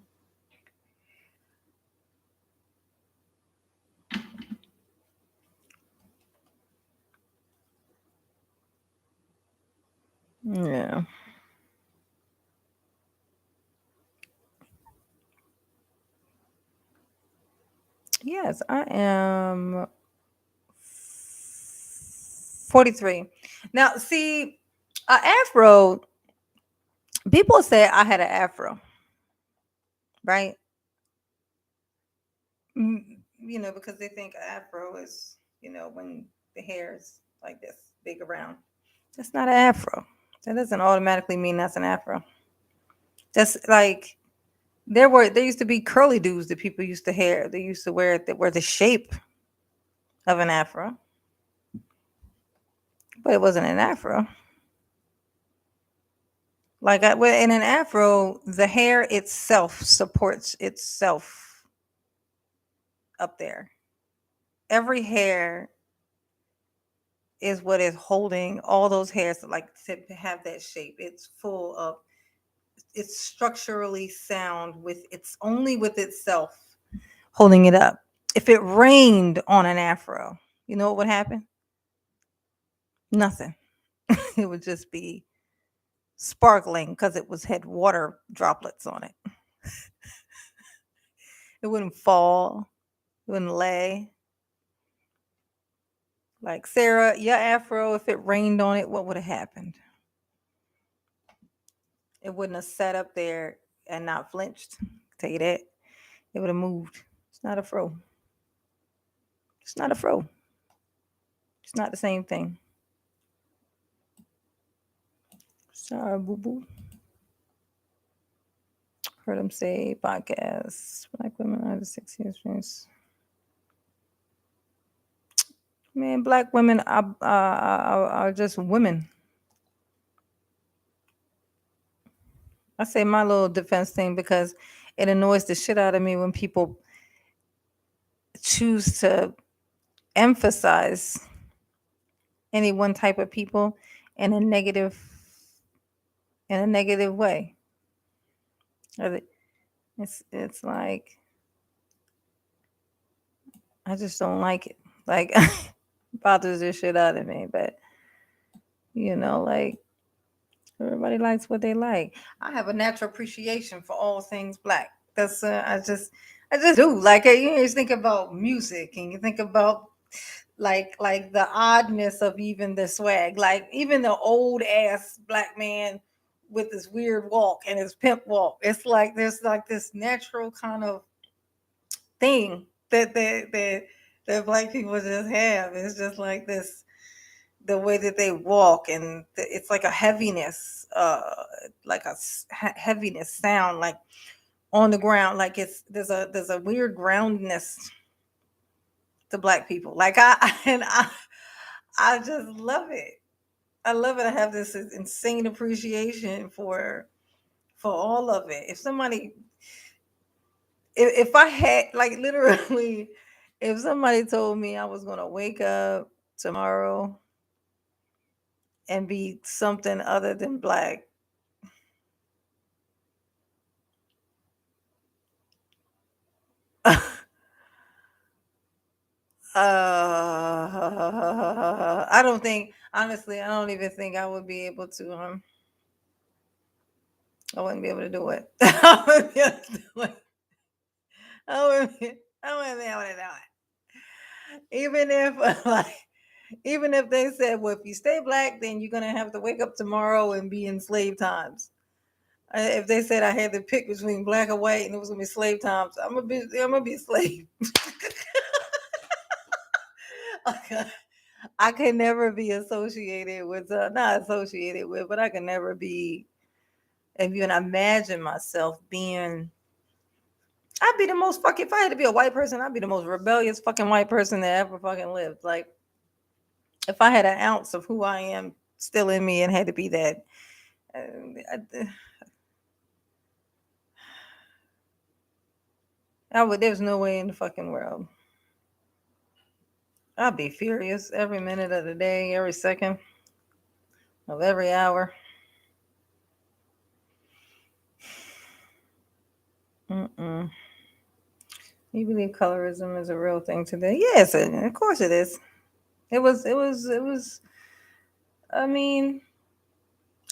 Yeah. Yes, I am 43. Now, see, a afro, people say I had an afro, right? Because they think afro is, when the hair is like this, big around. That's not an afro. That doesn't automatically mean that's an afro. That's like there used to be curly dudes that people used to hair. They used to wear that were the shape of an afro, but it wasn't an afro. In an afro, the hair itself supports itself up there. Every hair is what is holding all those hairs to have that shape. It's structurally sound with itself holding it up. If it rained on an afro, you know what would happen? Nothing. It would just be sparkling because it was had water droplets on it. It wouldn't fall. It wouldn't lay. Like Sarah, your afro, if it rained on it, what would have happened? It wouldn't have sat up there and not flinched. Tell you that. It would have moved. It's not a fro. It's not a fro. It's not the same thing. Sorry, boo boo. Heard him say podcasts. Black women under 6 years. Man, black women are just women. I say my little defense thing because it annoys the shit out of me when people choose to emphasize any one type of people in a negative way. It's like I just don't like it. Like bothers the shit out of me. But like everybody likes what they like. I have a natural appreciation for all things black. That's I just do. Like you just think about music and you think about like the oddness of even the swag. Like even the old ass black man with his weird walk and his pimp walk. It's like there's like this natural kind of thing that black people just have. It's just like this the way that they walk and it's like a heaviness like heaviness sound like on the ground like it's there's a weird groundness to black people like I just love it. I love it. I have this insane appreciation for all of it. If somebody if I had like literally if somebody told me I was going to wake up tomorrow and be something other than black. I don't think honestly, I don't even think I would be able to I wouldn't be able to do it. I wouldn't be able to do it. I wouldn't be able to do it. Even if like even if they said, well, if you stay black, then you're gonna have to wake up tomorrow and be in slave times. If they said I had to pick between black or white and it was gonna be slave times, I'm gonna be a slave. I could never be associated with not associated with, but I can never be. If you can imagine myself being, I'd be the most fucking. If I had to be a white person, I'd be the most rebellious fucking white person that ever fucking lived. Like if I had an ounce of who I am still in me and had to be that, I would. There's no way in the fucking world. I'd be furious every minute of the day, every second of every hour. Mm-mm. You believe colorism is a real thing today? Yes, of course it is. It was. I mean,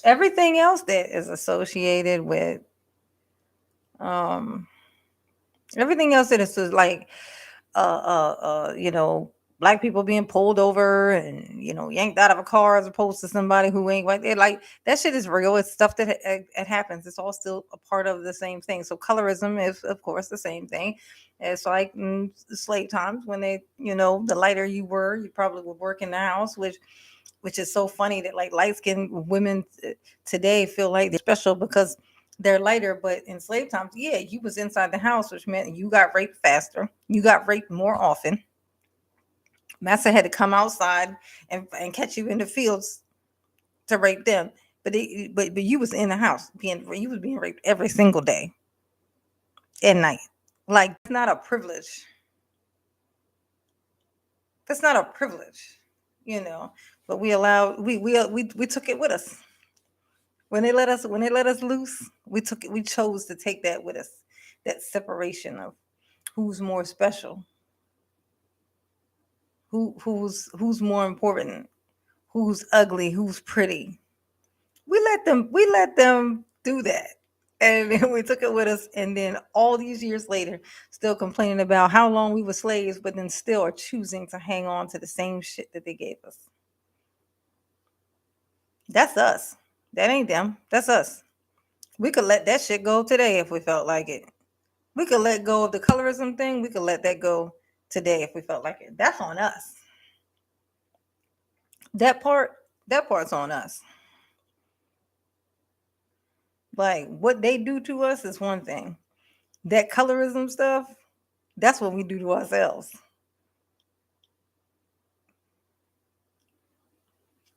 everything else that is associated with, um, everything else that is just like, black people being pulled over and yanked out of a car as opposed to somebody who ain't white. It like that shit is real. It's stuff that it happens. It's all still a part of the same thing. So colorism is, of course, the same thing. It's like slave times when they, the lighter you were, you probably would work in the house, which is so funny that like light skinned women today feel like they're special because they're lighter. But in slave times, yeah, you was inside the house, which meant you got raped faster, you got raped more often. Massa had to come outside and catch you in the fields to rape them. But you was in the house you was being raped every single day at night. Like it's not a privilege. That's not a privilege, you know. But we allowed we took it with us. When they let us loose, we chose to take that with us. That separation of who's more special, who's more important, who's ugly, who's pretty. We let them do that. And then we took it with us and then all these years later still complaining about how long we were slaves but then still are choosing to hang on to the same shit that they gave us. That's us. That ain't them. That's us. We could let that shit go today if we felt like it. We could let go of the colorism thing. We could let that go today if we felt like it. That's on us. That part, that part's on us. Like what they do to us is one thing. That colorism stuff, that's what we do to ourselves.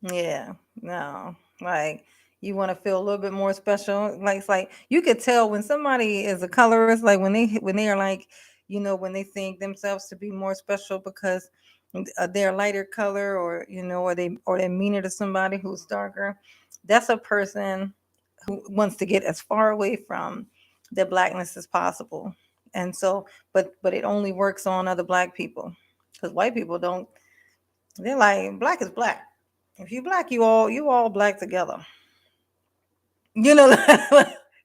Yeah, no, like you want to feel a little bit more special. Like it's like you could tell when somebody is a colorist, like when they are like when they think themselves to be more special because they're a lighter color, or or they're meaner to somebody who's darker. That's a person who wants to get as far away from their blackness as possible. And so, but it only works on other black people, because white people don't. They're like, black is black. If you black, you all black together. You know,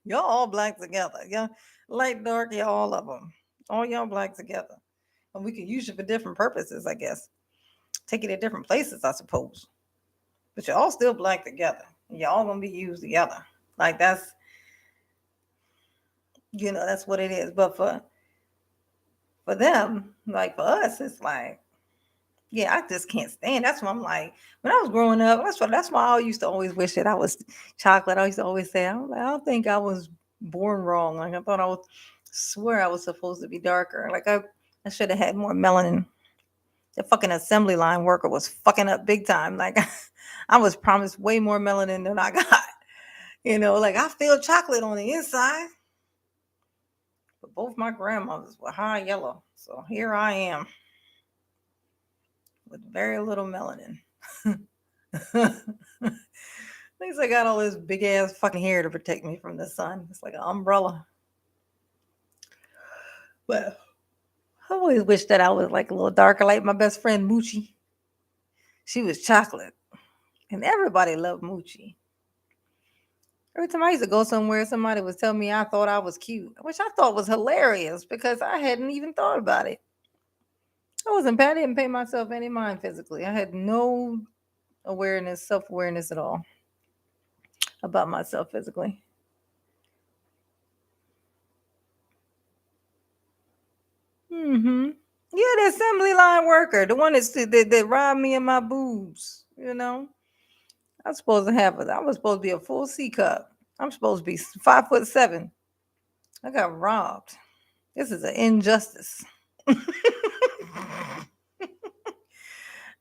y'all all black together. Yeah, light, dark, yeah, all of them. All y'all black together. And we can use it for different purposes, I guess. Take it to different places, I suppose. But you're all still black together. You're all gonna be used together. Like that's what it is. But for them, like for us, it's like, yeah, I just can't stand. That's why I'm like, when I was growing up, that's why I used to always wish that I was chocolate. I used to always say, I don't think I was born wrong. Like I thought swear I was supposed to be darker. Like I should have had more melanin. The fucking assembly line worker was fucking up big time. Like I was promised way more melanin than I got. Like I feel chocolate on the inside. But both my grandmothers were high yellow. So here I am with very little melanin. At least I got all this big ass fucking hair to protect me from the sun. It's like an umbrella. But I always wish that I was like a little darker, like my best friend Moochie. She was chocolate, and everybody loved Moochie. Every time I used to go somewhere, somebody was telling me I thought I was cute, which I thought was hilarious because I hadn't even thought about it. I didn't pay myself any mind physically. I had no awareness, self awareness at all about myself physically. Hmm. Yeah, the assembly line worker, the one that robbed me of my boobs. I was supposed to be a full C cup. I'm supposed to be 5'7". I got robbed. This is an injustice.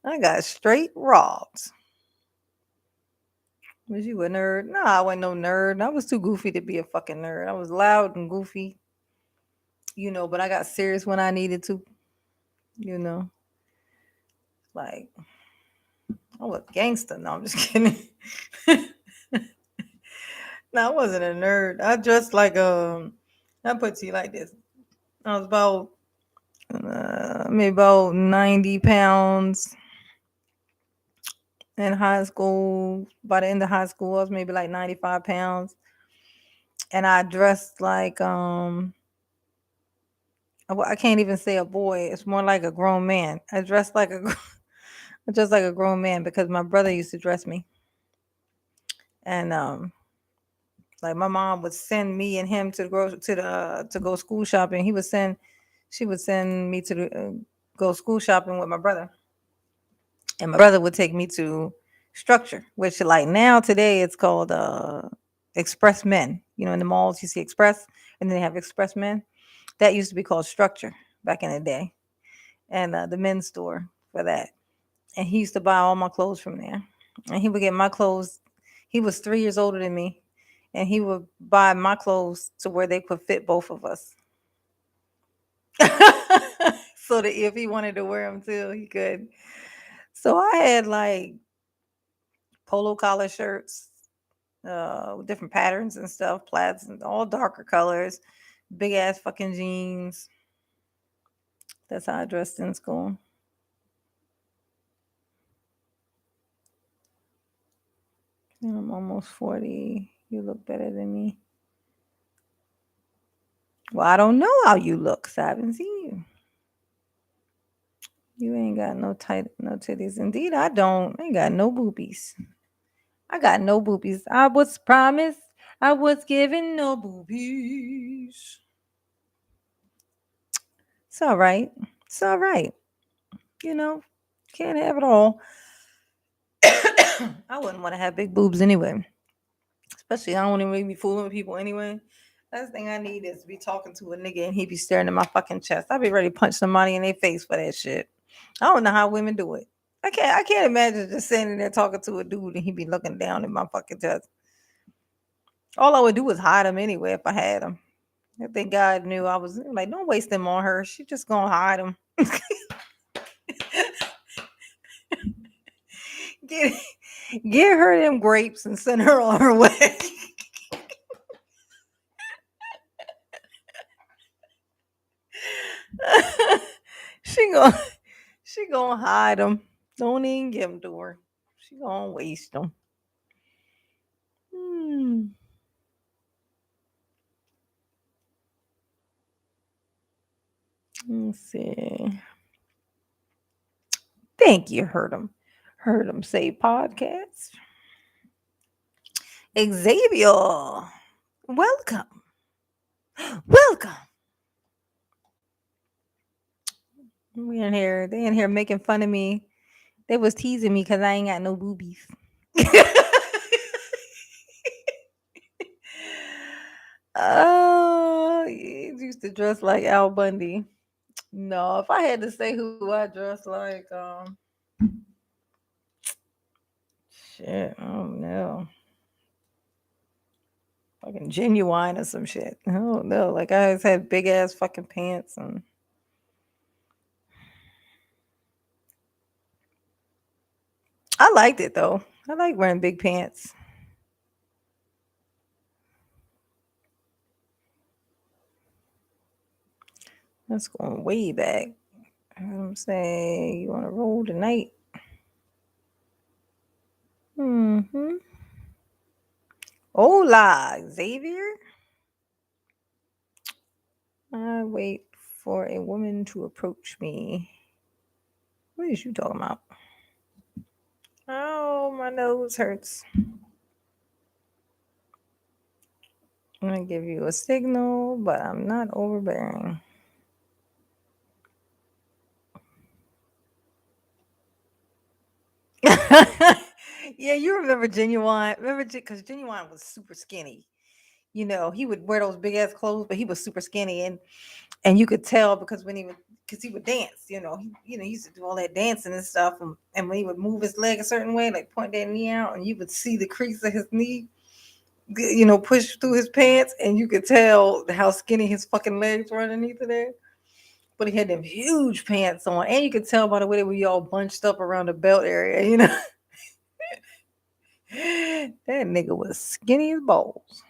I got straight robbed. Was you a nerd? Nah, I wasn't no nerd. I was too goofy to be a fucking nerd. I was loud and goofy, but I got serious when I needed to, you know. Like, I was gangster. No, I'm just kidding. No, I wasn't a nerd. I dressed like I put to you like this. I was about maybe about 90 pounds in high school. By the end of high school, I was maybe like 95 pounds. And I dressed like I can't even say a boy. It's more like a grown man. I dressed like a grown man because my brother used to dress me. And like my mom would send me and him to go school shopping. She would send me to go school shopping with my brother, and my brother would take me to Structure, which like now today it's called Express Men. In the malls you see Express, and then they have Express Men. That used to be called Structure back in the day, and the men's store for that. And he used to buy all my clothes from there, and he would get my clothes. He was 3 years older than me, and he would buy my clothes to where they could fit both of us. So that if he wanted to wear them too, he could. So I had like polo collar shirts, with different patterns and stuff, plaids and all darker colors, big ass fucking jeans. That's how I dressed in school. I'm almost 40. You look better than me. Well, I don't know how you look, 'cause I haven't seen you. You ain't got no titties. Indeed, I don't. I ain't got no boobies. I got no boobies. I was promised. I was given no boobies. It's all right. It's all right. You know, can't have it all. I wouldn't want to have big boobs anyway. Especially, I don't even be fooling with people anyway. Last thing I need is to be talking to a nigga and he be staring at my fucking chest. I'd be ready to punch somebody in their face for that shit. I don't know how women do it. I can't imagine just sitting there talking to a dude and he be looking down at my fucking chest. All I would do is hide him anyway if I had him. I think God knew I was like, don't waste them on her. She just gonna hide them. get, get her them grapes and send her on her way. she gonna she gonna hide them. Don't even give them to her. She gonna waste them. Hmm. Let's see. Thank you, heard him. Heard him say podcast. Xavier, welcome. Welcome. We in here. They in here making fun of me. They was teasing me because I ain't got no boobies. Oh, he used to dress like Al Bundy. No, if I had to say who I dress like, shit, I don't know. Fucking genuine or some shit. I don't know. Like I always had big ass fucking pants and I liked it though. I like wearing big pants. That's going way back. I'm saying you want to roll tonight. Mm-hmm. Hola, Xavier. I wait for a woman to approach me. What is you talking about? Oh, my nose hurts. I'm gonna give you a signal, but I'm not overbearing. Yeah, you remember Genuine? Remember because Genuine was super skinny. You know, he would wear those big ass clothes, but he was super skinny, and you could tell because when he would because he would dance. He used to do all that dancing and stuff, and when he would move his leg a certain way, like point that knee out, and you would see the crease of his knee, push through his pants, and you could tell how skinny his fucking legs were underneath of there. But he had them huge pants on, and you could tell by the way they were all bunched up around the belt area. That nigga was skinny as balls.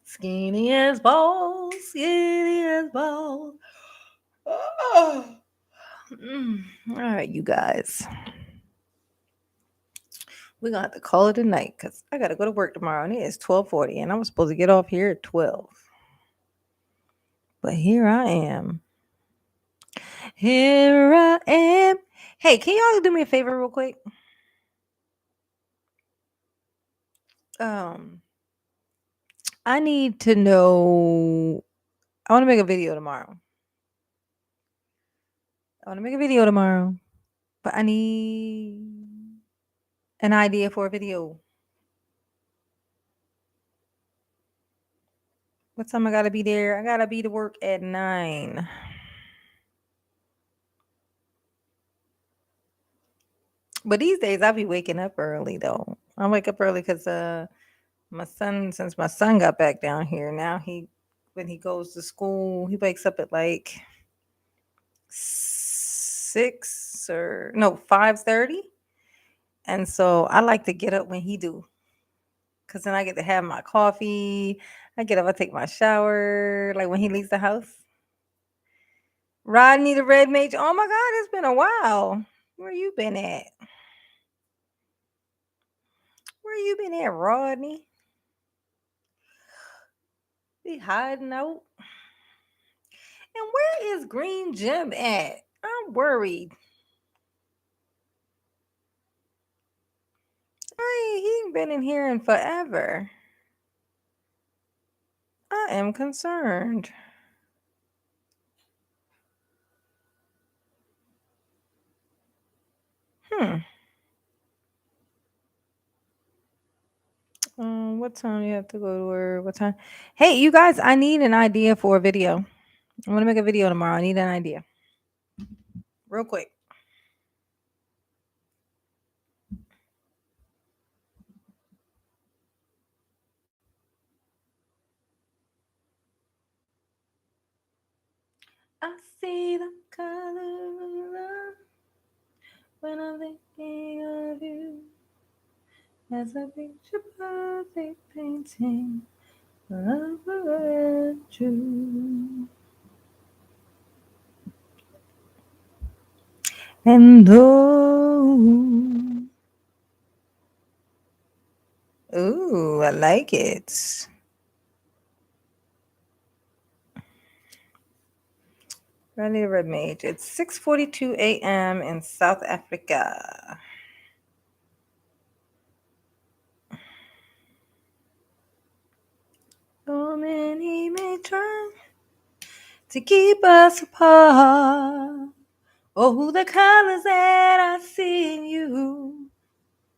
Skinny as balls, skinny as balls. Oh. All right, you guys. We're gonna have to call it a night because I gotta go to work tomorrow and it is 12:40 and I was supposed to get off here at 12. But here I am. Here I am. Hey, can y'all do me a favor real quick? Um, I need to know. I want to make a video tomorrow. But I need an idea for a video. What time I gotta be there? I gotta be to work at 9. But these days I be waking up early though. I wake up early because since my son got back down here, now when he goes to school, he wakes up at like 6 or no 5:30. And so I like to get up when he do. Cause then I get to have my coffee. I get up, I take my shower, like when he leaves the house. Rodney the Red Mage. Oh my God, it's been a while. Where you been at? Where you been at, Rodney? He hiding out. And where is Green Jim at? I'm worried. He ain't been in here in forever. I am concerned. Hmm. What time you have to go to work? What time? Hey, you guys, I need an idea for a video. I want to make a video tomorrow. I need an idea. Real quick. I see the color of love when I'm thinking of you as a picture perfect painting of forever true. And ooh, I like it. Early red mage. It's 6:42 a.m. in South Africa. So many may try to keep us apart. Oh, the colors that I see in you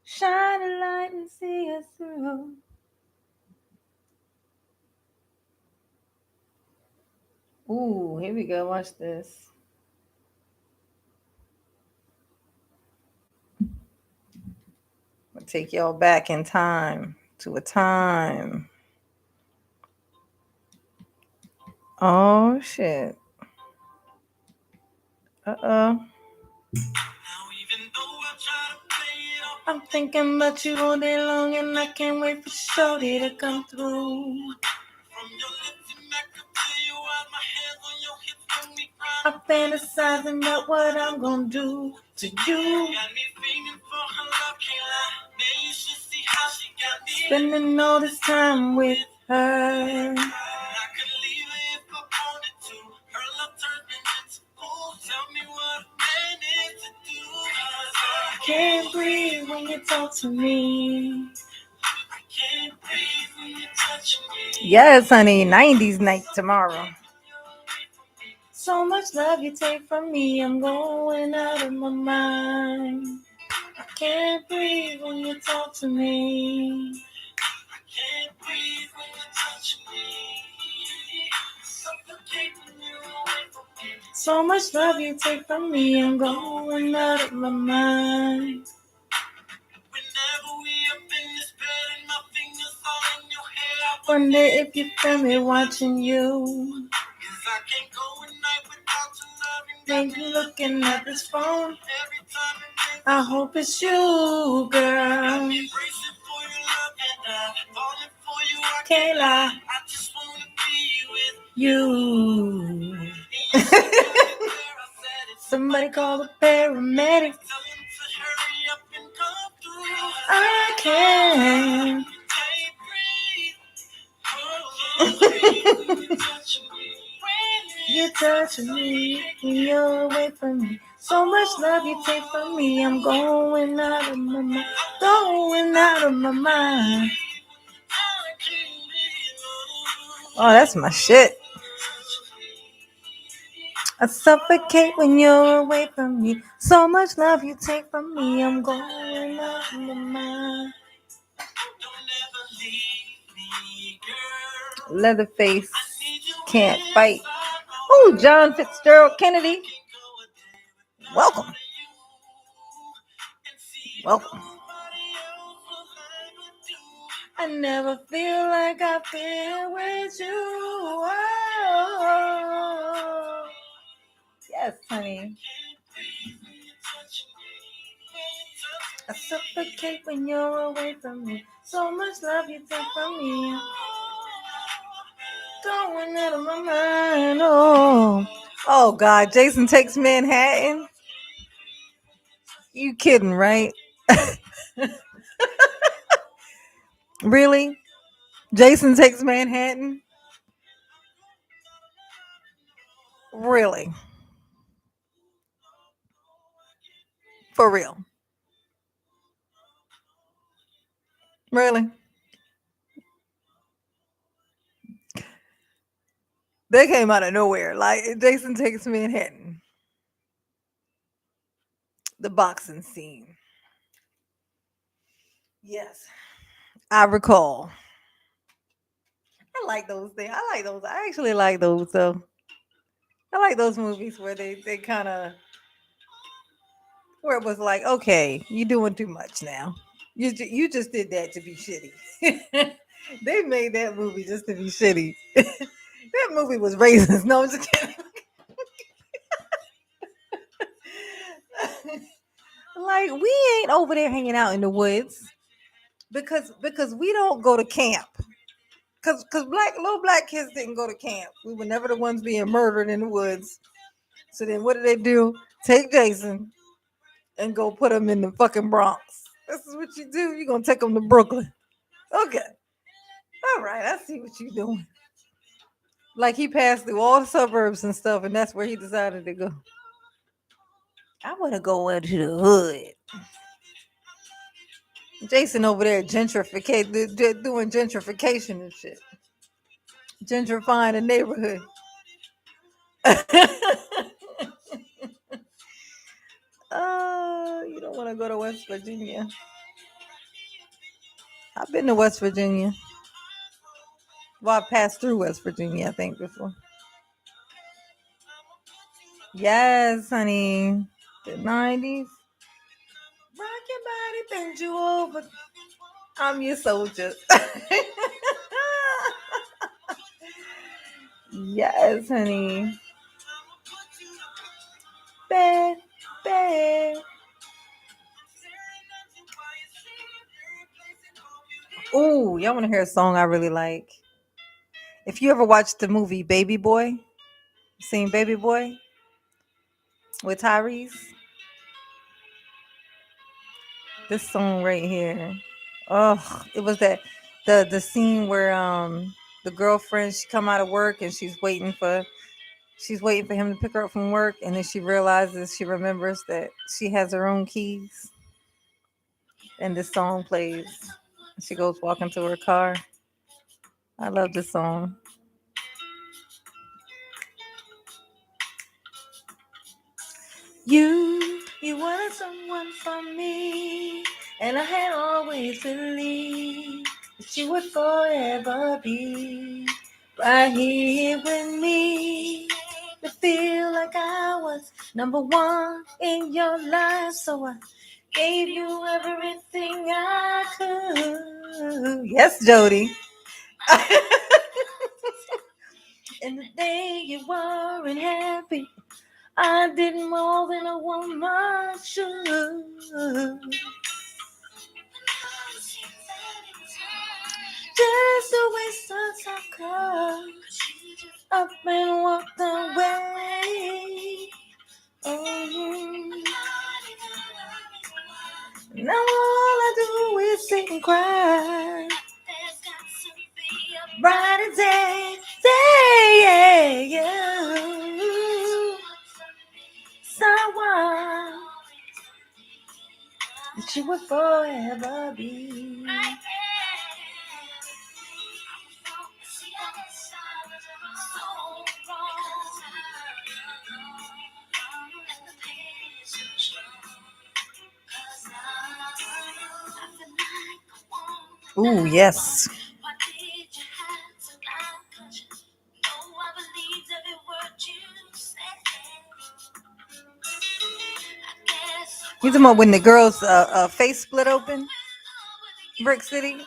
shine a light and see us through. Ooh, here we go. Watch this. I'll take y'all back in time to a time. Oh, shit. Uh-oh. I'm thinking about you all day long, and I can't wait for Shorty to come through. I'm fantasizing about what I'm gonna do to you. Spending all this time with her. I can't breathe when you talk to me. Yes, honey, 90s night tomorrow. So much love you take from me, I'm going out of my mind. I can't breathe when you talk to me. I can't breathe when you touch me. Suffocate when you're away from me. So much love you take from me, I'm going out of my mind. Whenever we up in this bed and my fingers all in your hair, I wonder if you feel me watching you. Cause I can't go a night without you loving. Maybe looking at this phone. Every time I hope it's you, girl. Can't lie. I just wanna be with you. Somebody call the paramedic. I can't. You're touching me when you're away from me. So much love you take from me. I'm going out of my mind. Going out of my mind. Oh, that's my shit. I suffocate when you're away from me. So much love you take from me. I'm going out of my mind. Leatherface can't fight. Oh, John Fitzgerald Kennedy. Welcome. Welcome. I never feel like I feel with you. Oh. Yes, honey. I suffocate when you're away from me. So much love you take from me. Going out of my mind. Oh God, Jason Takes Manhattan. You kidding, right? Really? Jason Takes Manhattan? Really? For real? Really? They came out of nowhere. Like Jason Takes Manhattan. The boxing scene. Yes. I recall. I like those things. I like those. I actually like those though. I like those movies where they kind of where it was like, okay, you're doing too much now. You just did that to be shitty. They made that movie just to be shitty. That movie was racist. No, I'm just kidding. Like we ain't over there hanging out in the woods because we don't go to camp. Cause little black kids didn't go to camp. We were never the ones being murdered in the woods. So then what do? Take Jason and go put him in the fucking Bronx. This is what you do. You're gonna take him to Brooklyn. Okay. All right, I see what you're doing. Like he passed through all the suburbs and stuff, and that's where he decided to go. I want to go into the hood. Jason over there doing gentrification and shit, gentrifying the neighborhood. You don't want to go to West Virginia. I've been to West Virginia. Well, I passed through West Virginia, I think, before. Yes, honey. The 90s. Rock your body, bend you over. I'm your soldier. Yes, honey. Bad, bad. Ooh, y'all want to hear a song I really like? If you ever watched the movie Baby Boy, seen Baby Boy with Tyrese? This song right here. Oh, it was the scene where the girlfriend she come out of work and she's waiting for him to pick her up from work, and then she remembers that she has her own keys, and this song plays. She goes walking to her car. I love this song. You wanted someone from me, and I had always believed that you would forever be right here with me. To feel like I was number one in your life, so I gave you everything I could. Yes, Jody. And the day you weren't happy, I did more than a woman should. Just a waste of time. Up and walked away. Mm. Now all I do is sit and cry. Bright as day, yeah. Someone that you will forever be. Ooh, yes. You talking about when the girl's face split open? Brick City?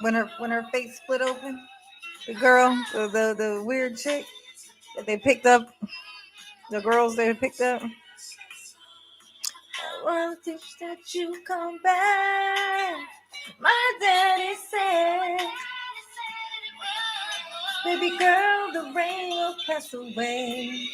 When her face split open? The girl, the weird chick that they picked up, the girls they picked up. I want to that you come back. My daddy said, baby girl, the rain will pass away.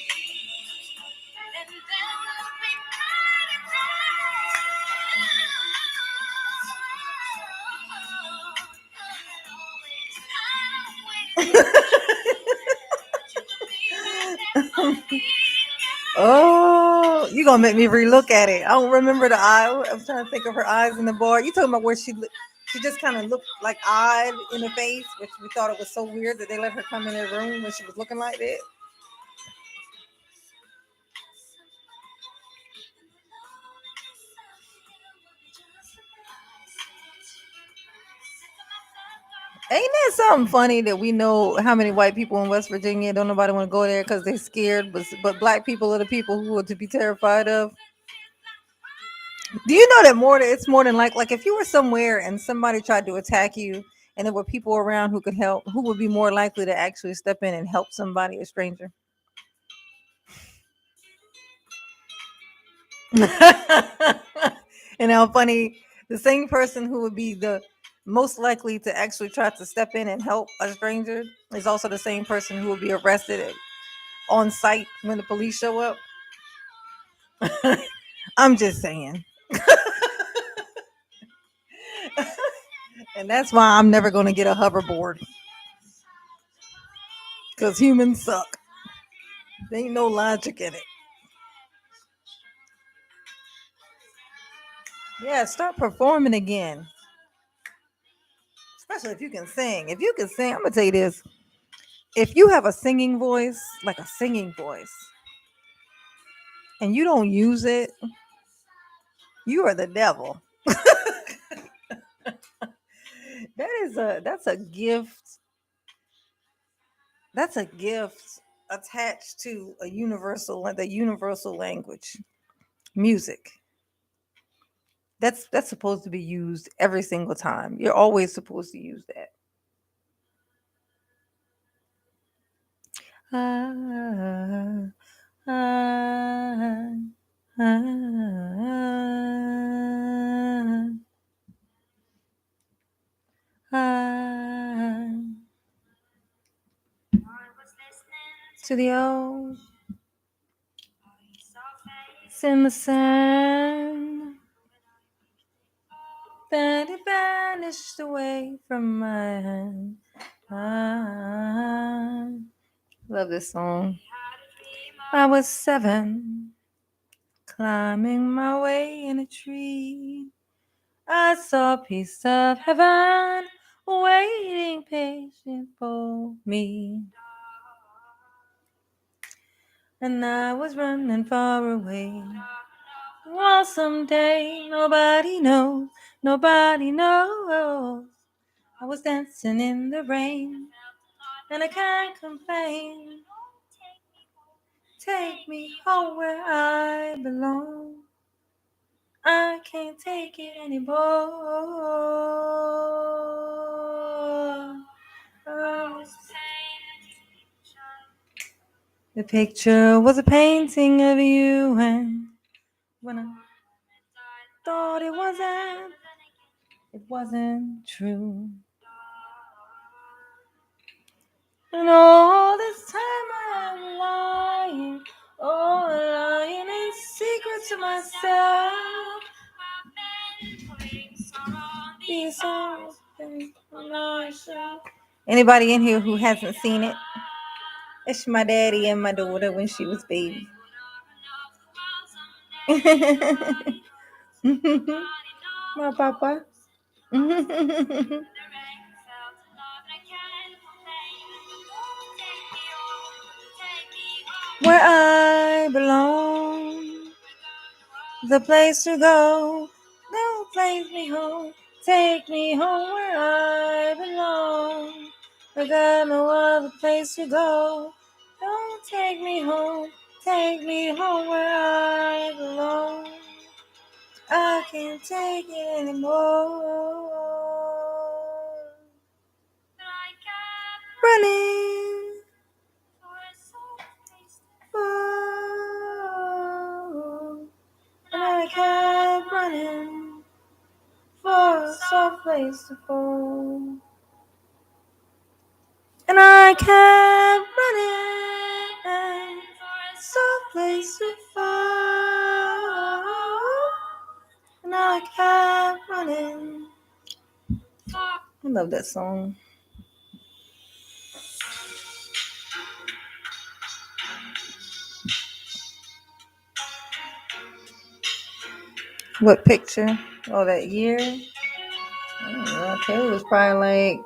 Oh, you gonna make me relook at it. I don't remember the eye. I'm trying to think of her eyes in the bar. You talking about where she just kind of looked like odd in the face, which we thought it was so weird that they let her come in the room when she was looking like that. Ain't that something funny that we know how many white people in West Virginia don't nobody want to go there because they're scared, but black people are the people who are to be terrified of. Do you know that it's more than like if you were somewhere and somebody tried to attack you and there were people around who could help, who would be more likely to actually step in and help somebody, a stranger? And how funny, the same person who would be the most likely to actually try to step in and help a stranger is also the same person who will be arrested on site when the police show up. I'm just saying. And that's why I'm never going to get a hoverboard because humans suck. There ain't no logic in it. Yeah, start performing again. Especially if you can sing. If you can sing, I'm going to tell you this. If you have a singing voice, like a singing voice, and you don't use it, you are the devil. That's a gift. That's a gift attached to a universal, like the universal language, music. That's supposed to be used every single time. You're always supposed to use that. Ah, ah, ah, ah. To the old in the sand that it vanished away from my hand. Ah, love this song. I was 7, climbing my way in a tree. I saw a piece of heaven waiting patient for me. And I was running far away. Well, someday nobody knows, nobody knows. I was dancing in the rain, and I can't complain. Take me home where I belong. I can't take it anymore. Oh. The picture was a painting of you, and when I thought it wasn't true. And all this time I'm lying, oh, lying in secret to myself. These songs, anybody in here who hasn't seen it? It's my daddy and my daughter when she was baby. My papa. Where I belong, the place to go. Don't take me home, take me home where I belong. I got no other place to go. Don't take me home where I belong. I can't take it anymore. Running. Oh, and I kept running for a soft place to fall. And I kept running for a soft place to fall. And I kept running. I love that song. What picture? Oh, that year? Okay, it was probably like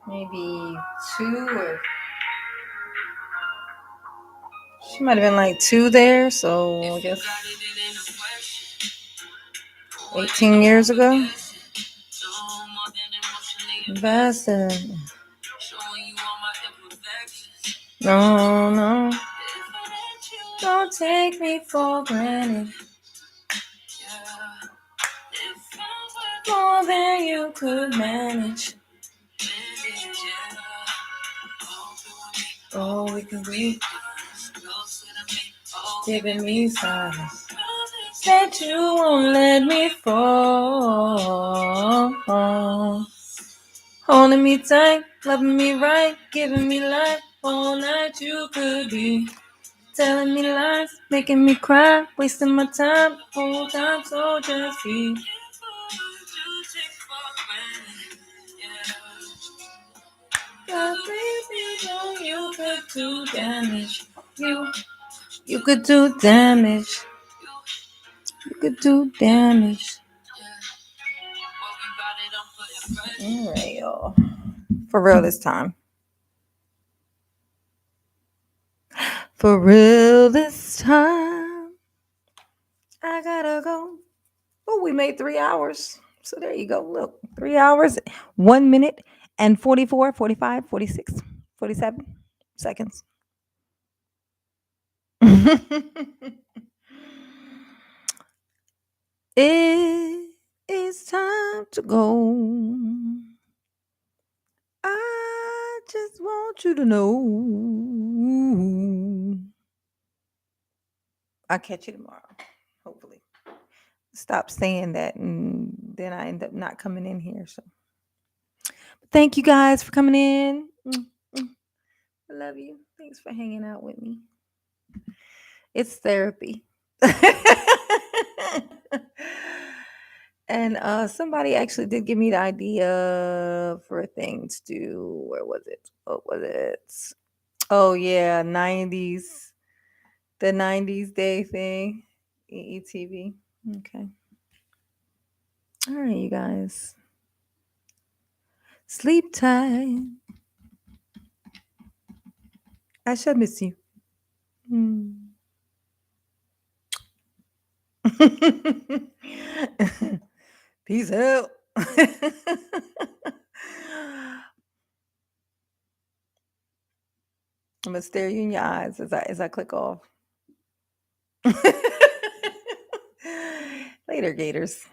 maybe 2 or she might have been like 2 there, so I guess 18 years ago. Bastard. No, no. Don't take me for granted. More than you could manage. Oh, we can breathe. giving me signs that you won't let me fall. Holding me tight, loving me right, giving me life all night. You could be telling me lies, making me cry, wasting my time, whole time. So just be. God, baby, know you could do damage. You could do damage. You could do damage. All right, y'all. For real this time. For real this time. I gotta go. Oh, we made 3 hours. So there you go. Look, 3 hours, 1 minute, and 44, 45, 46, 47 seconds. It is time to go. I just want you to know. I'll catch you tomorrow, hopefully. Stop saying that, and then I end up not coming in here. So thank you guys for coming in. I love you. Thanks for hanging out with me. It's therapy. And somebody actually did give me the idea for a thing to do. Where was it? What was it? Oh yeah, 90s. The 90s day thing. EETV. Okay. All right, you guys. Sleep tight. I shall miss you. Peace out. I'm gonna stare you in your eyes as I click off. Later, Gators.